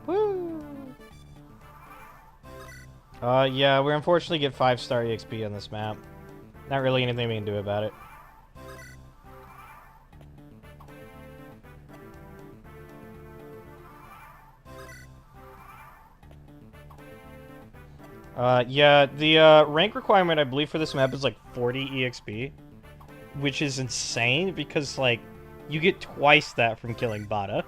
Woo! Yeah, we unfortunately get 5-star EXP on this map. Not really anything we can do about it. Yeah, the rank requirement I believe for this map is like 40 EXP, which is insane because like you get twice that from killing Bada.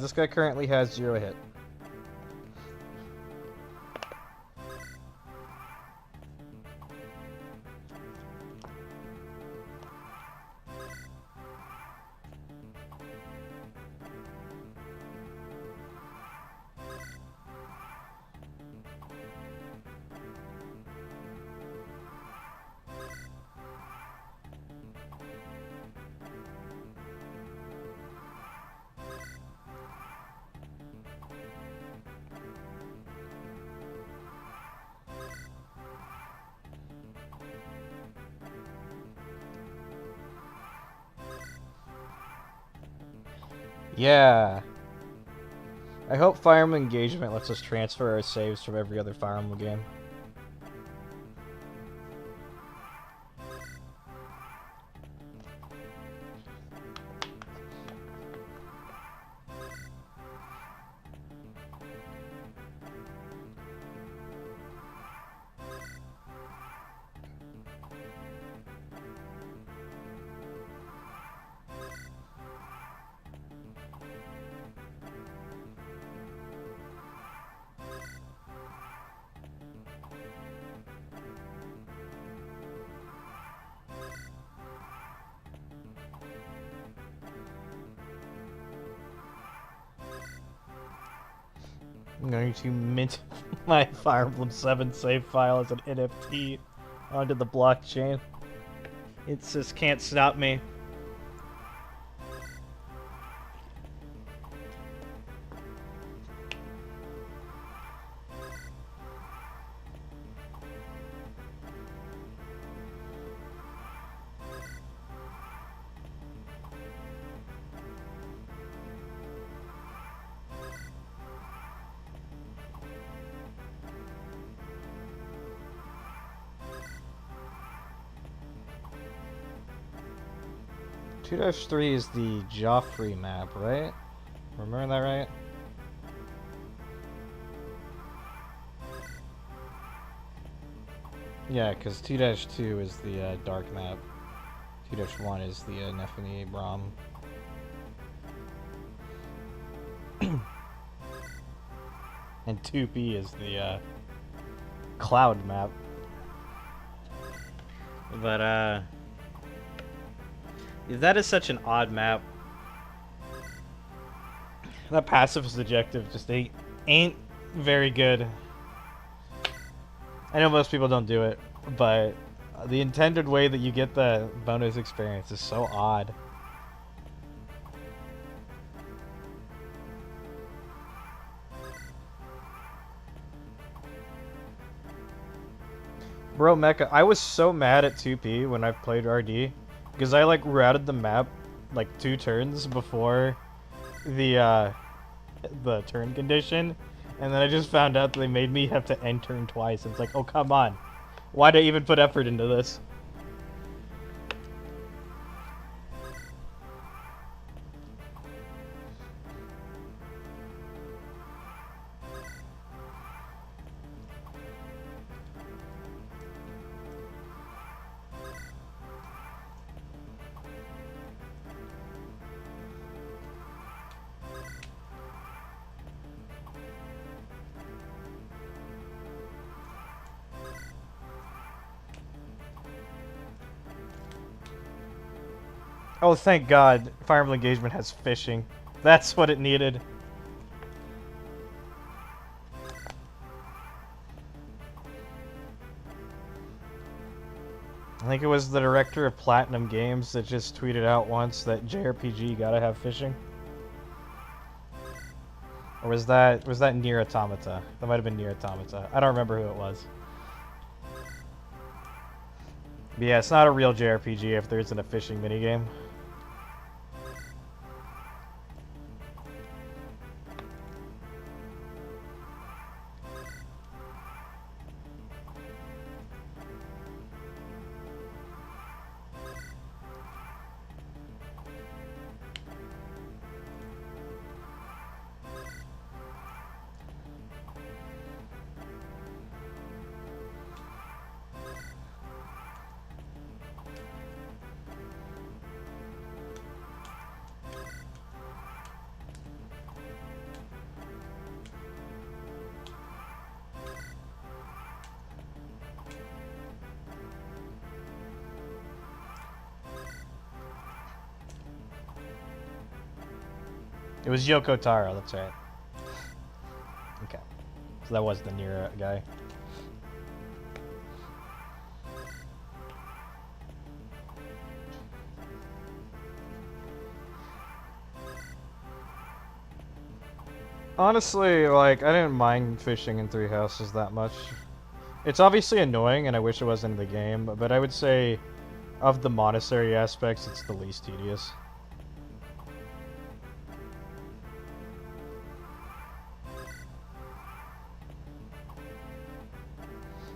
This guy currently has 0 hit. Yeah. I hope Fire Emblem Engagement lets us transfer our saves from every other Fire Emblem game. I'm going to mint my Fire Emblem 7 save file as an NFT onto the blockchain. It just can't stop me. 2-3 is the Joffrey map, right? Remember that right? Yeah, because 2-2 is the dark map. 2-1 is the Nephany Brahm. And 2P is the cloud map. But that is such an odd map. That pacifist objective just ain't very good. I know most people don't do it, but the intended way that you get the bonus experience is so odd. Bro, Mecha, I was so mad at 2P when I played RD, because I like routed the map like 2 turns before the turn condition, and then I just found out that they made me have to end turn twice. It's like, oh come on, why'd I even put effort into this? Oh, thank God, Fire Emblem Engagement has fishing. That's what it needed. I think it was the director of Platinum Games that just tweeted out once that JRPG gotta have fishing. Or was that Nier Automata? That might have been Nier Automata. I don't remember who it was. But yeah, it's not a real JRPG if there isn't a fishing minigame. It was Yoko Taro, that's right. Okay. So that was the Nier guy. Honestly, like, I didn't mind fishing in Three Houses that much. It's obviously annoying, and I wish it wasn't in the game, but I would say, of the monastery aspects, it's the least tedious.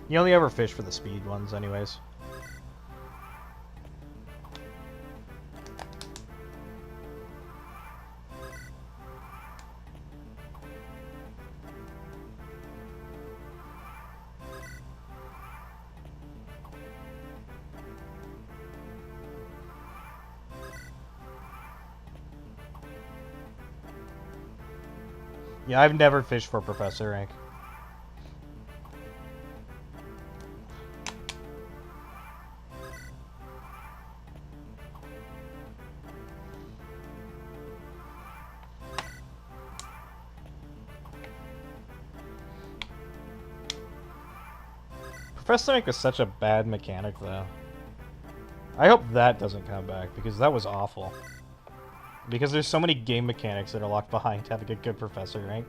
You only ever fish for the speed ones, anyways. Yeah, I've never fished for Professor rank. Professor rank is such a bad mechanic, though. I hope that doesn't come back, because that was awful. Because there's so many game mechanics that are locked behind having a good Professor rank.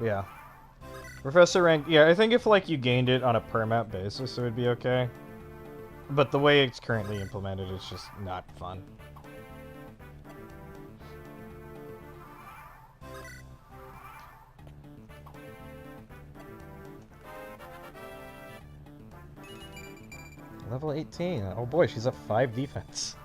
Yeah. Professor rank, yeah, I think if, like, you gained it on a per-map basis, it would be okay. But the way it's currently implemented, it's just not fun. Level 18. Oh boy, she's up 5 defense.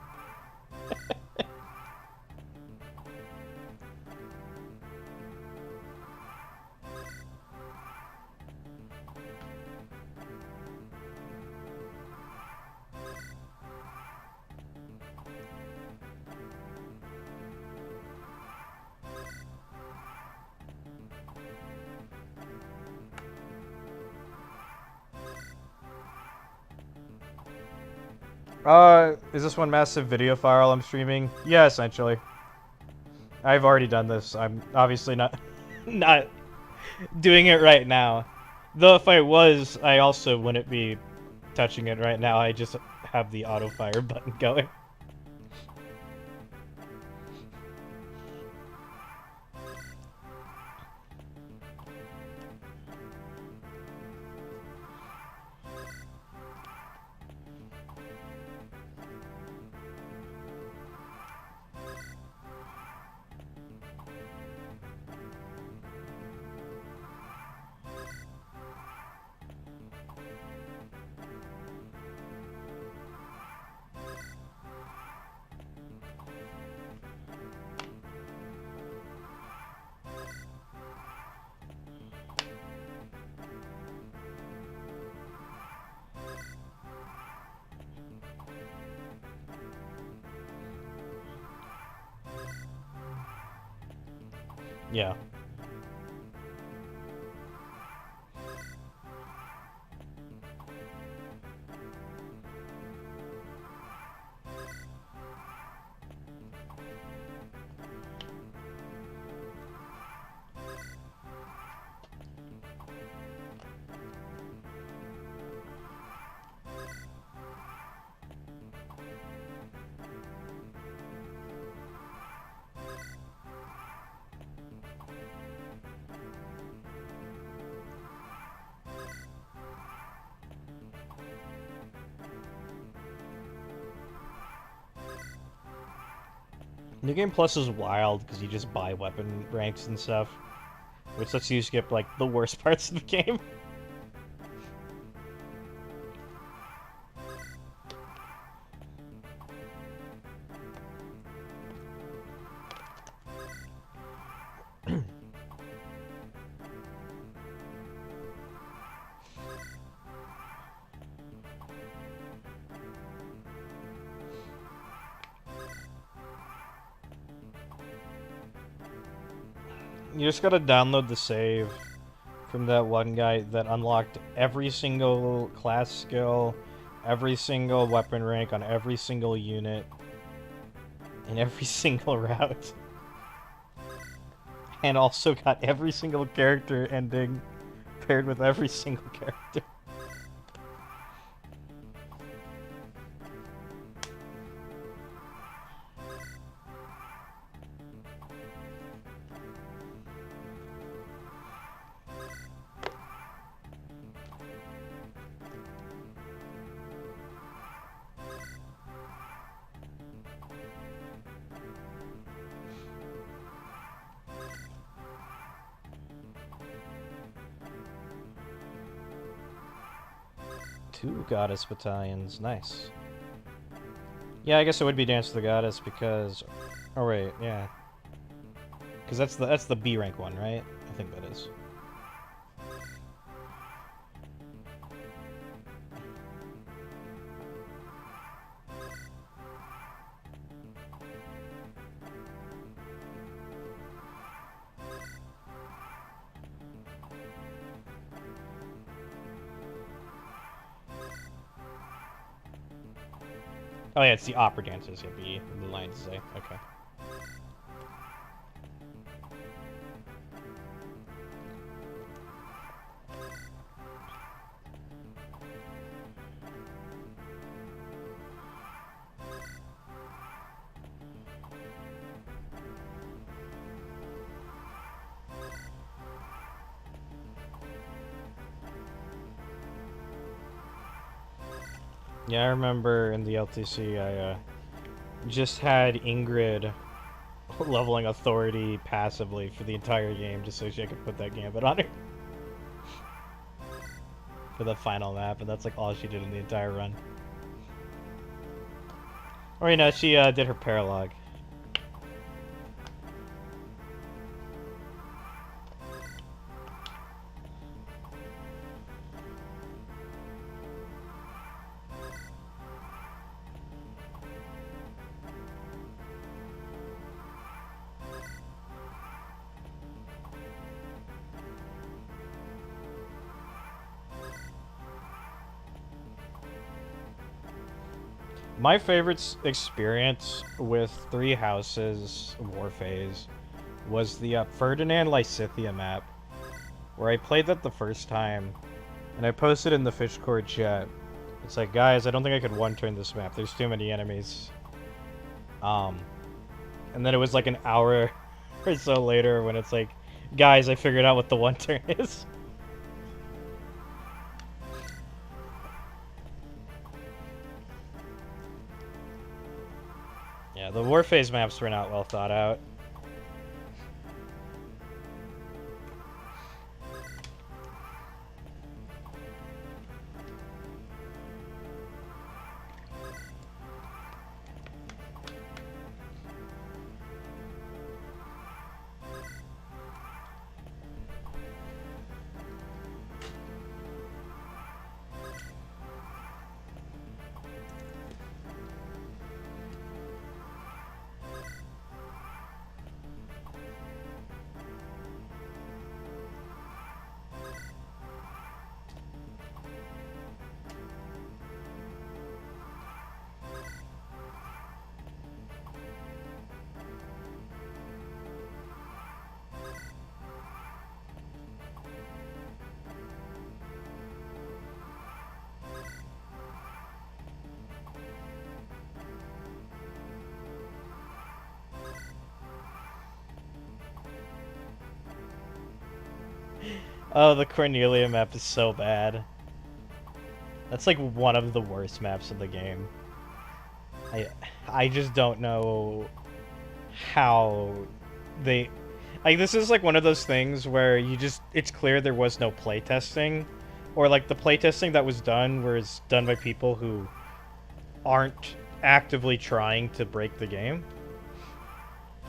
Is this one massive video file I'm streaming? Yeah, essentially. I've already done this. I'm obviously not not doing it right now. Though if I was, I also wouldn't be touching it right now. I just have the auto fire button going. Yeah. New Game Plus is wild because you just buy weapon ranks and stuff, which lets you skip, like, the worst parts of the game. You just gotta download the save from that one guy that unlocked every single class skill, every single weapon rank on every single unit, in every single route. And also got every single character ending paired with every single character. Two goddess battalions, nice. Yeah, I guess it would be Dance of the Goddess because... Oh wait, yeah. Because that's the B rank one, right? I think that is. Oh yeah, it's the opera dancers, yeah, B, the lines say, okay. Yeah, I remember in the LTC, I just had Ingrid leveling authority passively for the entire game just so she could put that gambit on her for the final map, and that's like all she did in the entire run. Or, you know, she did her Prologue. My favorite experience with Three Houses War Phase was the Ferdinand Lysithia map, where I played that the first time, and I posted in the Fishcore chat. It's like, guys, I don't think I could one-turn this map. There's too many enemies. And then it was like an hour or so later when it's like, guys, I figured out what the one-turn is. Yeah, the Warphase maps were not well thought out. Oh, the Cornelia map is so bad. That's like one of the worst maps of the game. I just don't know how they... Like, this is like one of those things where you just... It's clear there was no playtesting. Or like the playtesting that was done was done by people who aren't actively trying to break the game.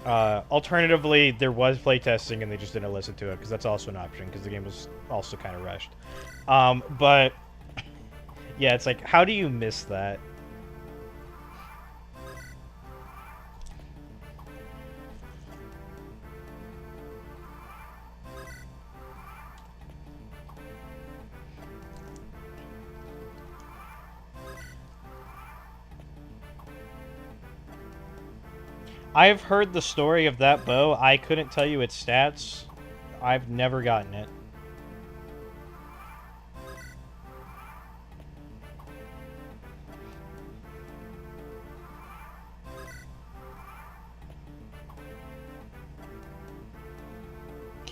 Alternatively, there was playtesting and they just didn't listen to it, because that's also an option, because the game was also kind of rushed. But, yeah, it's like, how do you miss that? I've heard the story of that bow. I couldn't tell you its stats. I've never gotten it.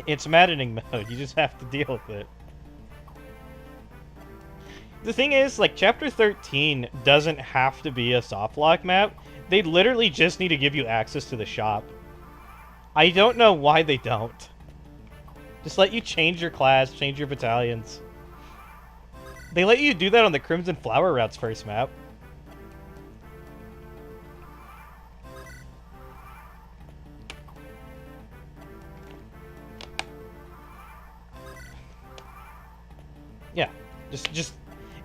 It's maddening mode. You just have to deal with it. The thing is, like, Chapter 13 doesn't have to be a softlock map. They literally just need to give you access to the shop. I don't know why they don't. Just let you change your class, change your battalions. They let you do that on the Crimson Flower Route's first map. Yeah, just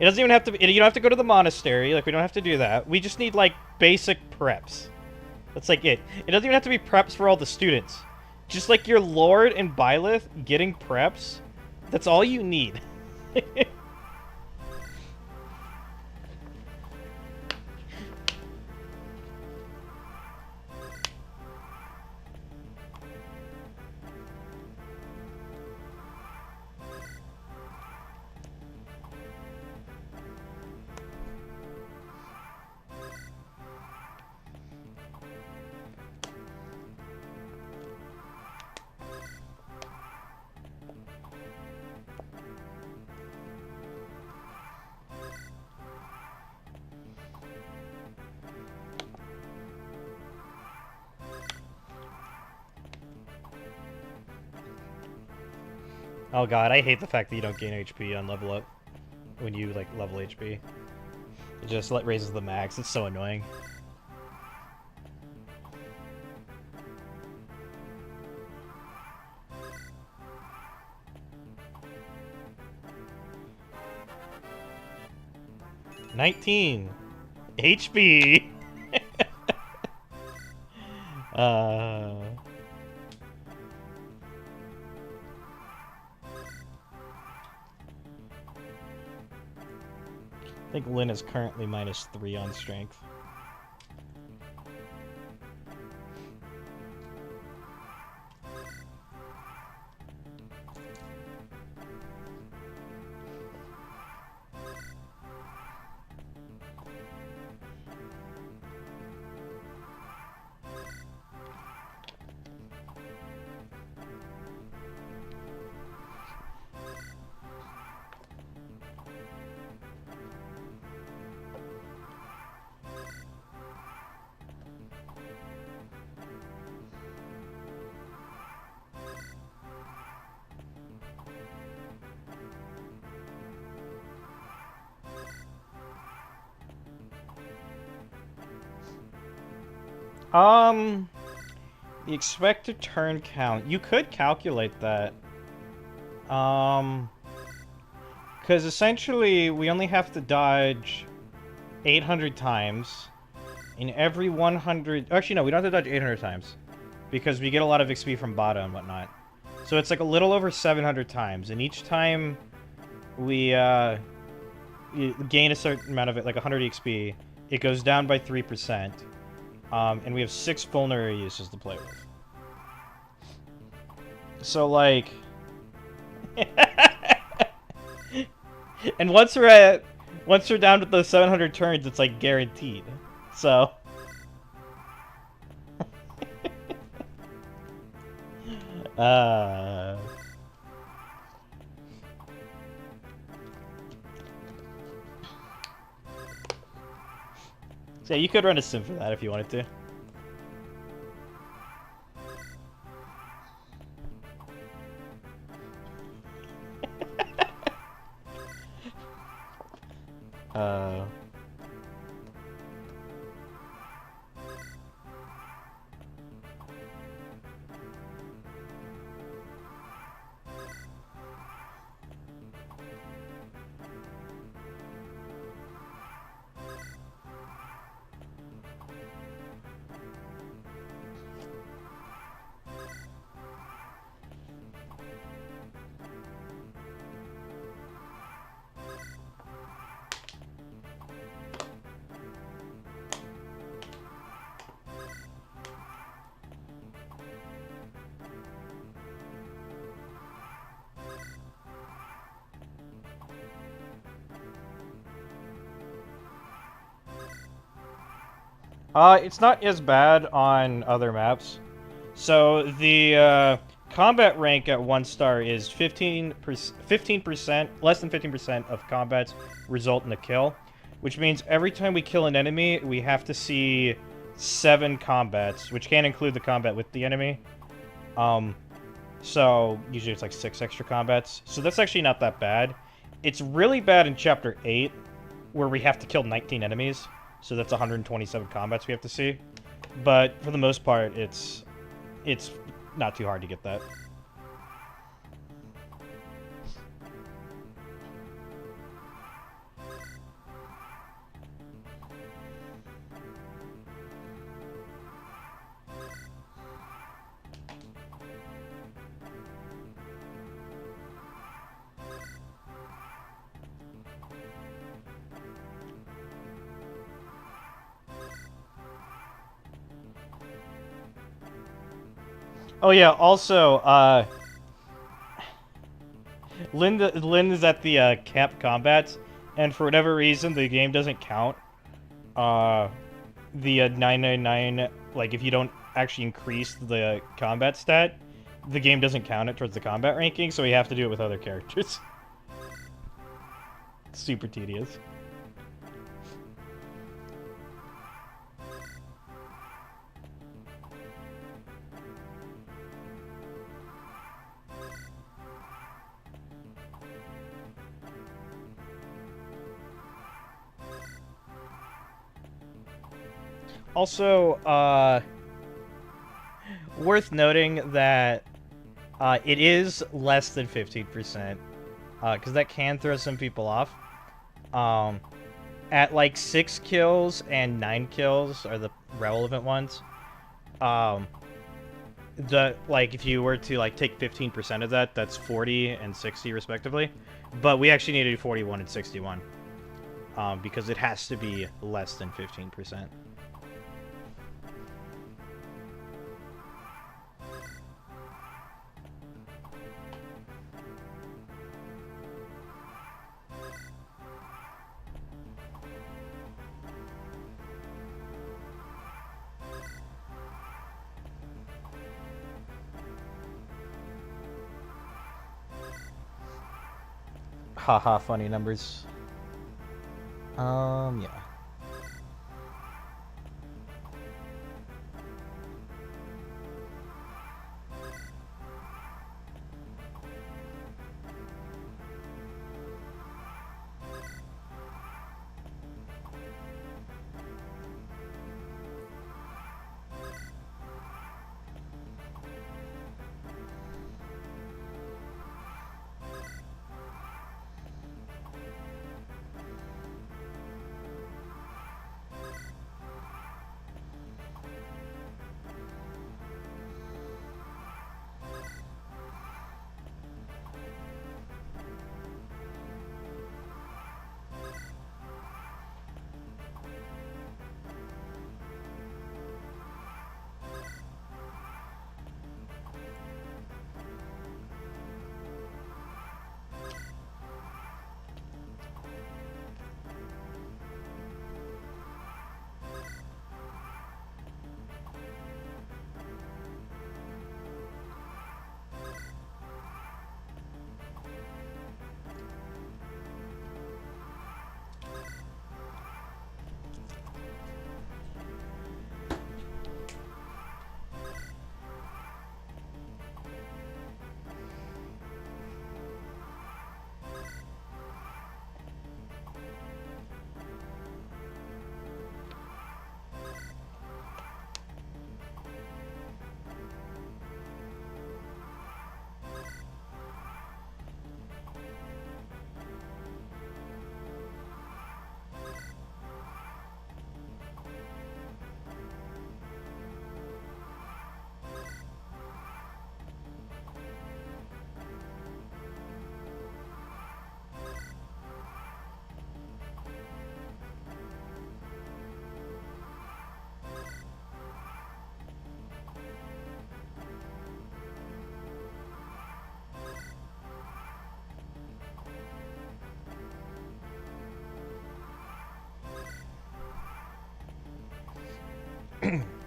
it doesn't even have to be, you don't have to go to the monastery, like, we don't have to do that. We just need, like, basic preps. That's, like, it. It doesn't even have to be preps for all the students. Just, like, your Lord and Byleth getting preps, that's all you need. Oh god, I hate the fact that you don't gain HP on level up when you, like, level HP. It just, like, raises the max. It's so annoying. $19 HP. I think Lynn is currently -3 on strength. The expected turn count. You could calculate that. Because essentially we only have to dodge 800 times. In every 100... Actually, no, we don't have to dodge 800 times. Because we get a lot of XP from Bada and whatnot. So it's like a little over 700 times. And each time we gain a certain amount of it, like 100 XP, it goes down by 3%. And we have 6 vulnerary uses to play with. So, like... and once we're down to those 700 turns, it's, like, guaranteed. So... So yeah, you could run a sim for that if you wanted to. It's not as bad on other maps. So the combat rank at 1 star is 15%, less than 15% of combats result in a kill, which means every time we kill an enemy, we have to see 7 combats, which can include the combat with the enemy. So usually it's like 6 extra combats. So that's actually not that bad. It's really bad in Chapter 8, where we have to kill 19 enemies. So that's 127 combats we have to see. But for the most part, it's not too hard to get that. Oh yeah, also, Lynn is at the camp combats, and for whatever reason, the game doesn't count the 999, like, if you don't actually increase the combat stat, the game doesn't count it towards the combat ranking, so we have to do it with other characters. Super tedious. Also, worth noting that it is less than 15%, because that can throw some people off. At like 6 kills and 9 kills are the relevant ones. If you were to like take 15% of that, that's 40 and 60 respectively. But we actually need to do 41 and 61, because it has to be less than 15%. Haha, funny numbers. Yeah.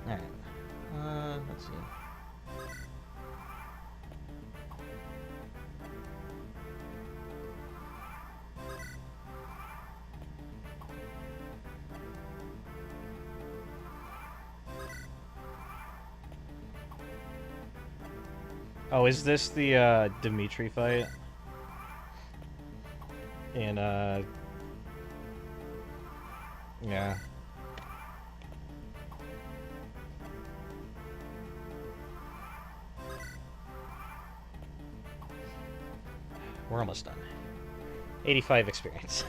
Alright. Let's see. Oh, is this the Dimitri fight? And yeah. We're almost done. 85 experience.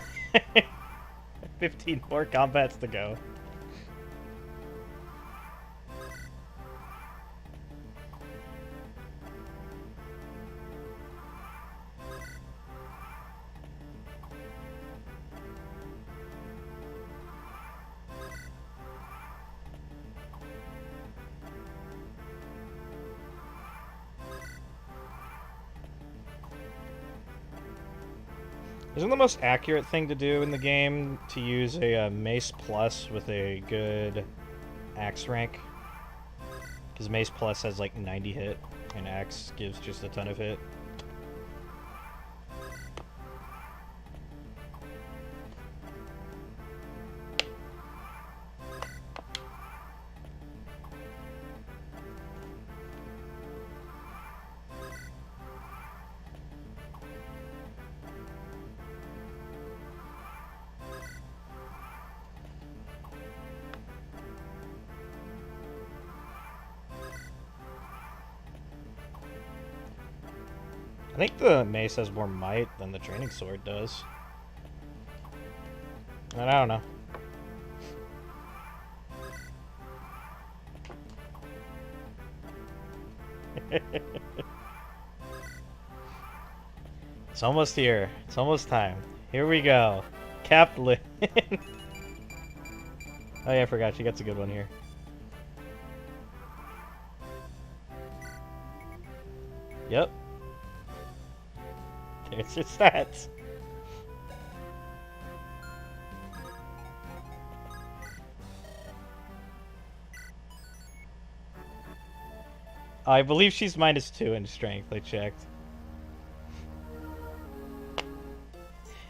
15 more combats to go. Isn't the most accurate thing to do in the game to use a Mace Plus with a good Axe rank? Because Mace Plus has like 90 hit, and Axe gives just a ton of hit. I think the mace has more might than the training sword does. And I don't know. It's almost here. It's almost time. Here we go. Kaplan. Oh yeah, I forgot. She gets a good one here. Yep. There's your stats. I believe she's -2 in strength. I checked.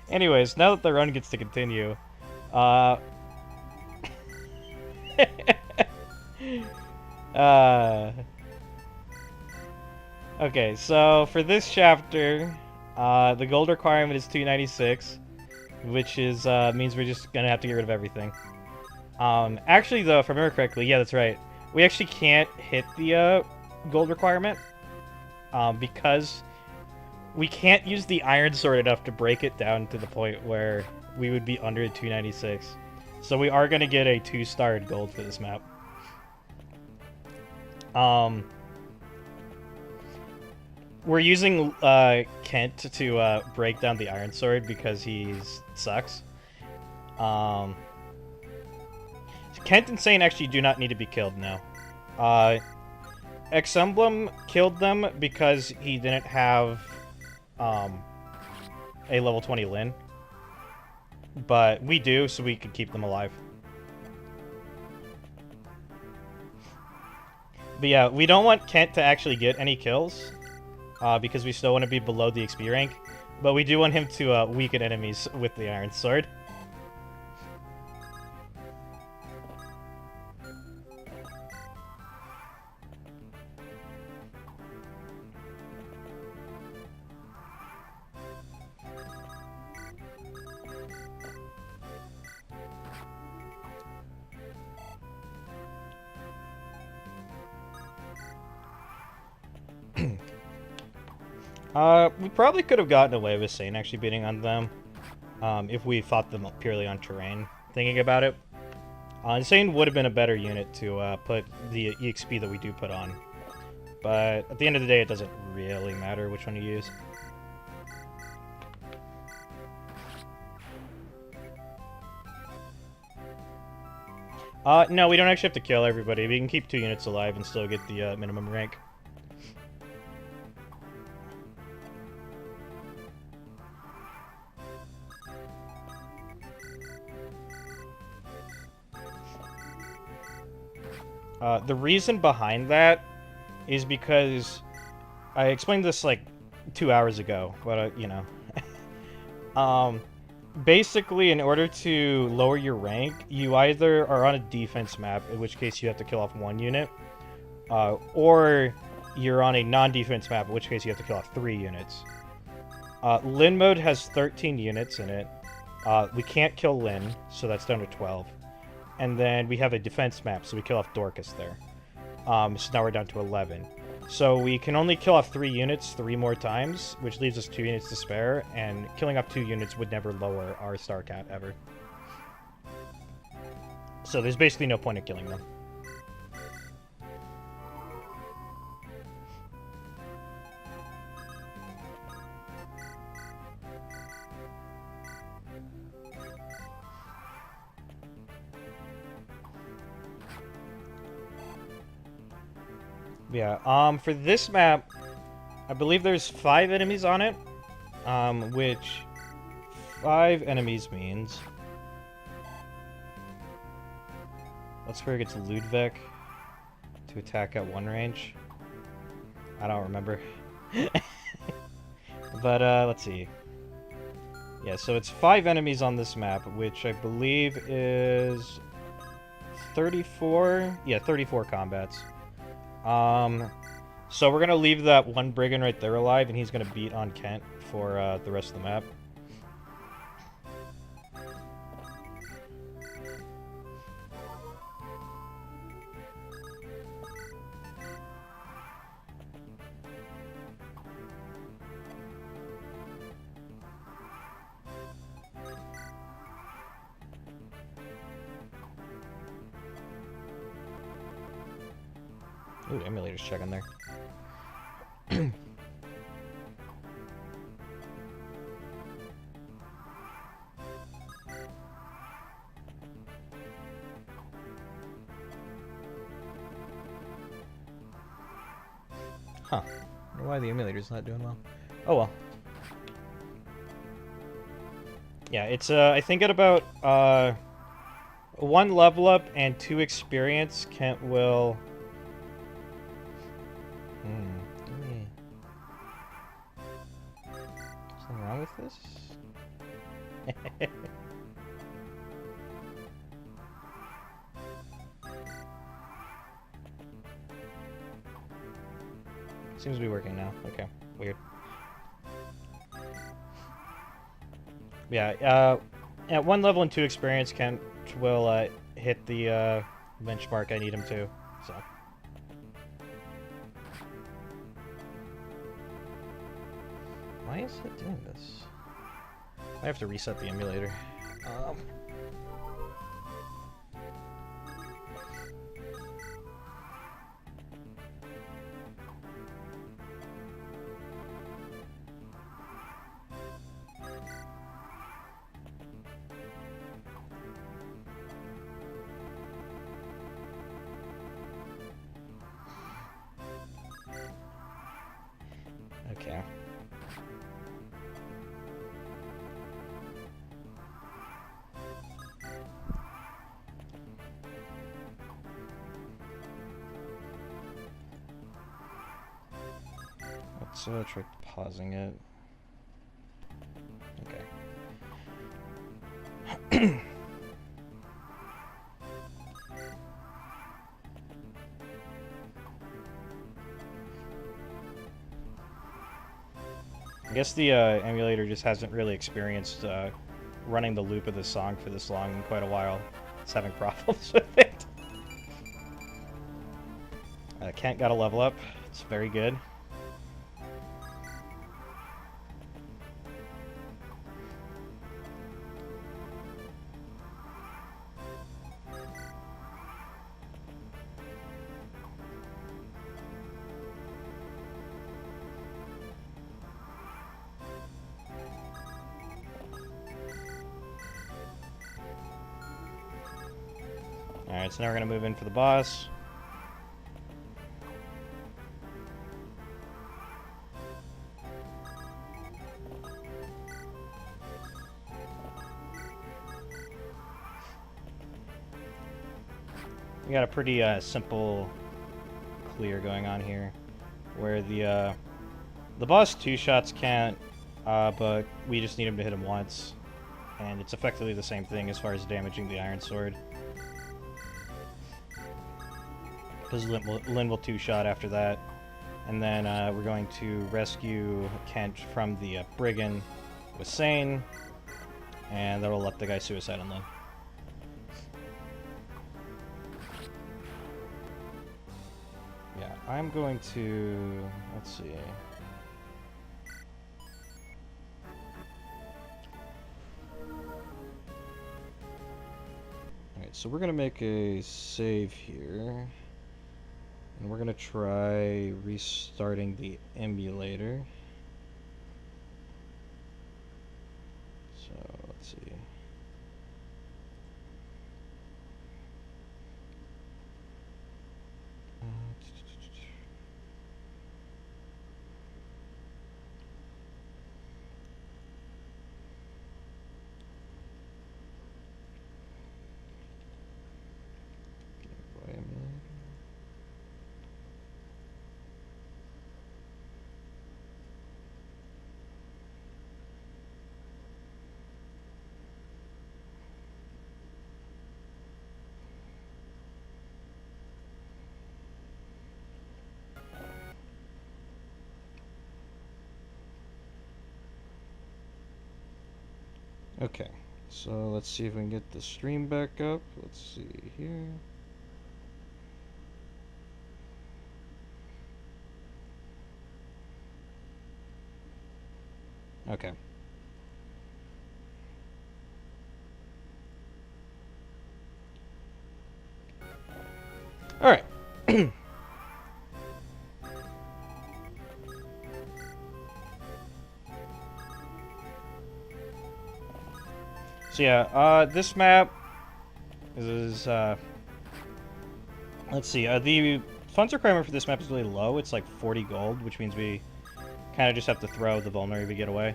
Anyways, now that the run gets to continue, uh, okay, so for this chapter, the gold requirement is 296, which is means we're just gonna have to get rid of everything. Actually, though, if I remember correctly, yeah, that's right. We actually can't hit the gold requirement, because we can't use the iron sword enough to break it down to the point where we would be under 296. So we are gonna get a 2-starred gold for this map. We're using Kent to break down the iron sword because he sucks. Kent and Sane actually do not need to be killed now. Emblem killed them because he didn't have a level 20 Lin. But we do, so we can keep them alive. But yeah, we don't want Kent to actually get any kills, because we still want to be below the XP rank. But we do want him to weaken enemies with the Iron Sword. We probably could have gotten away with Sane actually beating on them, if we fought them purely on terrain. Thinking about it, Sane would have been a better unit to put the EXP that we do put on. But at the end of the day, it doesn't really matter which one you use. No, we don't actually have to kill everybody. We can keep 2 units alive and still get the minimum rank. The reason behind that is because I explained this like 2 hours ago, but you know. Basically, in order to lower your rank, you either are on a defense map, in which case you have to kill off 1 unit, or you're on a non-defense map, in which case you have to kill off 3 units. Lin mode has 13 units in it. We can't kill Lin, so that's down to 12. And then we have a defense map, so we kill off Dorcas there. So now we're down to 11. So we can only kill off 3 units 3 more times, which leaves us 2 units to spare, and killing off 2 units would never lower our star cap, ever. So there's basically no point in killing them. Yeah, for this map, I believe there's 5 enemies on it, which 5 enemies means... Let's figure it's Ludwig to attack at 1 range. I don't remember. But, let's see. Yeah, so it's 5 enemies on this map, which I believe is 34... Yeah, 34 combats. So we're gonna leave that 1 brigand right there alive, and he's gonna beat on Kent for, the rest of the map. Ooh, the emulator's checking there. Huh. I wonder why the emulator's not doing well. Oh well. Yeah, it's I think at about 1 level up and 2 experience, Kent will. Give me. Something wrong with this? Seems to be working now. Okay, weird. Yeah, at 1 level and 2 experience, Kent will hit the benchmark I need him to. So. Why is it doing this? I have to reset the emulator. Okay. Let's try pausing it. Okay. I guess the emulator just hasn't really experienced running the loop of the song for this long in quite a while. It's having problems with it. Kent got a level up. It's very good. Alright, so now we're going to move in for the boss. We got a pretty simple clear going on here, where the boss 2 shots can't, but we just need him to hit him once, and it's effectively the same thing as far as damaging the iron sword. Because Lyn will 2-shot after that, and then we're going to rescue Kent from the brigand with Sane, and that'll let the guy suicide on Lyn. Yeah, I'm going to, let's see. Alright, so we're going to make a save here. And we're going to try restarting the emulator. So, let's see. Okay, so let's see if we can get the stream back up. Let's see here. Okay. All right. So yeah, this map is, let's see, the funds requirement for this map is really low. It's like 40 gold, which means we kind of just have to throw the vulnerary we get away.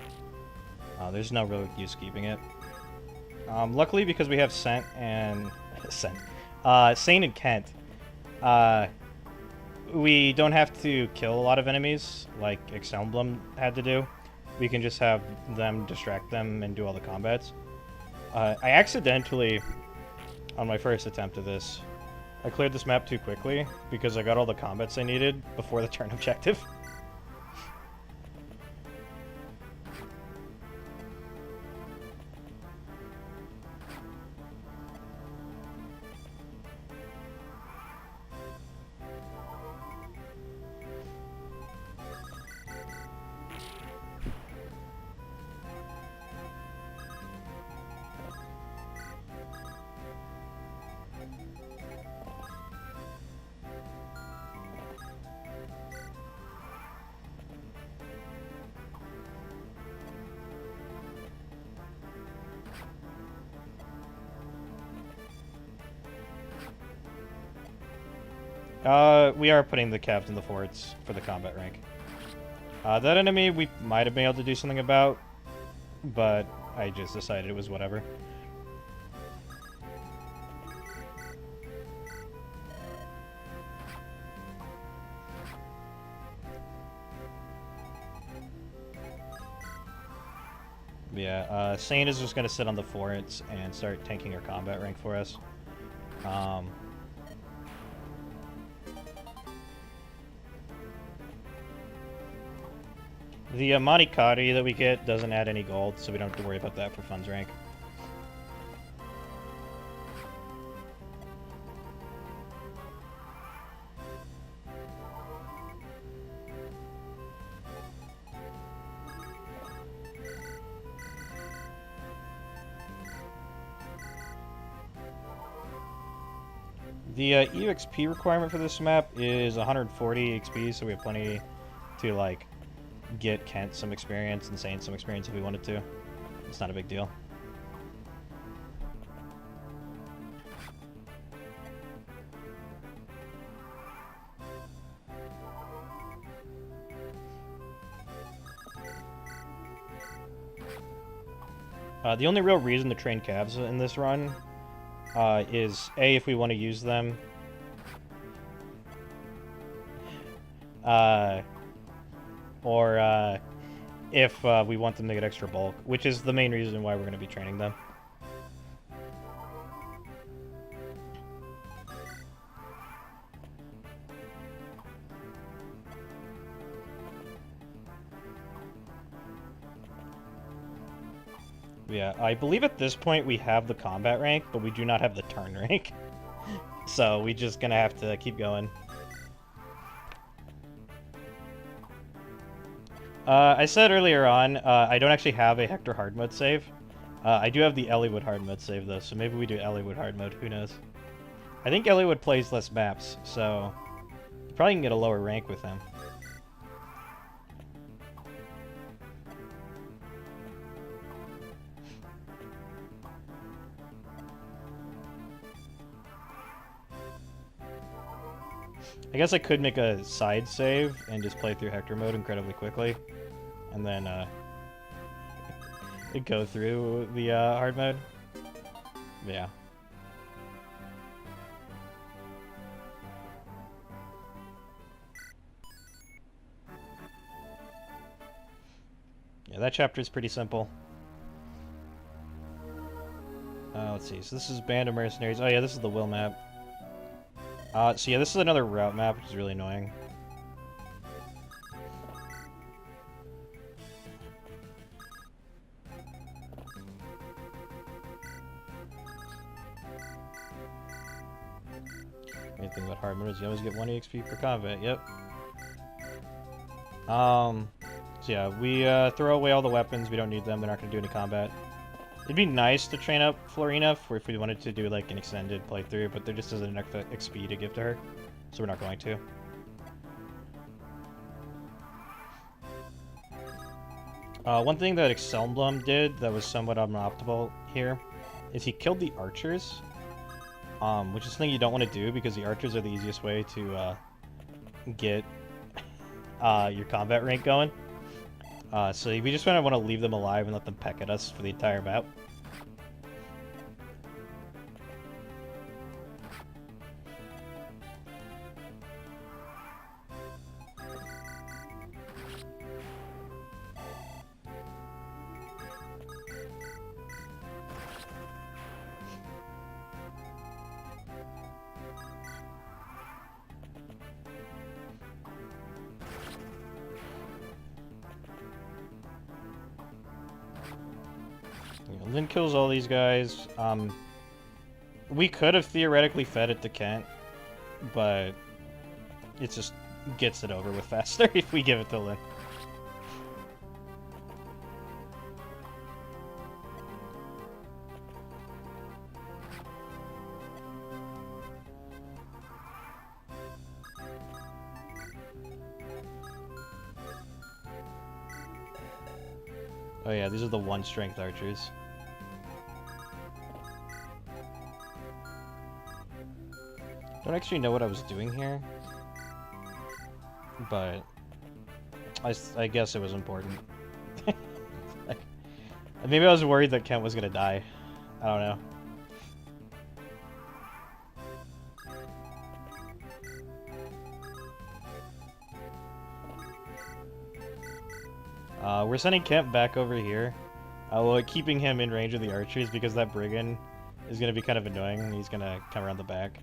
There's no real use keeping it. Luckily, because we have Sane and Kent, we don't have to kill a lot of enemies like Emblem had to do. We can just have them distract them and do all the combats. I accidentally, on my first attempt of this, I cleared this map too quickly because I got all the combats I needed before the turn objective. We are putting the cabs in the forts for the combat rank. That enemy we might have been able to do something about, but I just decided it was whatever. Yeah, Sane is just going to sit on the forts and start tanking our combat rank for us. The Manikari that we get doesn't add any gold, so we don't have to worry about that for funds rank. The EXP requirement for this map is 140 XP, so we have plenty to, like, get Kent some experience and Sane some experience if we wanted to. It's not a big deal. The only real reason to train cabs in this run is A, if we want to use them, or if we want them to get extra bulk, which is the main reason why we're going to be training them. Yeah, I believe at this point we have the combat rank, but we do not have the turn rank. So we're just gonna have to keep going. I said earlier on, I don't actually have a Hector hard mode save. I do have the Elliewood hard mode save though, so maybe we do Elliewood hard mode, who knows. I think Elliewood plays less maps, so you probably can get a lower rank with him. I guess I could make a side save and just play through Hector mode incredibly quickly, and then go through the hard mode. Yeah. Yeah, that chapter is pretty simple. Let's see. So this is Band of Mercenaries. Oh yeah, this is the Will map. So yeah, this is another route map, which is really annoying. Anything about hard mode is you always get 1 EXP per combat. Yep. So yeah, we throw away all the weapons. We don't need them. They're not going to do any combat. It'd be nice to train up Florina if we wanted to do like an extended playthrough, but there just isn't enough XP to give to her, so we're not going to. One thing that Emblem did that was somewhat unoptimal here is he killed the archers, which is something you don't want to do because the archers are the easiest way to get your combat rank going. So we just want to leave them alive and let them peck at us for the entire map. Lynn kills all these guys. We could have theoretically fed it to Kent, but it just gets it over with faster if we give it to Lynn. Oh yeah, these are the 1-strength archers. Don't actually know what I was doing here, but I guess it was important. Like, maybe I was worried that Kent was gonna die. I don't know. We're sending Kent back over here. Well, keeping him in range of the archers because that brigand is gonna be kind of annoying. He's gonna come around the back.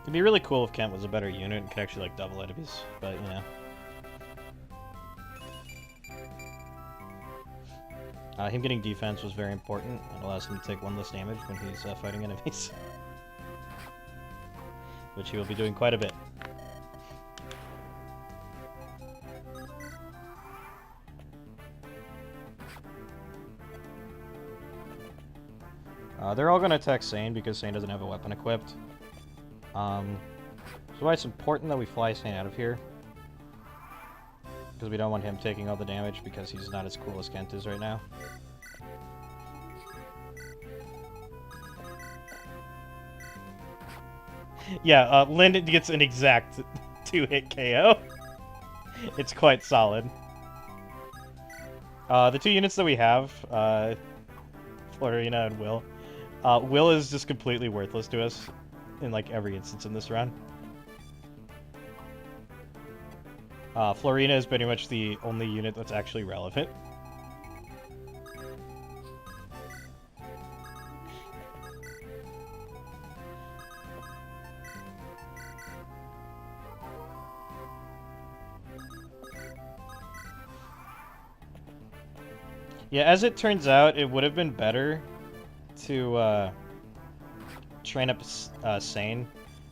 It'd be really cool if Kent was a better unit and could actually, like, double enemies, but, you know. Him getting defense was very important. It allows him to take 1 less damage when he's fighting enemies. Which he will be doing quite a bit. They're all going to attack Sane because Sane doesn't have a weapon equipped. So why it's important that we fly Sane out of here. Because we don't want him taking all the damage because he's not as cool as Kent is right now. Yeah, Lynn gets an exact 2-hit KO. It's quite solid. The 2 units that we have, Florina and Will. Will is just completely worthless to us in, like, every instance in this run. Florina is pretty much the only unit that's actually relevant. Yeah, as it turns out, it would have been better to train up Sane,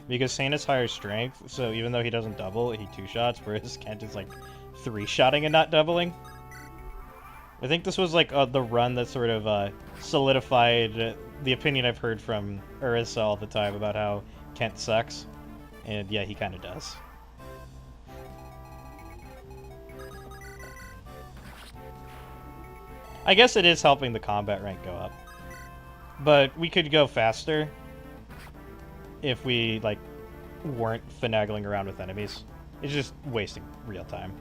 because Sane has higher strength, so even though he doesn't double, he 2-shots, whereas Kent is like 3-shotting and not doubling. I think this was like the run that sort of solidified the opinion I've heard from Urissa all the time about how Kent sucks, and yeah, he kind of does. I guess it is helping the combat rank go up. But we could go faster if we, like, weren't finagling around with enemies. It's just wasting real time.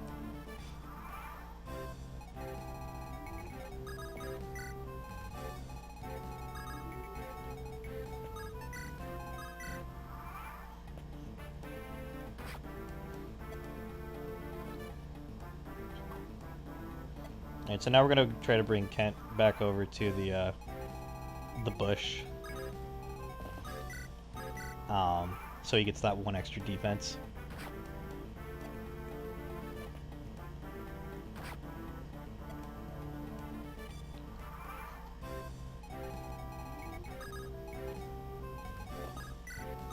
Alright, so now we're gonna try to bring Kent back over to the bush. So he gets that 1 extra defense.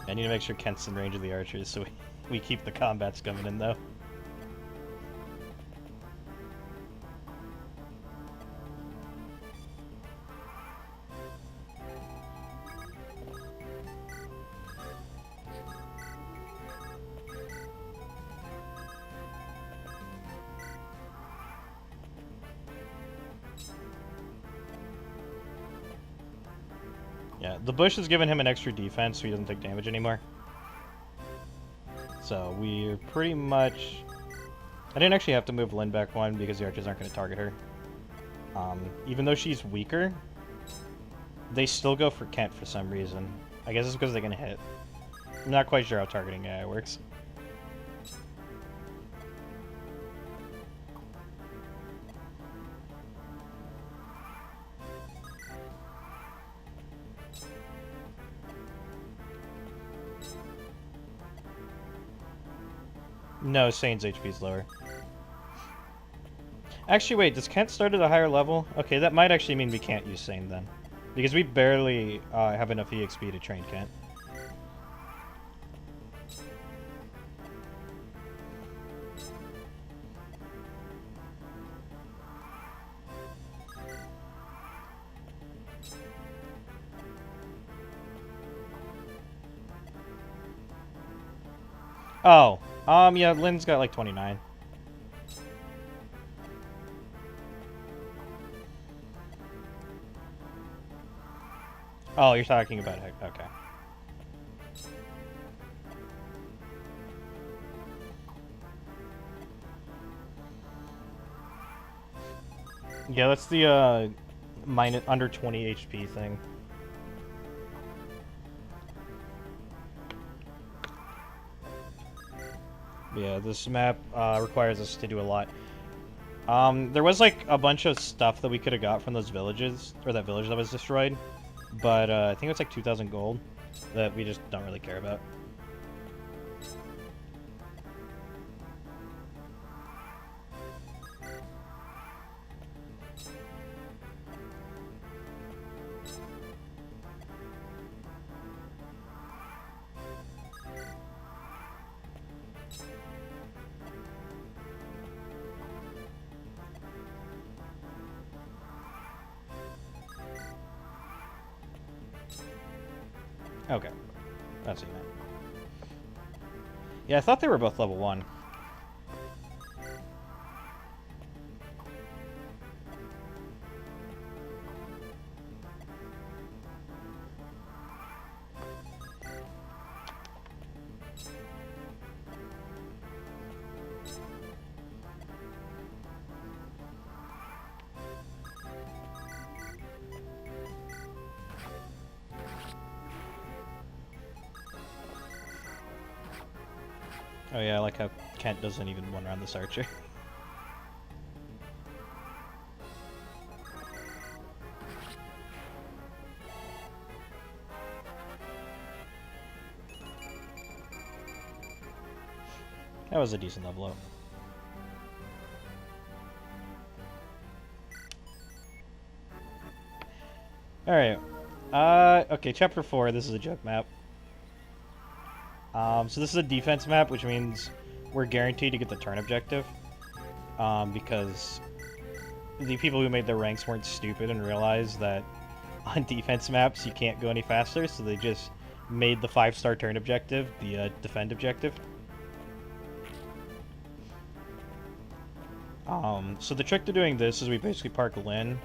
I need to make sure Kent's in range of the archers, so we keep the combats coming in, though. Yeah, the bush has given him an extra defense so he doesn't take damage anymore. So we're pretty much... I didn't actually have to move Lynn back one because the archers aren't going to target her. Even though she's weaker, they still go for Kent for some reason. I guess it's because they're going to hit. I'm not quite sure how targeting AI works. No, Sane's HP is lower. Actually, wait, does Kent start at a higher level? Okay, that might actually mean we can't use Sane then. Because we barely have enough EXP to train Kent. Oh, yeah, Lynn's got like 29. Oh, you're talking about it. Okay. Yeah, that's the minus under 20 HP thing. Yeah, this map requires us to do a lot. There was like a bunch of stuff that we could have got from those villages, or that village that was destroyed, but I think it was like 2,000 gold that we just don't really care about. Okay, that's what you meant. Yeah, I thought they were both level 1. Oh yeah, I like how Kent doesn't even one-round this archer. That was a decent level up. Alright. Okay, chapter 4, this is a joke map. So this is a defense map, which means we're guaranteed to get the turn objective. Because the people who made the ranks weren't stupid and realized that on defense maps you can't go any faster, so they just made the 5-star turn objective the defend objective. So the trick to doing this is we basically park Lynn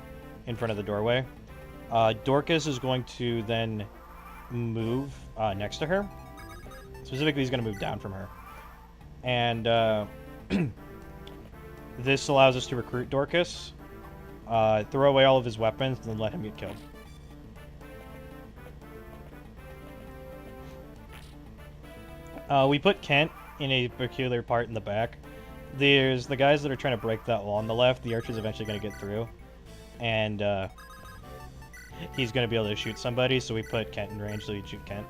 in front of the doorway. Dorcas is going to then move next to her. Specifically, he's going to move down from her. And this allows us to recruit Dorcas, throw away all of his weapons, and then let him get killed. We put Kent in a peculiar part in the back. There's the guys that are trying to break that wall on the left. The archer's eventually going to get through. And he's going to be able to shoot somebody, so we put Kent in range so he'd shoot Kent.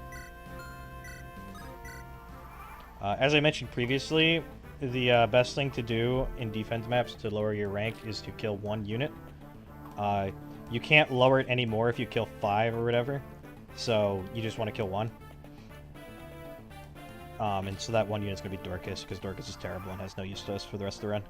As I mentioned previously, the best thing to do in defense maps to lower your rank is to kill 1 unit. You can't lower it anymore if you kill 5 or whatever, so you just want to kill 1. And so that 1 unit's going to be Dorcas, because Dorcas is terrible and has no use to us for the rest of the run.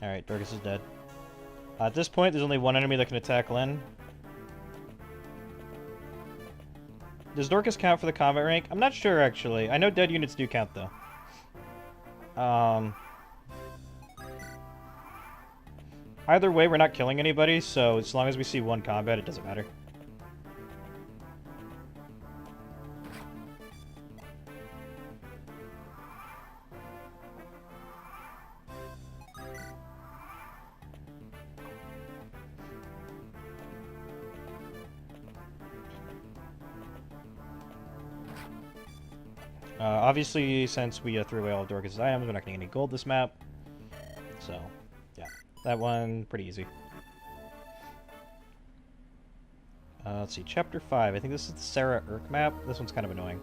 Alright, Dorcas is dead. At this point, there's only one enemy that can attack Lyn. Does Dorcas count for the combat rank? I'm not sure, actually. I know dead units do count, though. Either way, we're not killing anybody, so as long as we see one combat, it doesn't matter. Obviously, since we threw away all of Dorcas' items, we're not getting any gold this map. So, yeah. That one, pretty easy. Let's see, Chapter 5. I think this is the Sarah Urk map. This one's kind of annoying.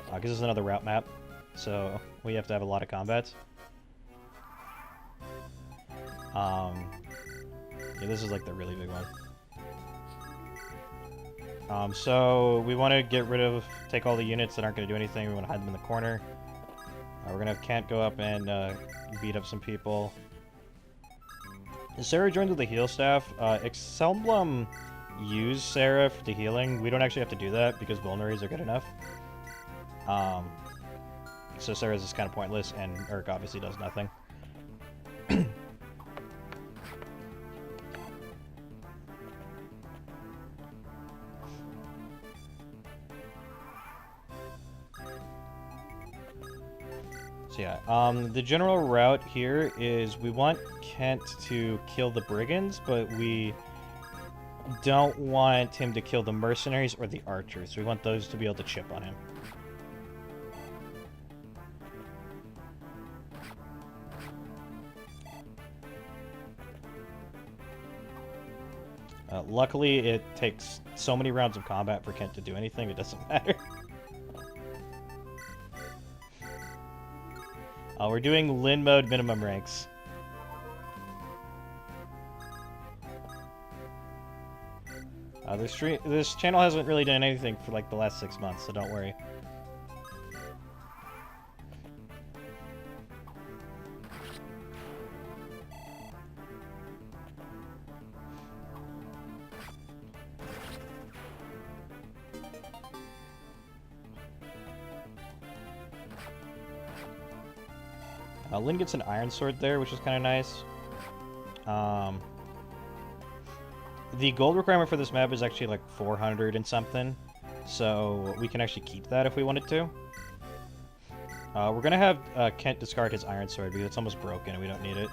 Because this is another route map. So, we have to have a lot of combats. Yeah, this is like the really big one. So we want to get rid of, take all the units that aren't going to do anything. We want to hide them in the corner. We're going to have Kent go up and beat up some people. Sarah joined with the heal staff. Emblem use Sarah for the healing. We don't actually have to do that because vulneraries are good enough. So Sarah's is kind of pointless, and Urk obviously does nothing. So yeah, the general route here is we want Kent to kill the brigands, but we don't want him to kill the mercenaries or the archers. We want those to be able to chip on him. Luckily, it takes so many rounds of combat for Kent to do anything, it doesn't matter. We're doing Lyn mode minimum ranks. This channel hasn't really done anything for like the last 6 months, so don't worry. Lyn gets an iron sword there, which is kind of nice. The gold requirement for this map is actually like 400 and something, so we can actually keep that if we wanted to. We're gonna have Kent discard his iron sword because it's almost broken and we don't need it.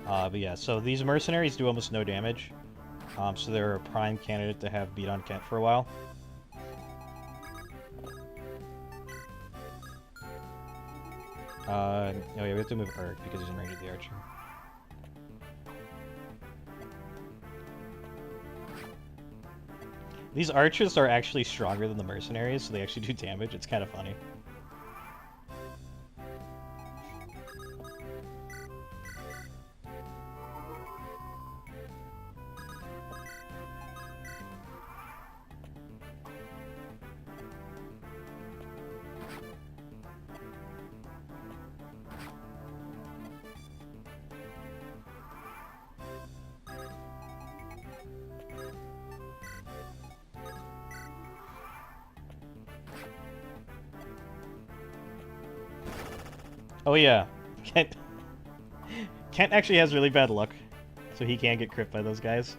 But yeah, so these mercenaries do almost no damage, so they're a prime candidate to have beat on Kent for a while. Oh yeah, we have to move Urk because he's in range of the archer. These archers are actually stronger than the mercenaries, so they actually do damage. It's kind of funny. Oh yeah, Kent actually has really bad luck, so he can get crit by those guys.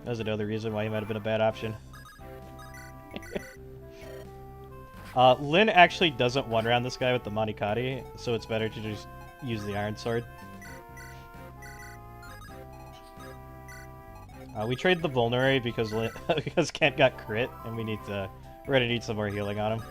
That was another reason why he might have been a bad option. Lyn actually doesn't one-round this guy with the Manikati, so it's better to just use the Iron Sword. We trade the Vulnerary because because Kent got crit, and we're gonna need some more healing on him.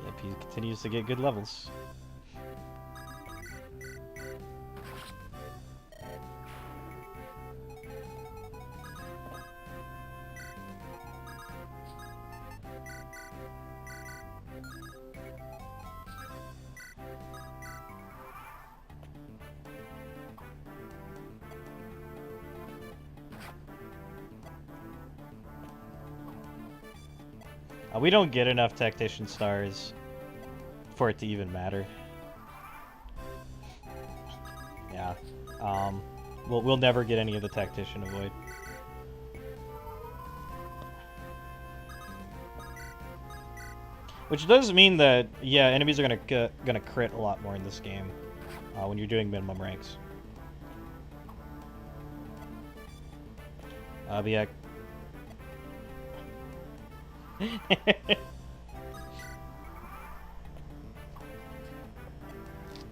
Yep, he continues to get good levels. We don't get enough tactician stars for it to even matter. Yeah. We'll never get any of the tactician avoid. Which does mean that, yeah, enemies are gonna crit a lot more in this game when you're doing minimum ranks. But yeah.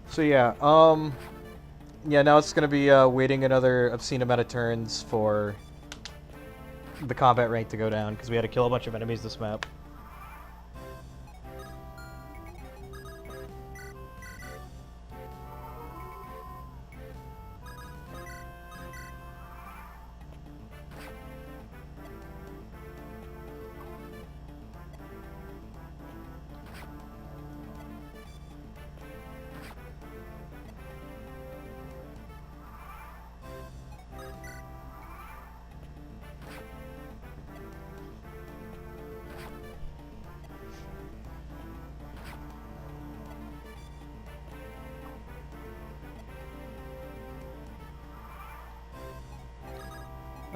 So yeah, yeah, now it's gonna be waiting another obscene amount of turns for the combat rank to go down because we had to kill a bunch of enemies this map.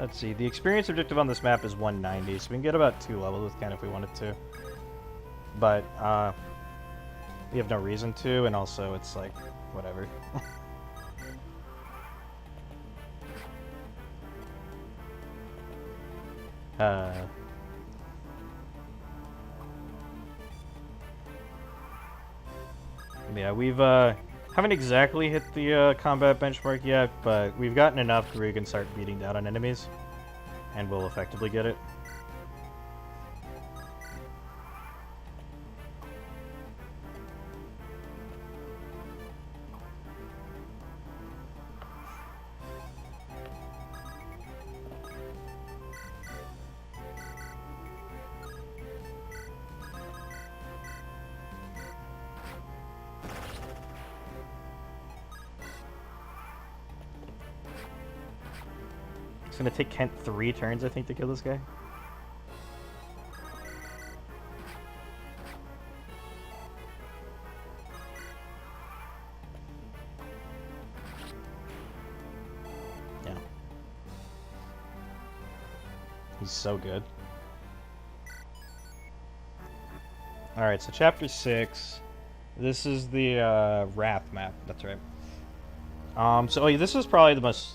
Let's see, the experience objective on this map is 190, so we can get about 2 levels with Ken if we wanted to. But, we have no reason to, and also it's like, whatever. Yeah, we've, haven't exactly hit the combat benchmark yet, but we've gotten enough where we can start beating down on enemies, and we'll effectively get it. It's gonna take Kent 3 turns, I think, to kill this guy. Yeah. He's so good. Alright, so chapter 6. This is the Wrath map, that's right. So yeah, this is probably the most,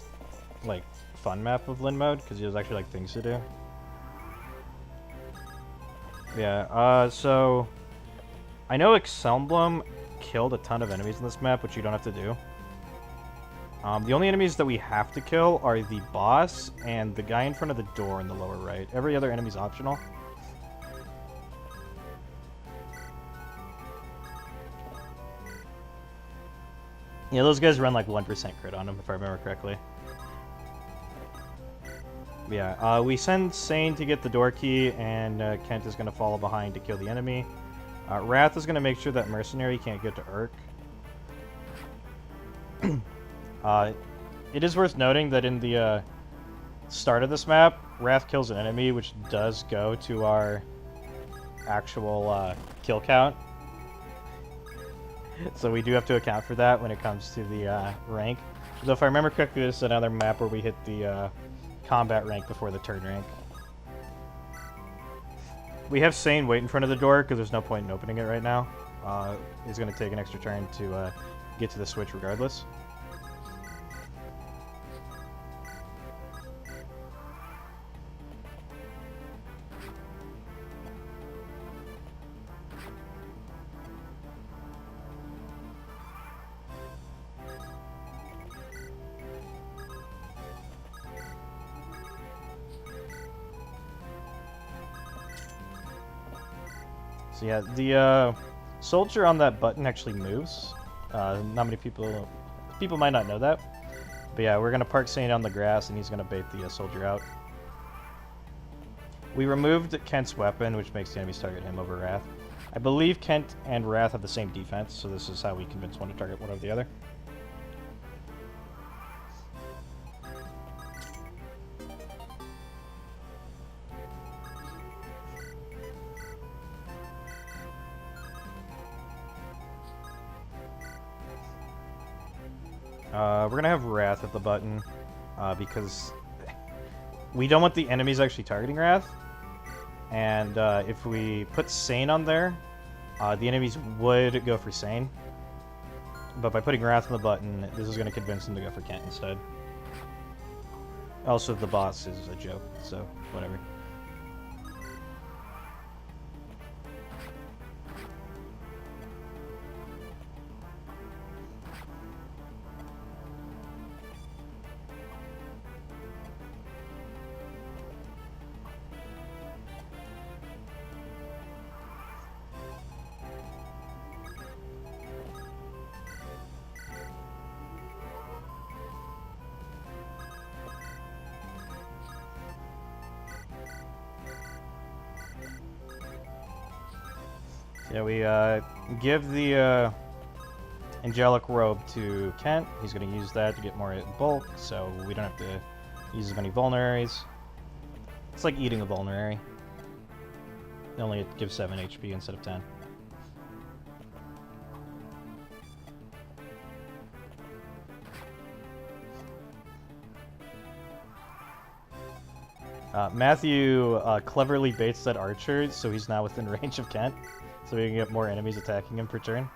like, fun map of Lin mode, because there's actually, like, things to do. Yeah, so... I know Emblem killed a ton of enemies in this map, which you don't have to do. The only enemies that we have to kill are the boss and the guy in front of the door in the lower right. Every other enemy's optional. Yeah, those guys run like 1% crit on him, if I remember correctly. Yeah, we send Sane to get the door key, and Kent is going to follow behind to kill the enemy. Wrath is going to make sure that Mercenary can't get to Urk. It is worth noting that in the start of this map, Wrath kills an enemy, which does go to our actual kill count. So we do have to account for that when it comes to the rank. Though if I remember correctly, this is another map where we hit the combat rank before the turn rank. We have Sane wait in front of the door because there's no point in opening it right now. He's going to take an extra turn to get to the switch regardless. So yeah, the soldier on that button actually moves. Not many people might not know that. But yeah, we're going to park Sane on the grass, and he's going to bait the soldier out. We removed Kent's weapon, which makes the enemies target him over Wrath. I believe Kent and Wrath have the same defense, so this is how we convince one to target one over the other. We're gonna have Wrath at the button, because we don't want the enemies actually targeting Wrath. And if we put Sane on there, the enemies would go for Sane. But by putting Wrath on the button, this is going to convince them to go for Kent instead. Also, the boss is a joke, so whatever. Yeah, we give the Angelic Robe to Kent. He's going to use that to get more bulk, so we don't have to use as many vulneraries. It's like eating a vulnerary. Only it gives 7 HP instead of 10. Matthew cleverly baits that archer, so he's now within range of Kent, so we can get more enemies attacking him per turn.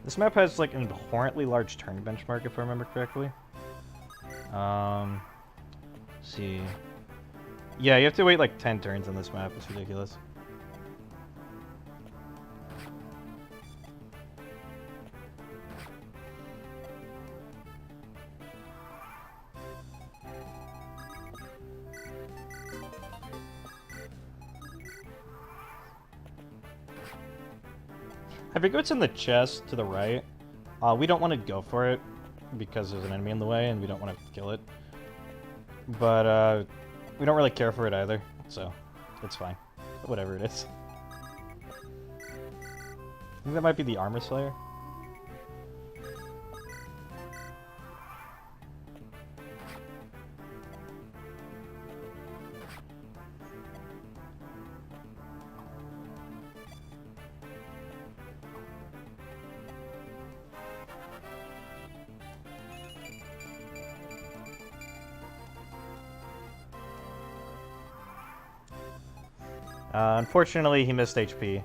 This map has like an abhorrently large turn benchmark, if I remember correctly. Let's see. Yeah, you have to wait like 10 turns on this map. It's ridiculous. I think what's in the chest to the right. We don't want to go for it because there's an enemy in the way and we don't want to kill it. But we don't really care for it either, so it's fine. Whatever it is. I think that might be the Armor Slayer. Unfortunately, he missed HP.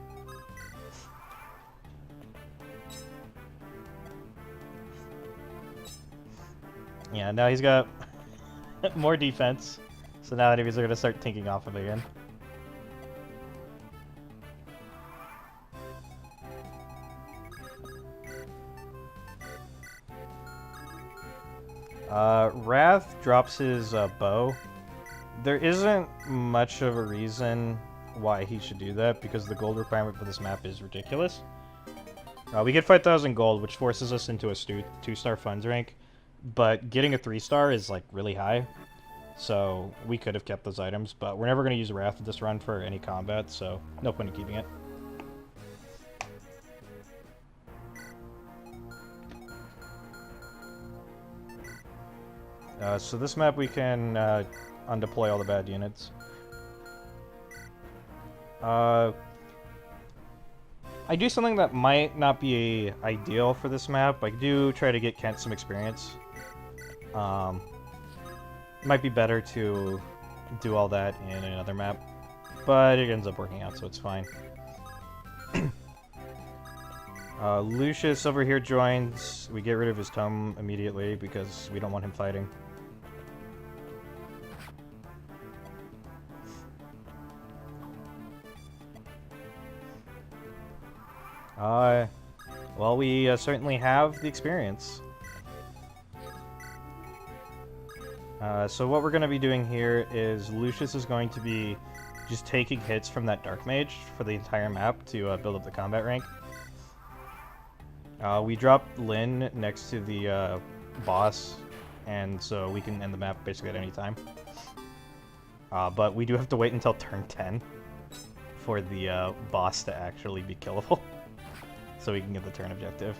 Yeah, now he's got more defense, so now enemies are going to start tinking off him again. Wrath drops his bow. There isn't much of a reason why he should do that, because the gold requirement for this map is ridiculous. We get 5,000 gold, which forces us into a 2-star funds rank, but getting a 3-star is like really high, so we could have kept those items, but we're never going to use Wrath this run for any combat, so no point in keeping it. So this map we can undeploy all the bad units. I do something that might not be ideal for this map. I do try to get Kent some experience. Might be better to do all that in another map, but it ends up working out, so it's fine. Lucius over here joins. We get rid of his tome immediately because we don't want him fighting. Well, we certainly have the experience. So what we're going to be doing here is Lucius is going to be just taking hits from that Dark Mage for the entire map to build up the combat rank. We drop Lyn next to the boss, and so we can end the map basically at any time. But we do have to wait until turn 10 for the boss to actually be killable, so we can get the turn objective.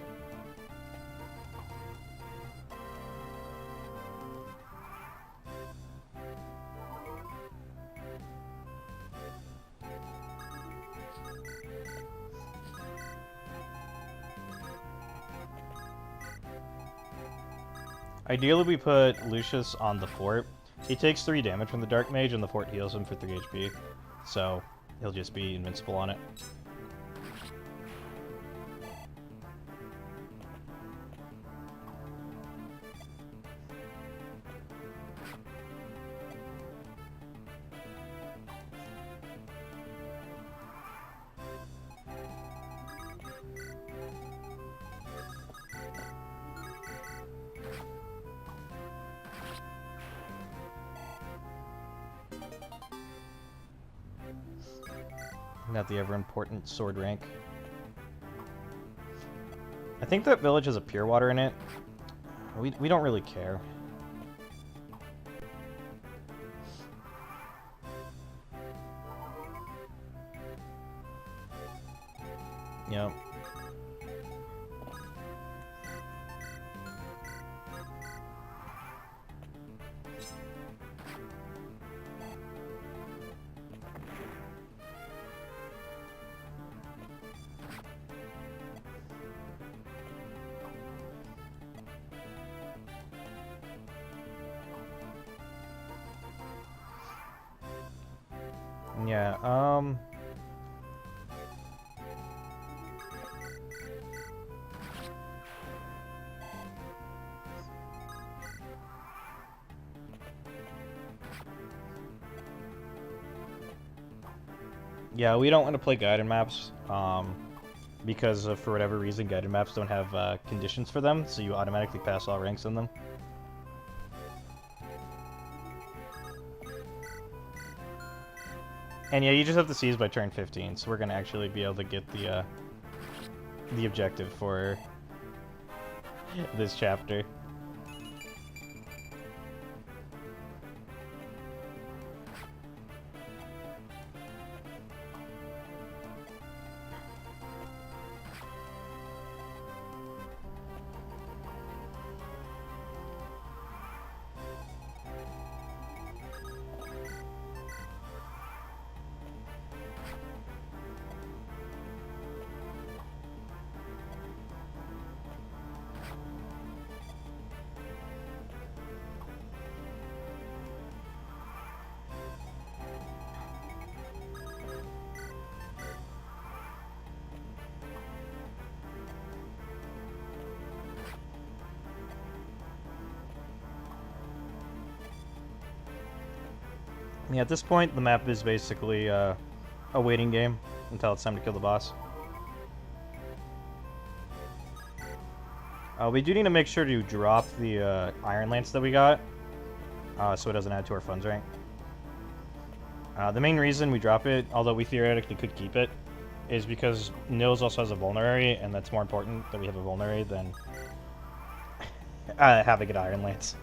Ideally, we put Lucius on the fort. He takes 3 damage from the Dark Mage, and the fort heals him for 3 HP. So, he'll just be invincible on it. Not the ever-important sword rank. I think that village has a pure water in it. We don't really care. Yep. Yeah, yeah, we don't want to play guided maps, because for whatever reason, guided maps don't have conditions for them, so you automatically pass all ranks in them. And yeah, you just have to seize by turn 15, so we're gonna actually be able to get the objective for this chapter. Yeah, at this point, the map is basically a waiting game until it's time to kill the boss. We do need to make sure to drop the Iron Lance that we got, so it doesn't add to our funds rank. The main reason we drop it, although we theoretically could keep it, is because Nils also has a vulnerary, and that's more important that we have a vulnerary than having an Iron Lance.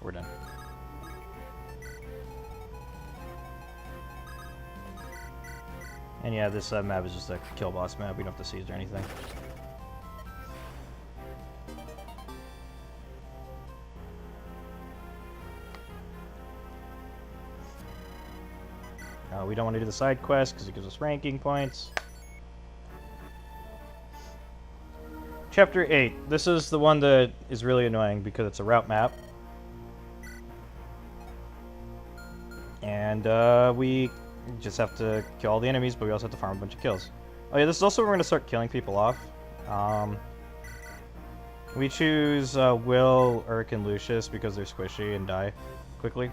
We're done. And yeah, this map is just a kill boss map. We don't have to seize or anything. We don't want to do the side quest because it gives us ranking points. Chapter 8. This is the one that is really annoying because it's a route map. And we just have to kill all the enemies, but we also have to farm a bunch of kills. Oh yeah, this is also where we're going to start killing people off. We choose Will, Urk, and Lucius because they're squishy and die quickly.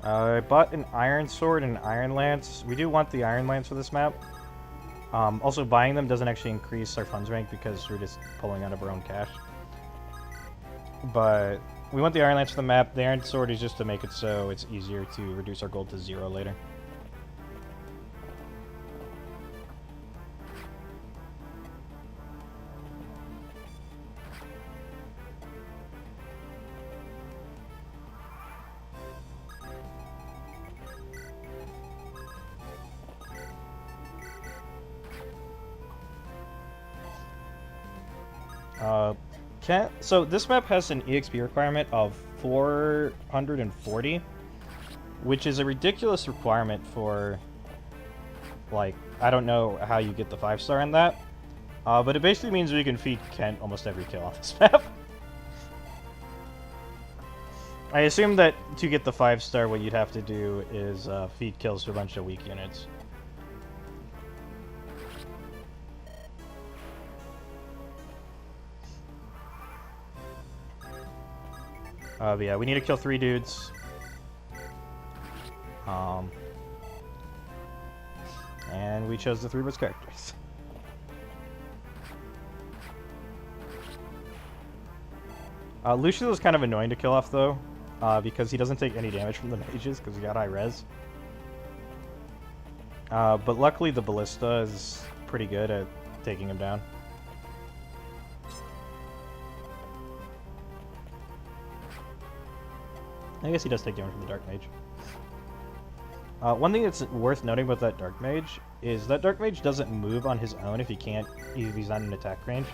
I bought an iron sword and an iron lance. We do want the iron lance for this map. Also, buying them doesn't actually increase our funds rank because we're just pulling out of our own cash. But we want the iron lance for the map. The iron sword is just to make it so it's easier to reduce our gold to 0 later. So this map has an EXP requirement of 440, which is a ridiculous requirement for, like, I don't know how you get the 5-star in that, but it basically means we can feed Kent almost every kill on this map. I assume that to get the 5-star, what you'd have to do is feed kills to a bunch of weak units. But yeah, we need to kill 3 dudes. And we chose the 3 best characters. Lucio is kind of annoying to kill off, though, because he doesn't take any damage from the mages, because he got high res. But luckily the ballista is pretty good at taking him down. I guess he does take damage from the Dark Mage. One thing that's worth noting about that Dark Mage is that Dark Mage doesn't move on his own if he's not in attack range.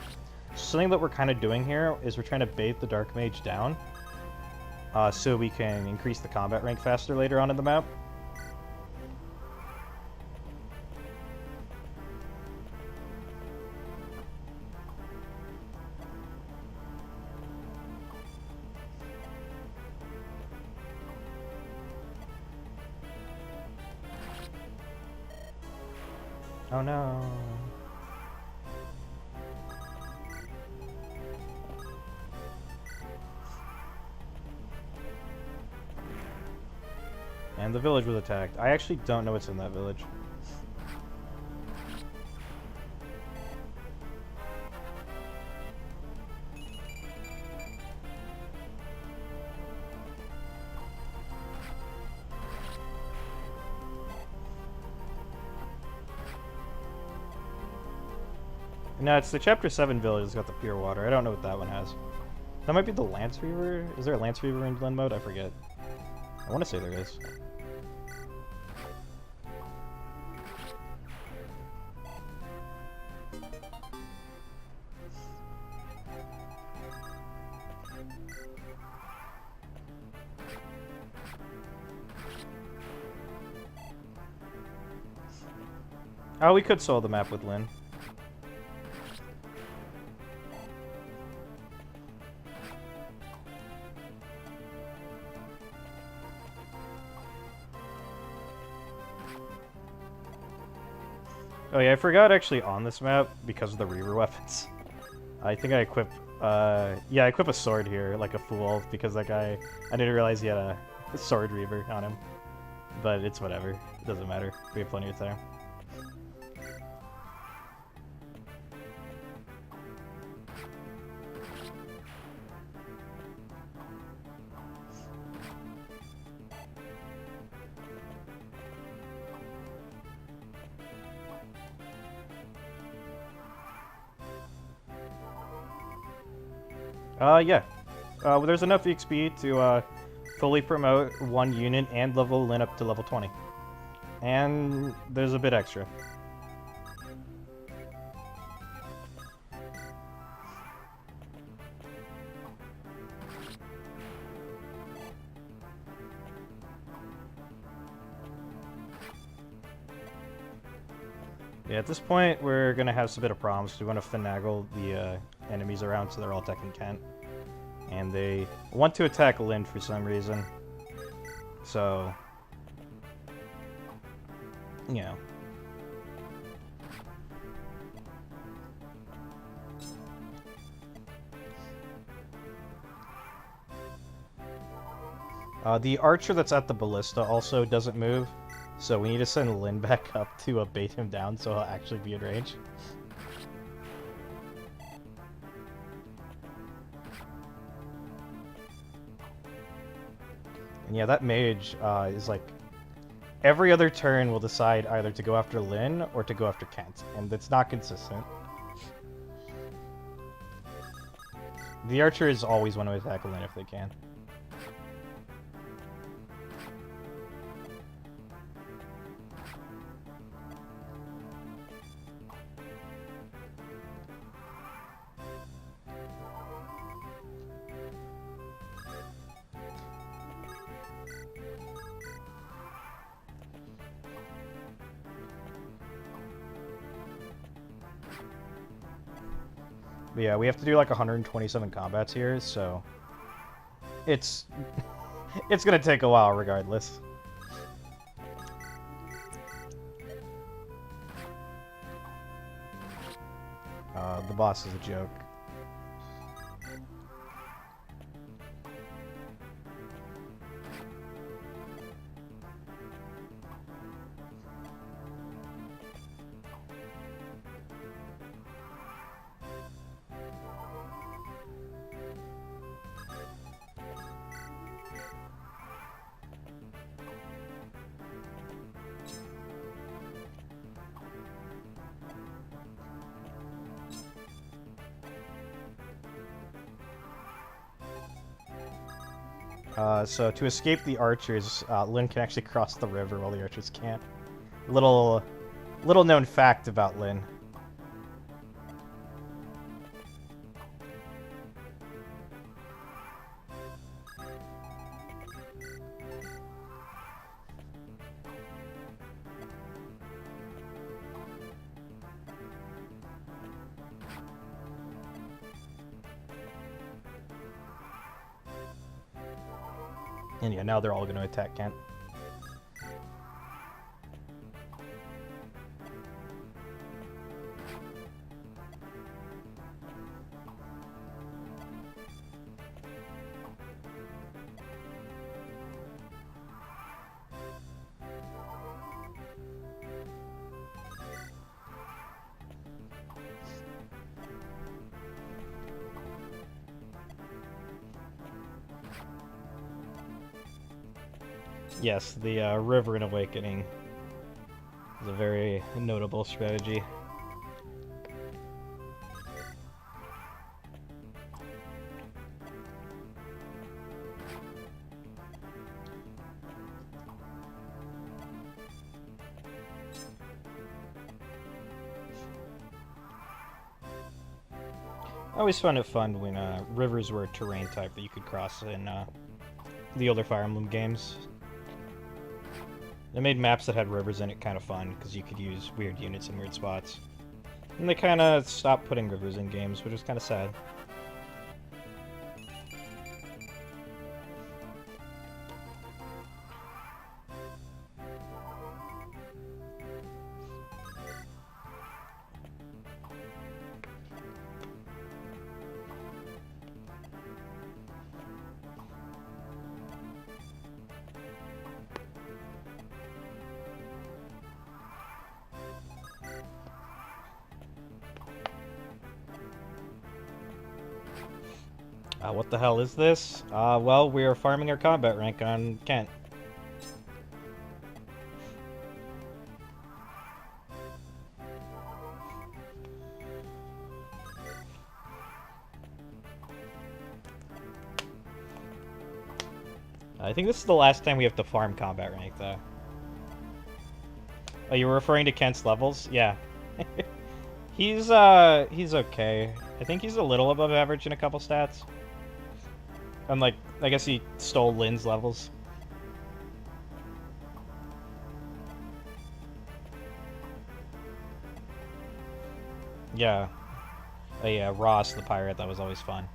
Something that we're kind of doing here is we're trying to bait the Dark Mage down so we can increase the combat rank faster later on in the map. Oh no. And the village was attacked. I actually don't know what's in that village. No, it's the Chapter 7 village that's got the pure water. I don't know what that one has. That might be the Lance Reaver? Is there a Lance Reaver in Glen mode? I forget. I want to say there is. Oh, we could solo the map with Lynn. Oh yeah, I forgot actually on this map, because of the Reaver weapons. I think I equip, yeah, I equip a sword here, like a fool, because that guy, I didn't realize he had a sword Reaver on him. But it's whatever, it doesn't matter, we have plenty of time. Yeah. Well, there's enough XP to fully promote 1 unit and level Lyn up to level 20. And there's a bit extra. Yeah, at this point, we're going to have some bit of problems. We want to finagle the enemies around so they're all attacking Kent. And they want to attack Lyn for some reason. So, you know. The archer that's at the ballista also doesn't move, so we need to send Lin back up to bait him down so he'll actually be in range. And yeah, that mage is like... Every other turn will decide either to go after Lin or to go after Kent, and it's not consistent. The archers always want to attack Lin if they can. But yeah, we have to do like 127 combats here, so it's it's gonna take a while regardless. The boss is a joke. So to escape the archers, Lin can actually cross the river while the archers can't. Little known fact about Lin. And yeah, now they're all going to attack Kent. Yes, the River in Awakening is a very notable strategy. I always found it fun when rivers were a terrain type that you could cross in the older Fire Emblem games. They made maps that had rivers in it kind of fun, because you could use weird units in weird spots. And they kind of stopped putting rivers in games, which was kind of sad. What the hell is this? Well, we are farming our combat rank on Kent. I think this is the last time we have to farm combat rank, though. Oh, you were referring to Kent's levels? Yeah. He's okay. I think he's a little above average in a couple stats. And, like, I guess he stole Lin's levels. Yeah. Oh, yeah, Ross, the pirate, that was always fun.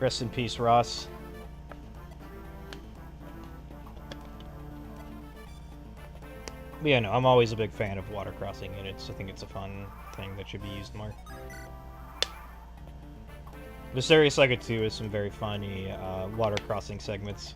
Rest in peace, Ross. But yeah, no, I'm always a big fan of water crossing units. I think it's a fun thing that should be used more. Mystery Saga 2 is some very funny water crossing segments.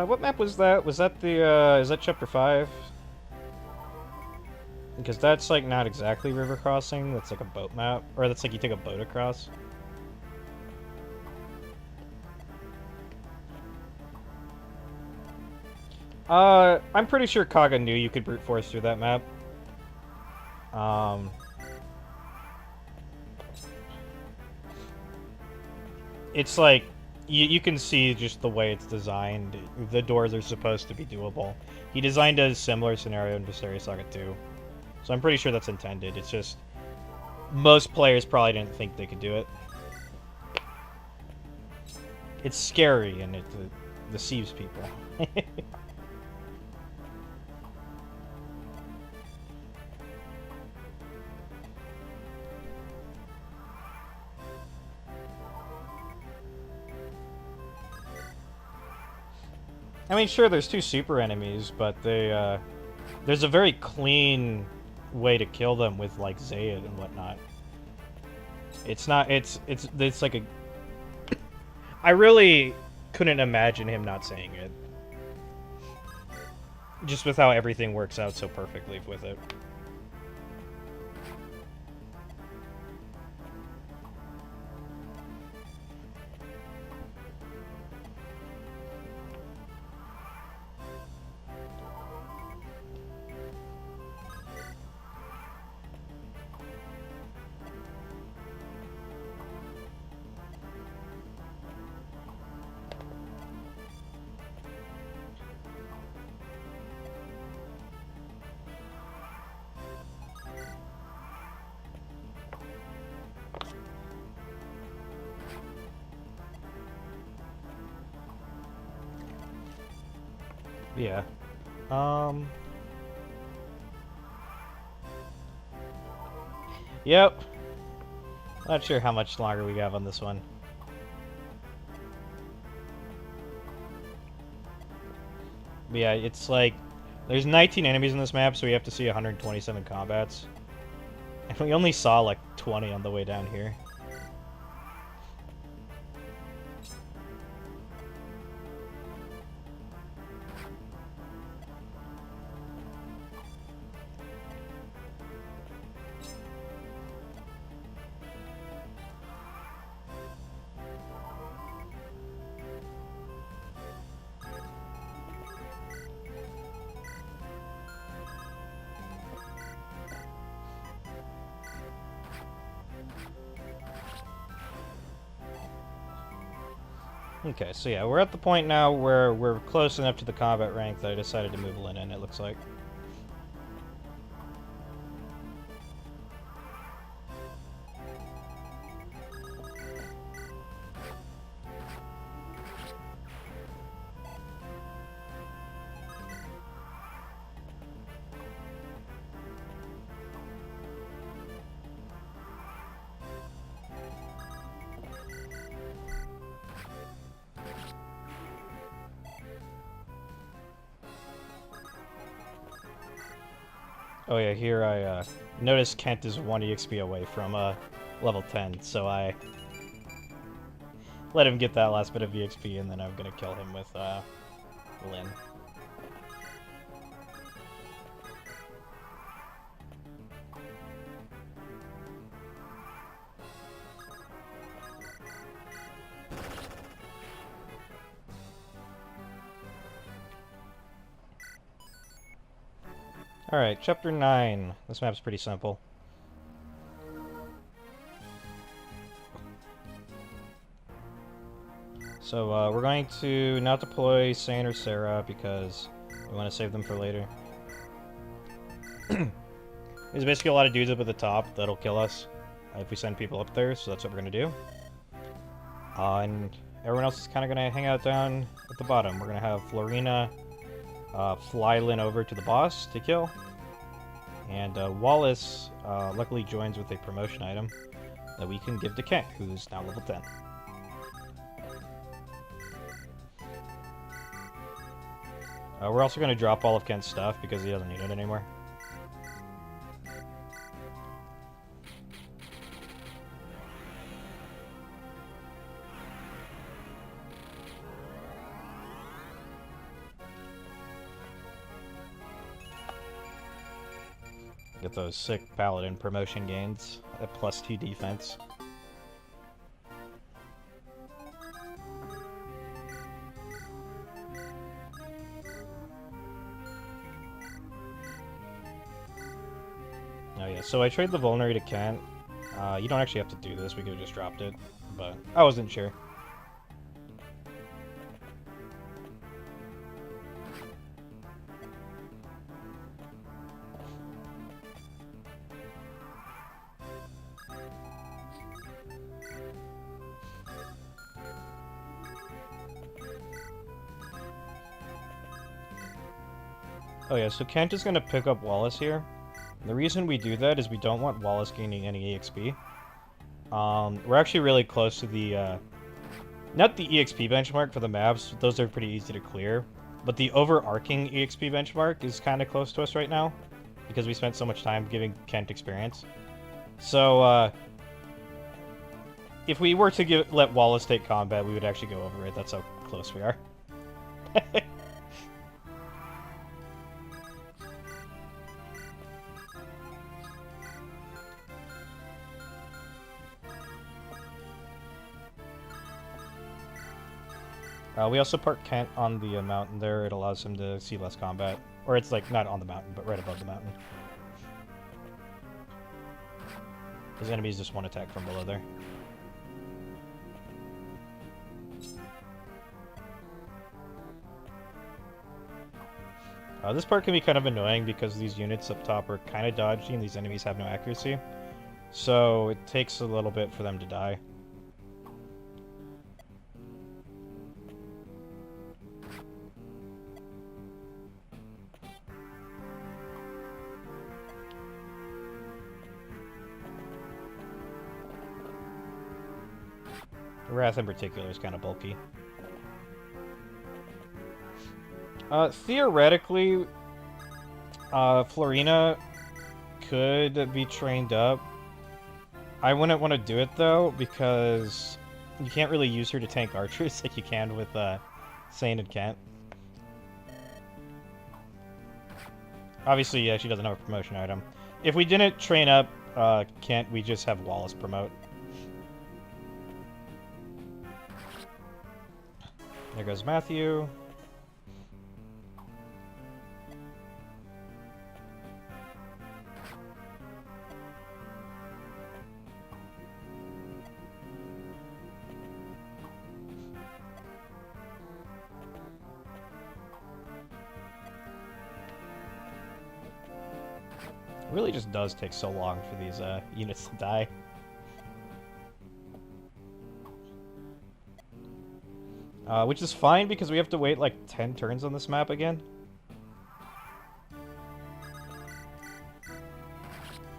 What map was that? Was that the, is that Chapter 5? Because that's, like, not exactly river crossing. That's, like, a boat map. Or that's, like, you take a boat across. I'm pretty sure Kaga knew you could brute force through that map. It's, like, you can see just the way it's designed. The doors are supposed to be doable. He designed a similar scenario in Mystery Saga 2. So I'm pretty sure that's intended. It's just most players probably didn't think they could do it. It's scary and it deceives people. I mean, sure, there's two super enemies, but they, there's a very clean way to kill them with, like, Zayd and whatnot. It's not, it's like a... I really couldn't imagine him not saying it. Just with how everything works out so perfectly with it. Yeah. Yep. Not sure how much longer we have on this one. But yeah, it's like... There's 19 enemies in this map, so we have to see 127 combats. And we only saw, like, 20 on the way down here. Okay, so yeah, we're at the point now where we're close enough to the combat rank that I decided to move Lin in, it looks like. Oh yeah, here I noticed Kent is 1 EXP away from level 10, so I let him get that last bit of EXP, and then I'm gonna kill him with Lin. Alright, Chapter 9. This map's pretty simple. So, we're going to not deploy Sane or Sarah because we want to save them for later. There's basically a lot of dudes up at the top that'll kill us if we send people up there, so that's what we're going to do. And everyone else is kind of going to hang out down at the bottom. We're going to have Florina fly Lynn over to the boss to kill. And Wallace luckily joins with a promotion item that we can give to Kent, who's now level 10. We're also going to drop all of Kent's stuff because he doesn't need it anymore. Get those sick Paladin promotion gains at +2 defense. Oh yeah, so I trade the Vulnerary to Kent. You don't actually have to do this, we could have just dropped it, but I wasn't sure. Oh yeah, so Kent is going to pick up Wallace here. The reason we do that is we don't want Wallace gaining any EXP. We're actually really close to the, not the EXP benchmark for the maps, those are pretty easy to clear, but the overarching EXP benchmark is kind of close to us right now, because we spent so much time giving Kent experience. So, if we were to let Wallace take combat, we would actually go over it, that's how close we are. We also park Kent on the mountain there. It allows him to see less combat. Or it's like, not on the mountain, but right above the mountain. His enemies just one attack from below there. This part can be kind of annoying because these units up top are kind of dodgy and these enemies have no accuracy. So it takes a little bit for them to die. Wrath in particular is kind of bulky. Theoretically, Florina could be trained up. I wouldn't want to do it though, because you can't really use her to tank archers like you can with Sane and Kent. Obviously, yeah, she doesn't have a promotion item. If we didn't train up Kent, we just have Wallace promote. There goes Matthew. It really just does take so long for these units to die. Which is fine because we have to wait like 10 turns on this map again.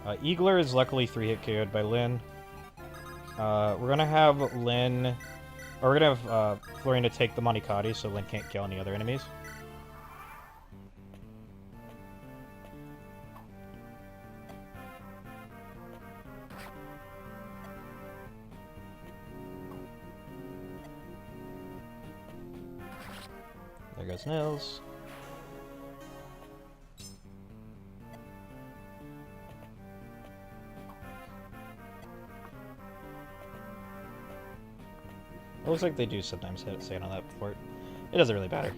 Eagler is luckily 3-hit KO'd by Lynn. We're gonna have Lynn... Or we're gonna have Florina take the Monicati so Lynn can't kill any other enemies. There goes Nils. It looks like they do sometimes hit Sane on that fort. It doesn't really matter.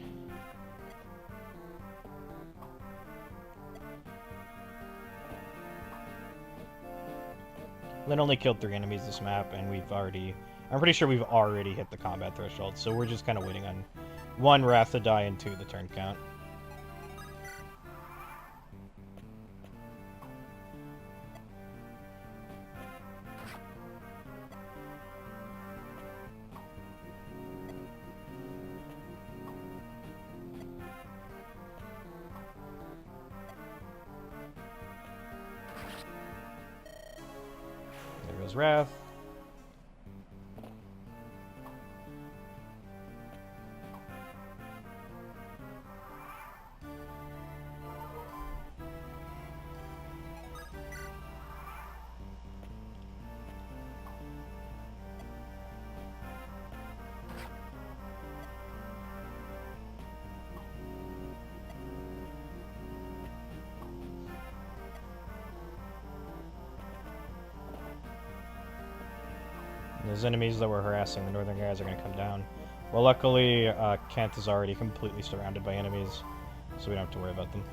Lynn only killed 3 enemies this map, and I'm pretty sure we've already hit the combat threshold, so we're just kind of waiting on 1, Wrath to die, and 2, the turn count. There goes Wrath. Those enemies that were harassing the northern guys are going to come down. Well, luckily, Kent is already completely surrounded by enemies, so we don't have to worry about them.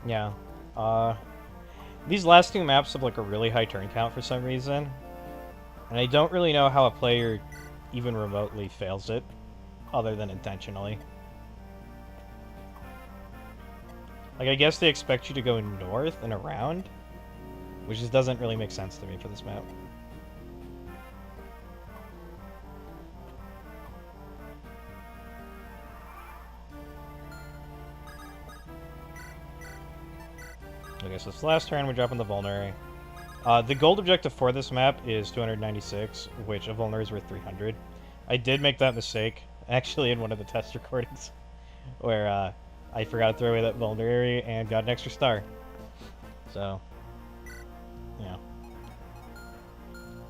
Yeah. These last 2 maps have like a really high turn count for some reason. And I don't really know how a player even remotely fails it, other than intentionally. Like, I guess they expect you to go north and around, which just doesn't really make sense to me for this map. Okay, so this last turn, we're dropping the Vulnerary. The gold objective for this map is 296, which a Vulnerary is worth 300. I did make that mistake, actually, in one of the test recordings, where I forgot to throw away that Vulnerary and got an extra star. So, yeah.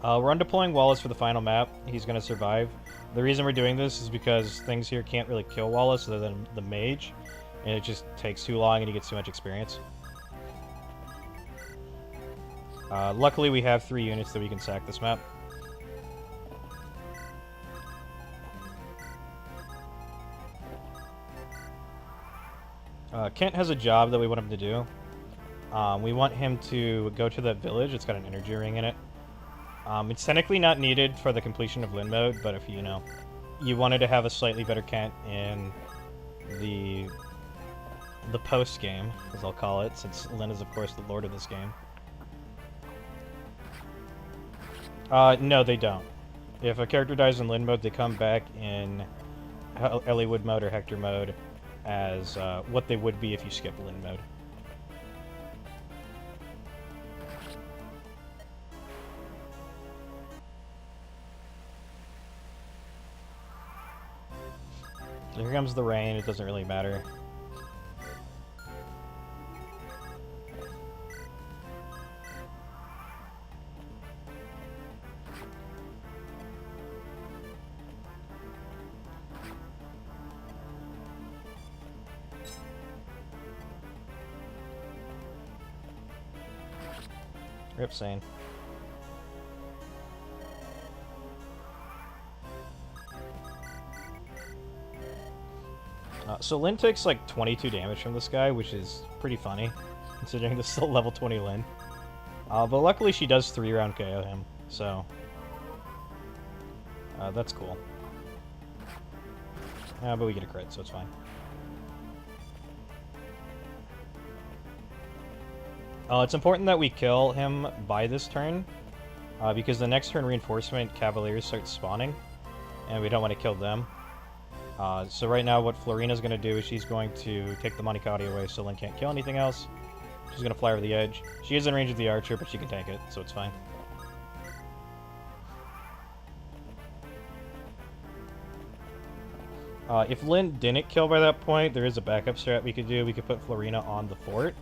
We're undeploying Wallace for the final map. He's going to survive. The reason we're doing this is because things here can't really kill Wallace other than the mage, and it just takes too long and he gets too much experience. Luckily, we have 3 units that we can sack this map. Kent has a job that we want him to do. We want him to go to that village. It's got an energy ring in it. It's technically not needed for the completion of Lynn mode, but if you wanted to have a slightly better Kent in the post game, as I'll call it, since Lynn is of course the lord of this game. No, they don't. If a character dies in Lynn mode, they come back in Elliewood mode or Hector mode as what they would be if you skip Lynn mode. Here comes the rain, it doesn't really matter. Rip Sane. So Lynn takes like 22 damage from this guy, which is pretty funny, considering this is still level 20 Lynn. But luckily she does 3-round KO him, so that's cool. But we get a crit, so it's fine. It's important that we kill him by this turn, because the next turn reinforcement cavaliers start spawning, and we don't want to kill them. So right now what Florina's going to do is she's going to take the Monicati away so Lyn can't kill anything else. She's going to fly over the edge. She is in range of the archer, but she can tank it, so it's fine. If Lyn didn't kill by that point, there is a backup strat we could do. We could put Florina on the fort.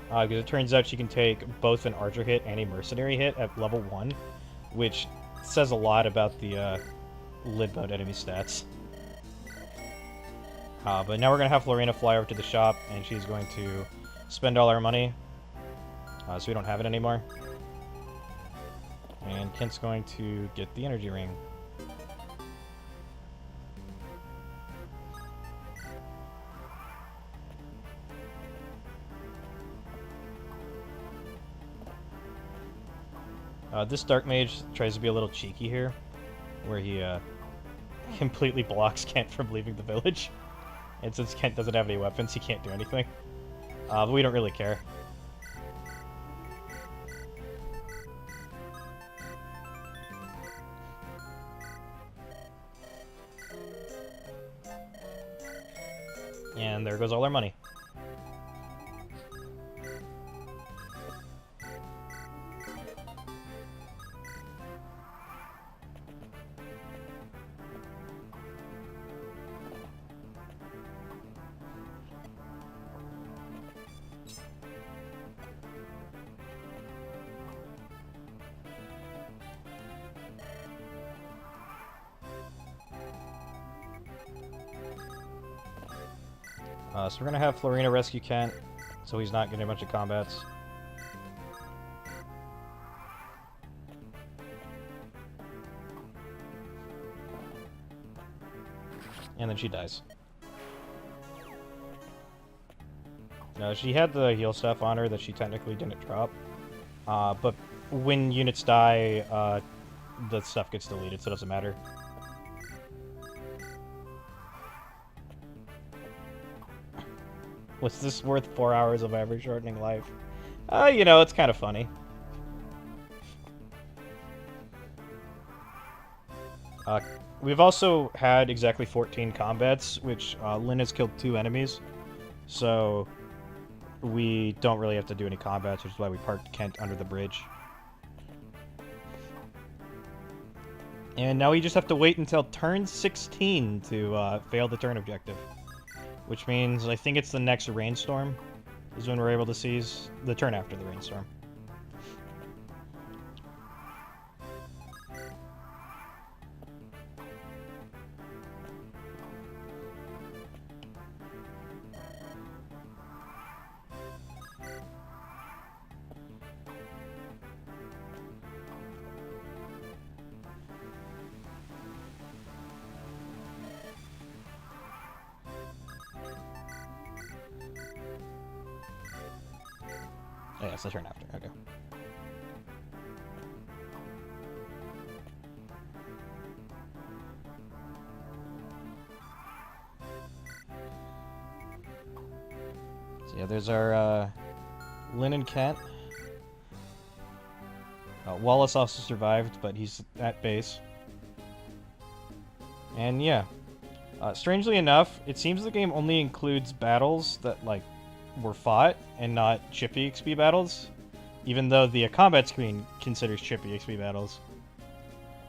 Because it turns out she can take both an archer hit and a mercenary hit at level 1, which says a lot about the lid mode enemy stats. But now we're going to have Florina fly over to the shop, and she's going to spend all our money, so we don't have it anymore. And Kent's going to get the energy ring. This Dark Mage tries to be a little cheeky here, where he completely blocks Kent from leaving the village. And since Kent doesn't have any weapons, he can't do anything. But we don't really care. And there goes all our money. So we're going to have Florina rescue Kent, so he's not getting a bunch of combats. And then she dies. She had the heal stuff on her that she technically didn't drop. But when units die, the stuff gets deleted, so it doesn't matter. Was this worth 4 hours of ever shortening life? You know, it's kind of funny. We've also had exactly 14 combats, which Lyn has killed 2 enemies. So we don't really have to do any combats, which is why we parked Kent under the bridge. And now we just have to wait until turn 16 to fail the turn objective. Which means, I think it's the next rainstorm is when we're able to seize the turn after the rainstorm. Oh, yeah, it's the turn after. Okay. So yeah, there's our Lyn and Kent. Wallace also survived, but he's at base. And yeah. Strangely enough, it seems the game only includes battles that, like, were fought and not chippy XP battles, even though the combat screen considers chippy XP battles.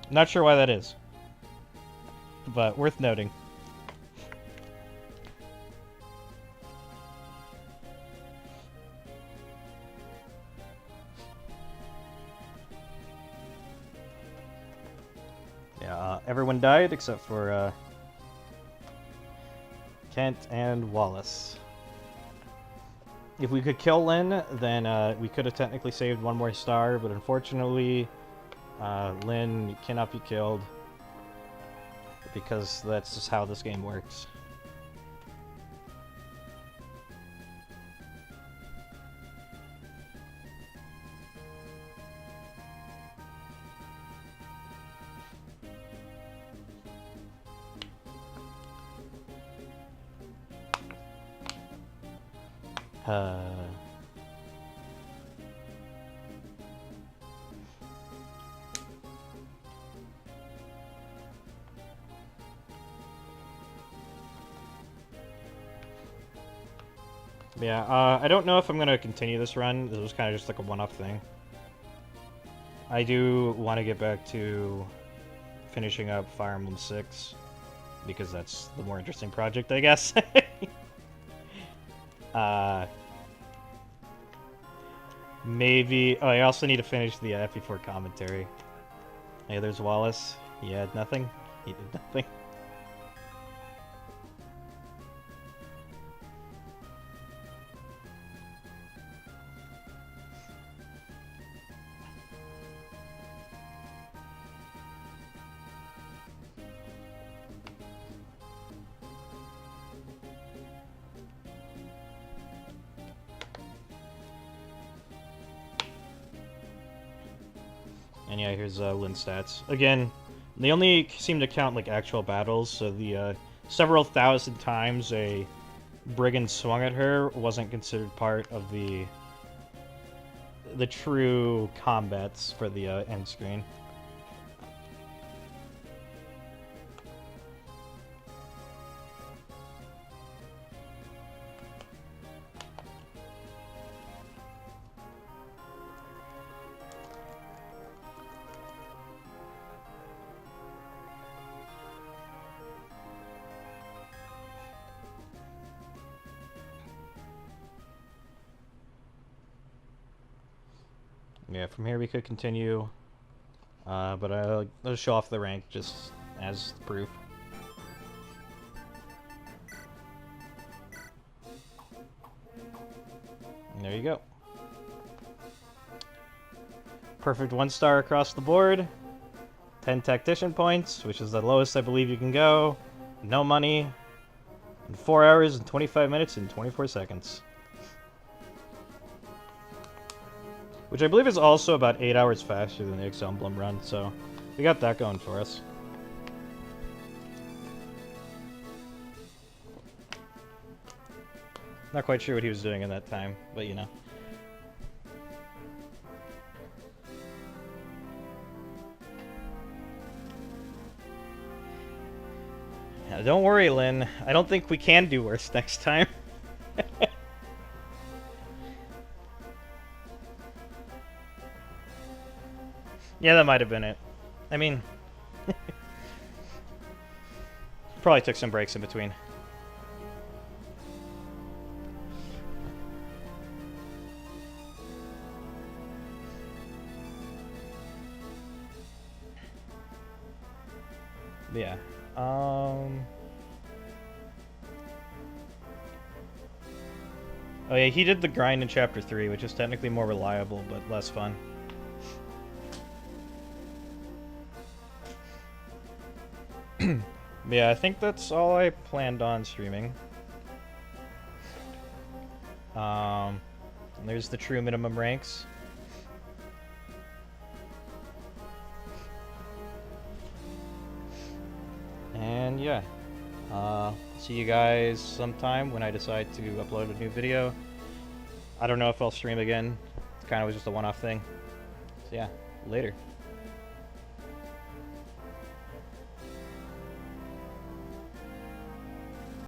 Not sure why that is, but worth noting. Yeah, everyone died except for Kent and Wallace. If we could kill Lyn, then we could have technically saved 1 more star, but unfortunately, Lyn cannot be killed, because that's just how this game works. Yeah, I don't know if I'm gonna continue this run. This was kind of just like a one-off thing. I do want to get back to finishing up Fire Emblem 6, because that's the more interesting project, I guess. Maybe... Oh, I also need to finish the FE4 commentary. Hey, there's Wallace. He had nothing. He did nothing. And yeah, here's Lynn's stats. Again, they only seem to count like actual battles, so the several thousand times a brigand swung at her wasn't considered part of the true combats for the end screen. Yeah, from here we could continue, but I'll show off the rank just as proof. And there you go. Perfect 1-star across the board. 10 tactician points, which is the lowest I believe you can go. No money. In 4 hours and 25 minutes and 24 seconds. Which I believe is also about 8 hours faster than the X Emblem run, so we got that going for us. Not quite sure what he was doing in that time, but you know. Yeah, don't worry, Lynn. I don't think we can do worse next time. Yeah, that might have been it. I mean... probably took some breaks in between. Yeah. Oh yeah, he did the grind in Chapter 3, which is technically more reliable, but less fun. Yeah, I think that's all I planned on streaming. And there's the true minimum ranks. And yeah, see you guys sometime when I decide to upload a new video. I don't know if I'll stream again. It kind of was just a one-off thing. So yeah, later.